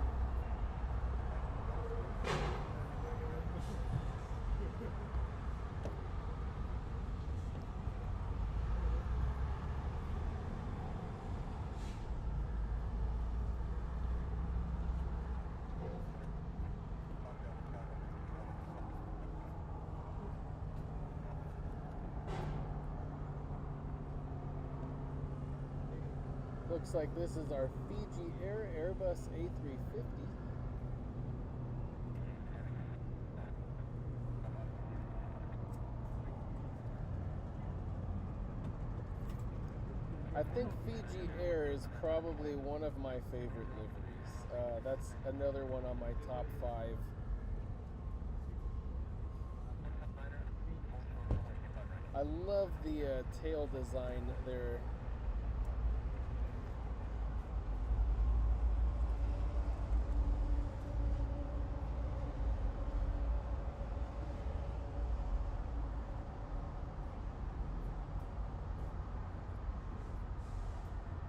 Looks like this is our Fiji Air Airbus A350. I think Fiji Air is probably one of my favorite liveries. That's another one on my top 5. I love the tail design there.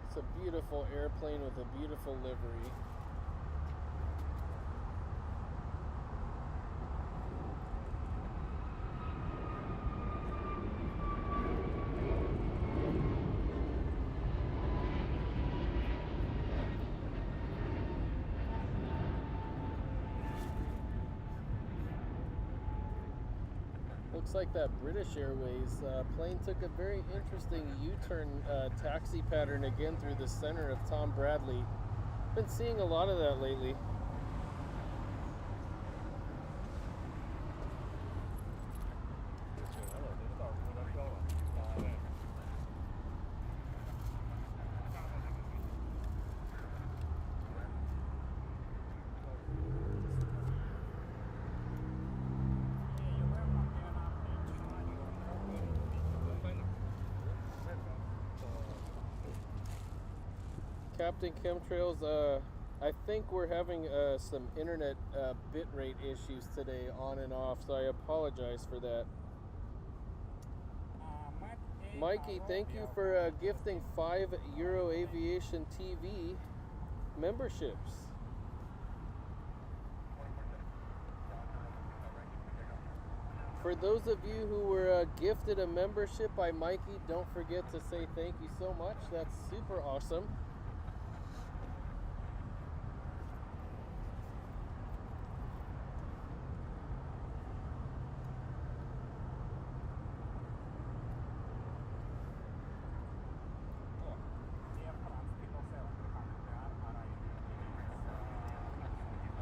It's a beautiful airplane with a beautiful livery. Looks like that British Airways plane took a very interesting U-turn taxi pattern again through the center of Tom Bradley. Been seeing a lot of that lately. Captain Chemtrails, I think we're having some internet bitrate issues today on and off, so I apologize for that. Mikey, thank you for gifting 5 Euro Aviation TV memberships. For those of you who were gifted a membership by Mikey, don't forget to say thank you so much. That's super awesome.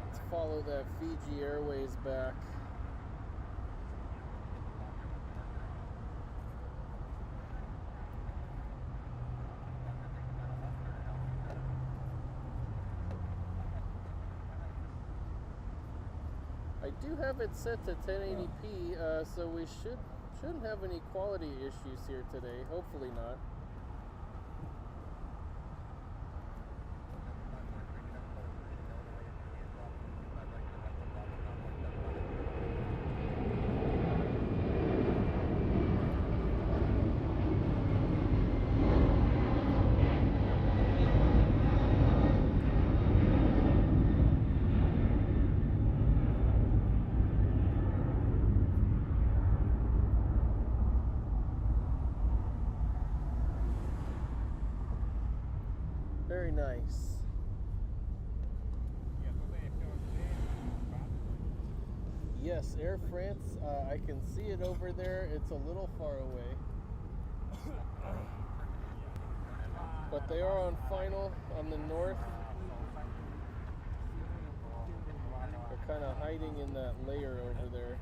Let's follow that Fiji Airways back. I do have it set to 1080p, so we shouldn't have any quality issues here today. Hopefully not. Very nice. Yes, Air France, I can see it over there. It's a little far away. But they are on final on the north. They're kind of hiding in that layer over there.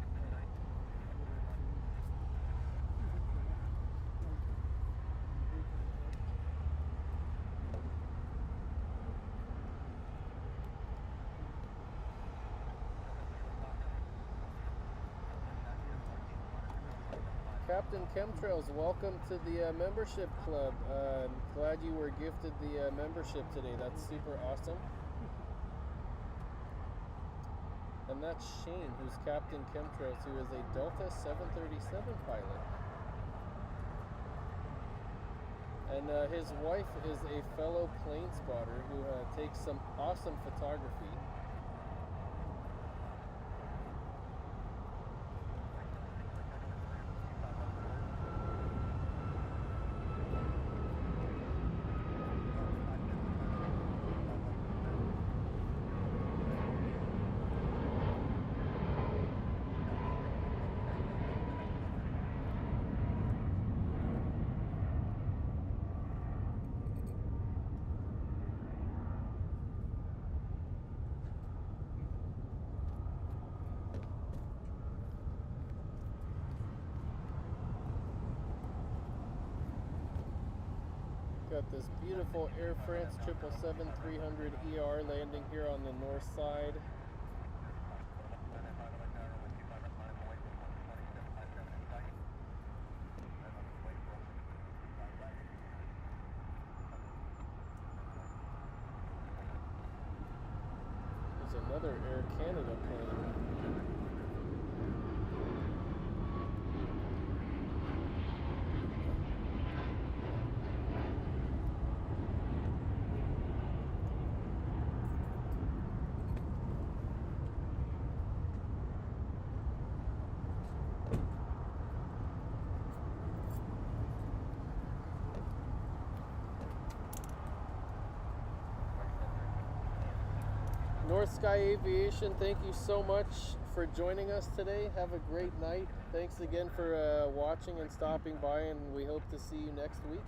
Captain Chemtrails, welcome to the membership club. Glad you were gifted the membership today. That's super awesome. And that's Shane, who's Captain Chemtrails, who is a Delta 737 pilot. And his wife is a fellow plane spotter who takes some awesome photography. Got this beautiful Air France 777-300ER landing here on the north side. There's another Air Canada plane. North Sky Aviation, thank you so much for joining us today. Have a great night. Thanks again for watching and stopping by, and we hope to see you next week.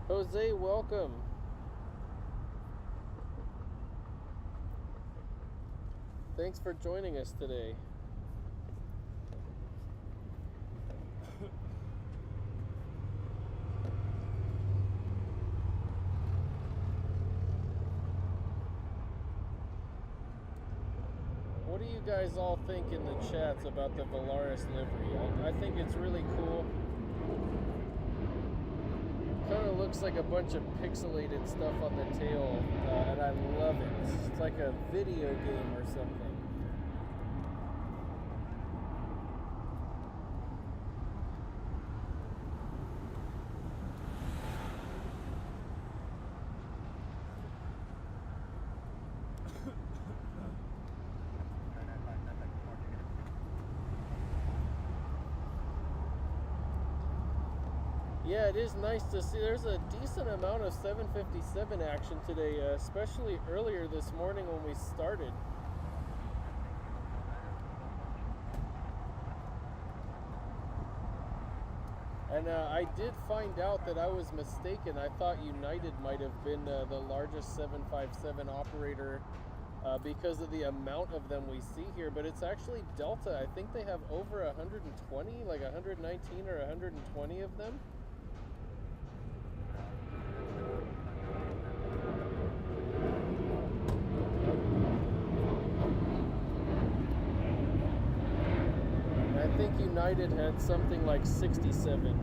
Jose, welcome. Thanks for joining us today. do you guys all think in the chats about the Volaris livery? I think it's really cool. Kind of looks like a bunch of pixelated stuff on the tail, and I love it. It's like a video game or something. Yeah, it is nice to see. There's a decent amount of 757 action today, especially earlier this morning when we started. And I did find out that I was mistaken. I thought United might have been the largest 757 operator because of the amount of them we see here, but it's actually Delta. I think they have over 120, like 119 or 120 of them. I think United had something like 67.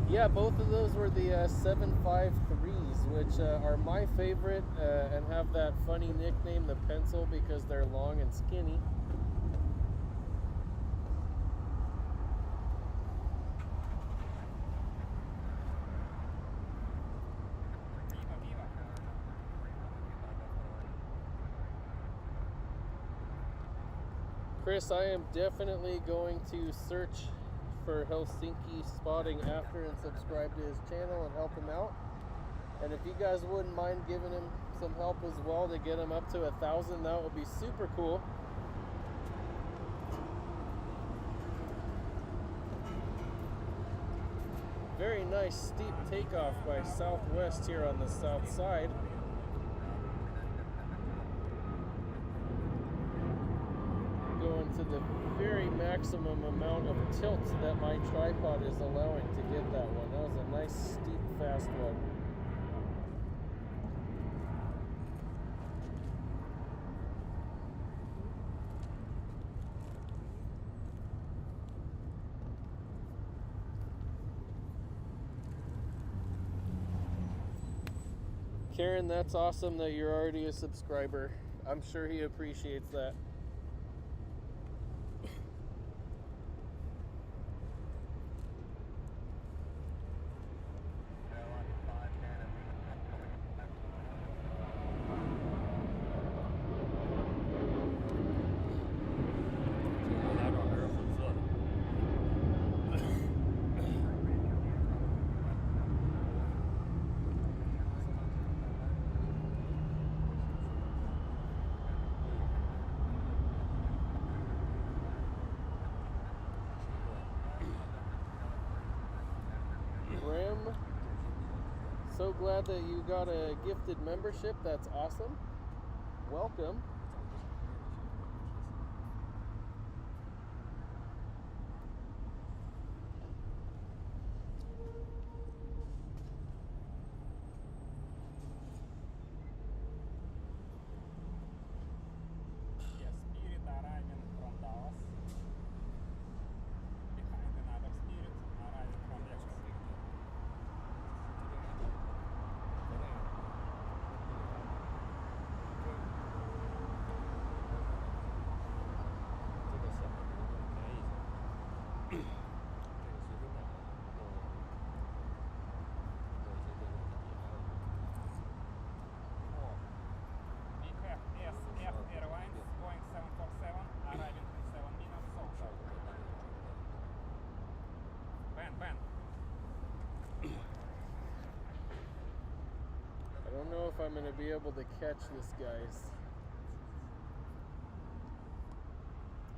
Yeah, both of those were the 753s, which are my favorite and have that funny nickname, the pencil, because they're long and skinny. Chris, I am definitely going to search for Helsinki spotting after and subscribe to his channel and help him out. And if you guys wouldn't mind giving him some help as well to get him up to 1,000, that would be super cool. Very nice steep takeoff by Southwest here on the south side. Going to the very maximum amount of tilt that my tripod is allowing to get that one. That was a nice steep fast one. Karen, that's awesome that you're already a subscriber. I'm sure he appreciates that. So glad that you got a gifted membership. That's awesome. Welcome. I don't know if I'm going to be able to catch this, guys.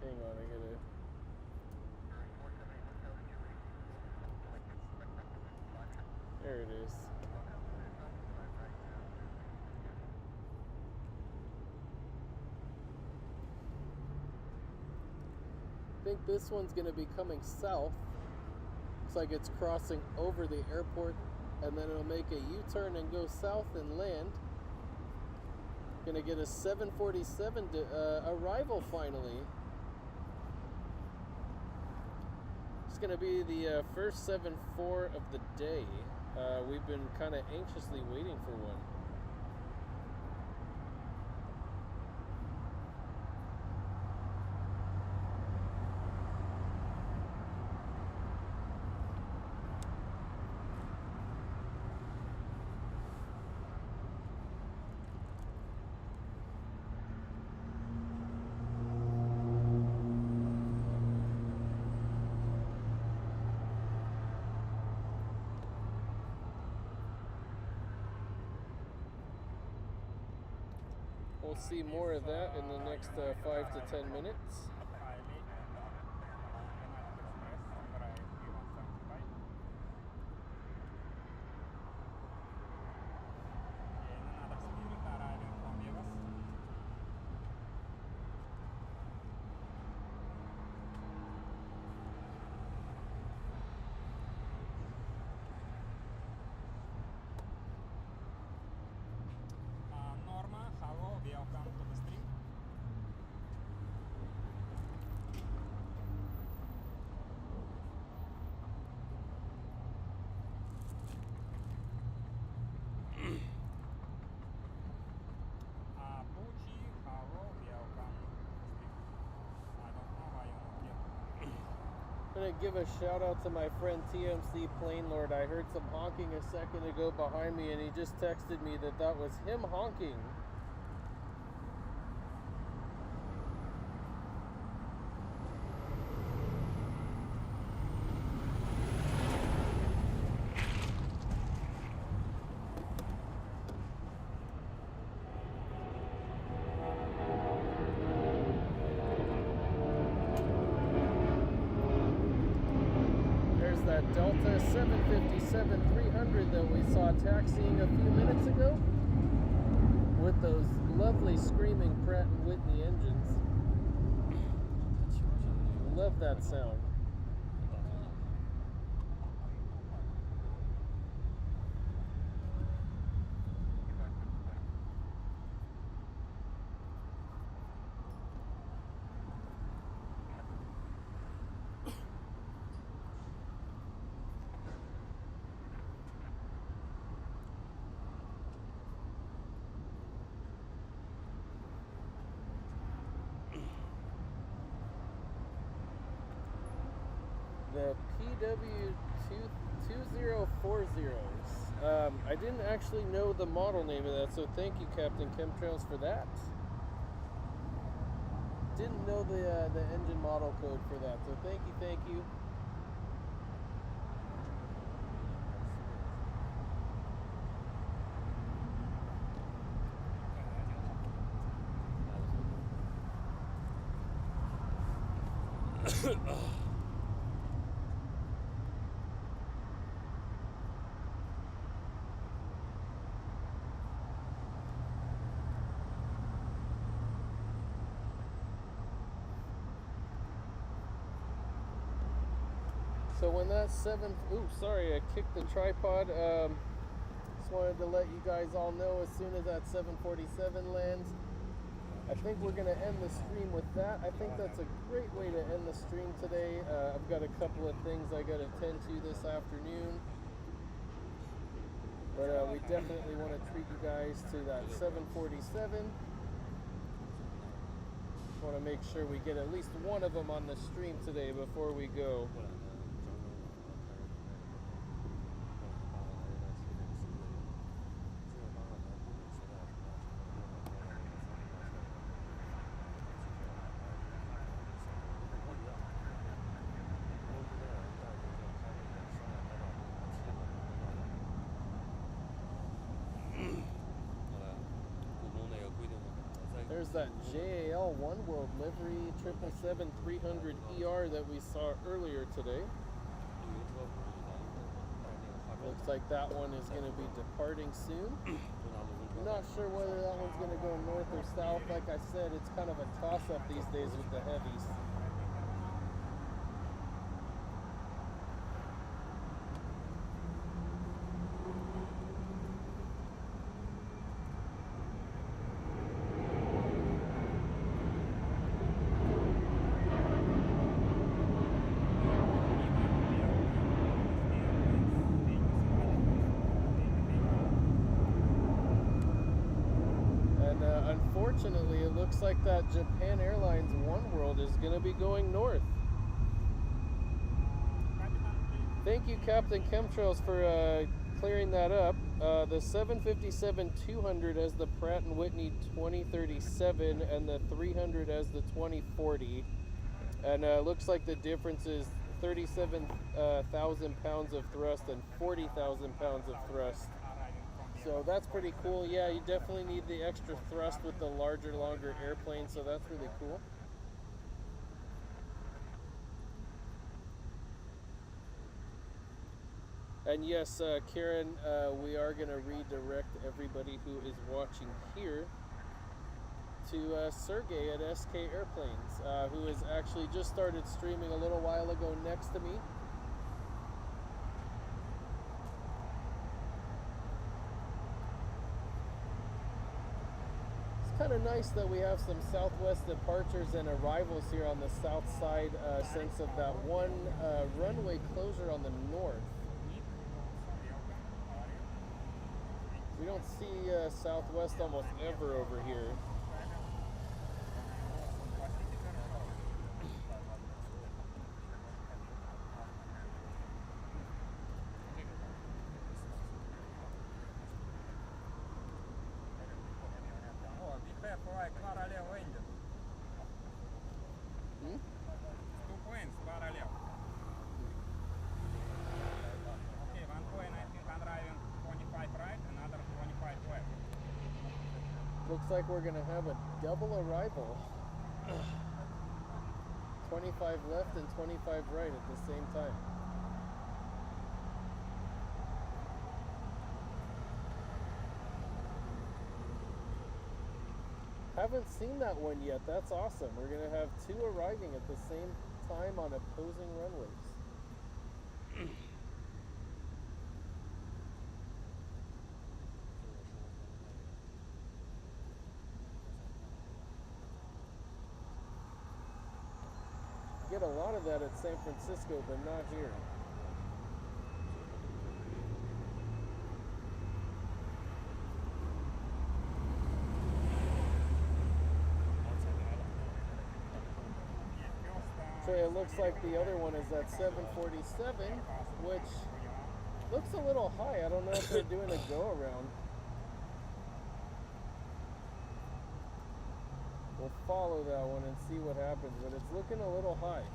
Hang on, I gotta... There it is. I think this one's going to be coming south. Looks like it's crossing over the airport, and then it'll make a U-turn and go south and land. Gonna get a 747 arrival finally. It's gonna be the first 747 of the day. We've been kind of anxiously waiting for one. We'll see more of that in the next 5 to 10 minutes. Welcome to the stream. Pucci, hello, welcome to the stream. I don't know why you're not here. I'm gonna give a shout out to my friend TMC Plane Lord. I heard some honking a second ago behind me, and he just texted me that that was him honking. That Delta 757-300 that we saw taxiing a few minutes ago with those lovely screaming Pratt & Whitney engines. Love that sound. The PW2040s. I didn't actually know the model name of that, so thank you, Captain Chemtrails, for that. Didn't know the engine model code for that, so thank you, thank you. So when that sorry, I kicked the tripod. Just wanted to let you guys all know as soon as that 747 lands, I think we're going to end the stream with that. I think that's a great way to end the stream today. I've got a couple of things I got to tend to this afternoon. But we definitely want to treat you guys to that 747. Want to make sure we get at least one of them on the stream today before we go. There's that JAL One World livery 777-300ER that we saw earlier today. Looks like that one is going to be departing soon. Not sure whether that one's going to go north or south. Like I said, it's kind of a toss-up these days with the heavies. unfortunately, it looks like that Japan Airlines One World is going to be going north. Thank you, Captain Chemtrails, for clearing that up. The 757-200 as the Pratt & Whitney 2037 and the 300 as the 2040. And looks like the difference is 37,000 pounds of thrust and 40,000 pounds of thrust. So that's pretty cool. Yeah, you definitely need the extra thrust with the larger, longer airplane, so that's really cool. And yes, Karen, we are going to redirect everybody who is watching here to Sergey at SK Airplanes, who has actually just started streaming a little while ago next to me. It's kind of nice that we have some Southwest departures and arrivals here on the south side since of that one runway closure on the north. We don't see Southwest almost ever over here. Looks like we're going to have a double arrival. 25 left and 25 right at the same time. Haven't seen that one yet. That's awesome. We're going to have two arriving at the same time on opposing runways. Get a lot of that at San Francisco, but not here. So it looks like the other one is that 747, which looks a little high. I don't know if they're doing a go around. We'll follow that one and see what happens, but it's looking a little high.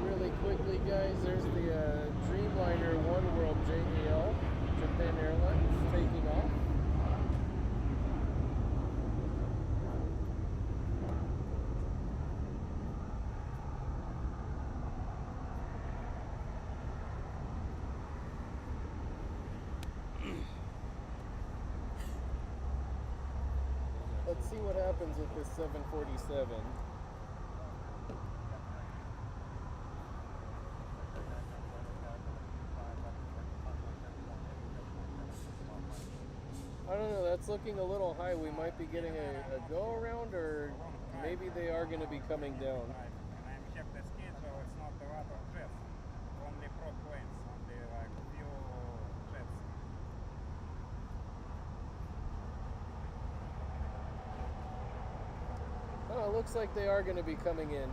Really quickly, guys, there's the Dreamliner One World JAL, Japan Airlines, taking off. Let's see what happens with this 747. I don't know, that's looking a little high. We might be getting a go around, or maybe they are going to be coming down. And I checked the schedule, it's not a lot of jets, only prop planes, only like few jets. Oh, it looks like they are going to be coming in.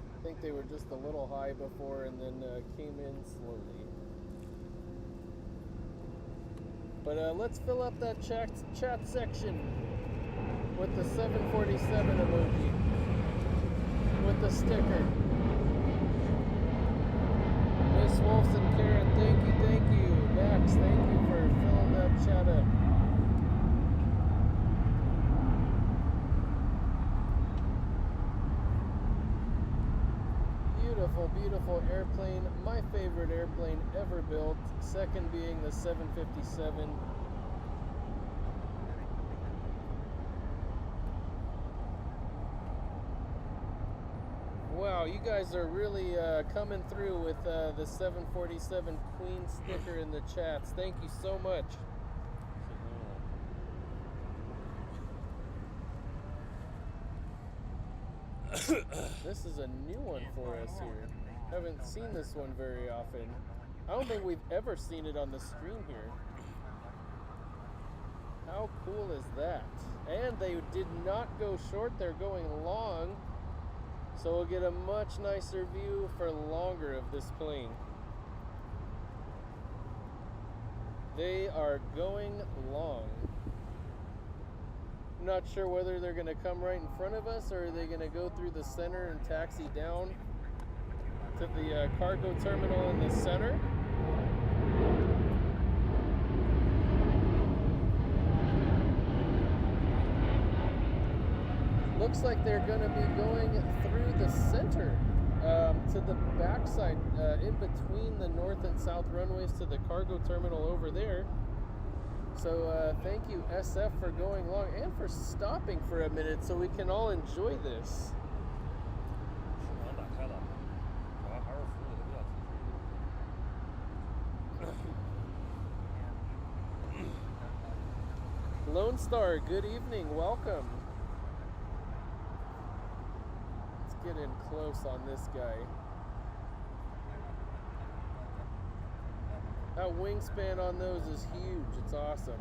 I think they were just a little high before and then came in slowly. But let's fill up that chat section with the 747 emoji. With the sticker. Miss Wolfson, Karen, thank you. Max, thank you for filling that chat up. Beautiful, beautiful airplane. My favorite airplane ever built. Second being the 757. Wow, you guys are really coming through with the 747 Queen sticker in the chats. Thank you so much. This is a new one for us here. Haven't seen this one very often. I don't think we've ever seen it on the stream here. How cool is that? And they did not go short, they're going long. So we'll get a much nicer view for longer of this plane. They are going long. I'm not sure whether they're going to come right in front of us or are they going to go through the center and taxi down to the cargo terminal in the center. Looks like they're going to be going through the center to the backside, in between the north and south runways to the cargo terminal over there. So thank you SF for going long and for stopping for a minute so we can all enjoy this. Lone Star, good evening, welcome. Let's get in close on this guy. That wingspan on those is huge, it's awesome.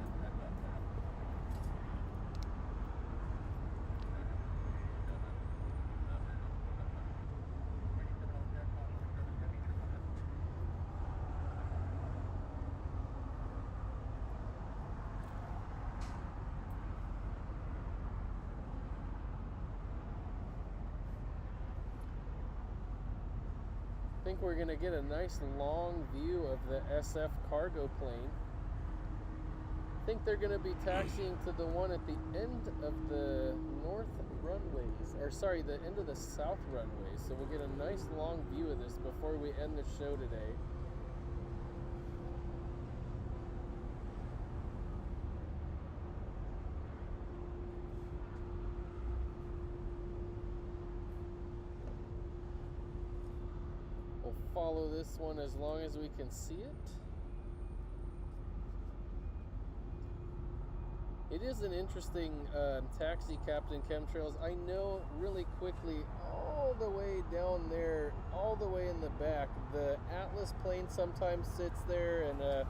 I think we're going to get a nice long view of the SF cargo plane. I think they're going to be taxiing to the one at the end of the north runways, or sorry, the end of the south runways. So we'll get a nice long view of this before we end the show today. Follow this one as long as we can see it. It is an interesting taxi, Captain Chemtrails. I know really quickly, all the way down there, all the way in the back, the Atlas plane sometimes sits there and a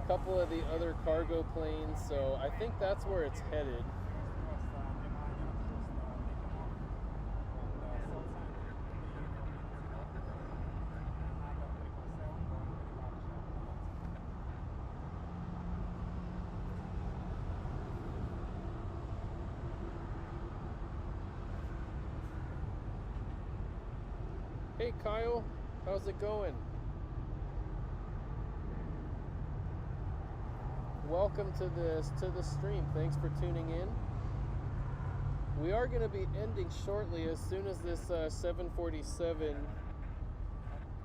couple of the other cargo planes. So I think that's where it's headed. Hey Kyle, how's it going? Welcome to the stream. Thanks for tuning in. We are going to be ending shortly as soon as this 747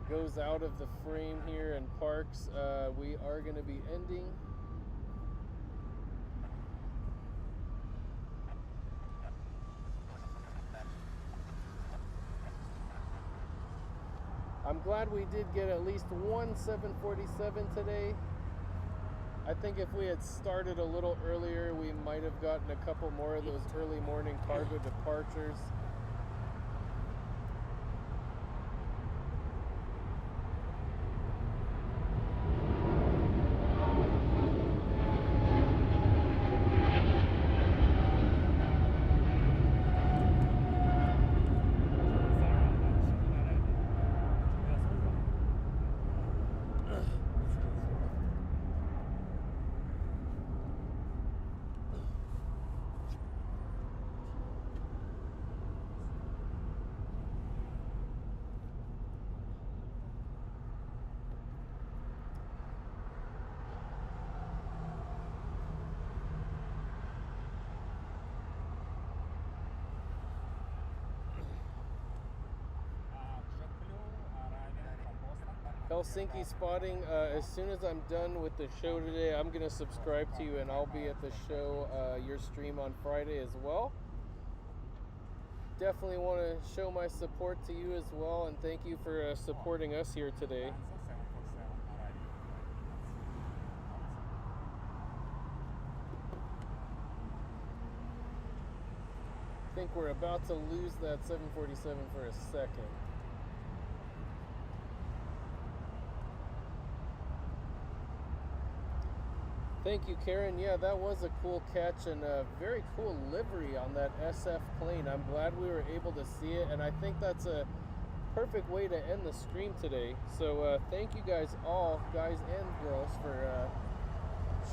goes out of the frame here and parks. We are going to be ending. I'm glad we did get at least one 747 today. I think if we had started a little earlier, we might have gotten a couple more of those early morning cargo departures. Helsinki spotting, as soon as I'm done with the show today, I'm going to subscribe to you and I'll be at the show, your stream on Friday as well. Definitely want to show my support to you as well, and thank you for supporting us here today. I think we're about to lose that 747 for a second. Thank you, Karen. Yeah, that was a cool catch and a very cool livery on that SF plane. I'm glad we were able to see it, and I think that's a perfect way to end the stream today. So thank you guys all, guys and girls, for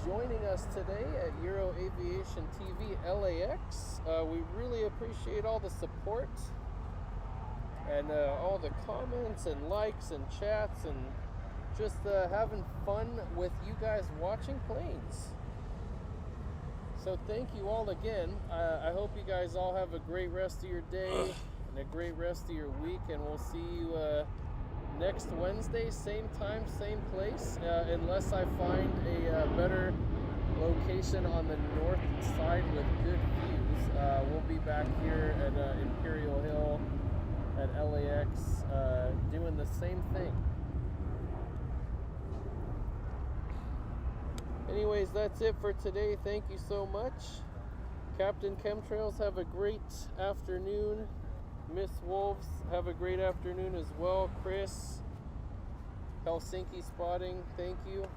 joining us today at Euro Aviation TV LAX. We really appreciate all the support and all the comments and likes and chats and just having fun with you guys watching planes. So thank you all again. I hope you guys all have a great rest of your day and a great rest of your week, and we'll see you next Wednesday, same time, same place, unless I find a better location on the north side with good views. We'll be back here at Imperial Hill at LAX doing the same thing. Anyways, that's it for today. Thank you so much. Captain Chemtrails, have a great afternoon. Miss Wolves, have a great afternoon as well. Chris, Helsinki Spotting, thank you.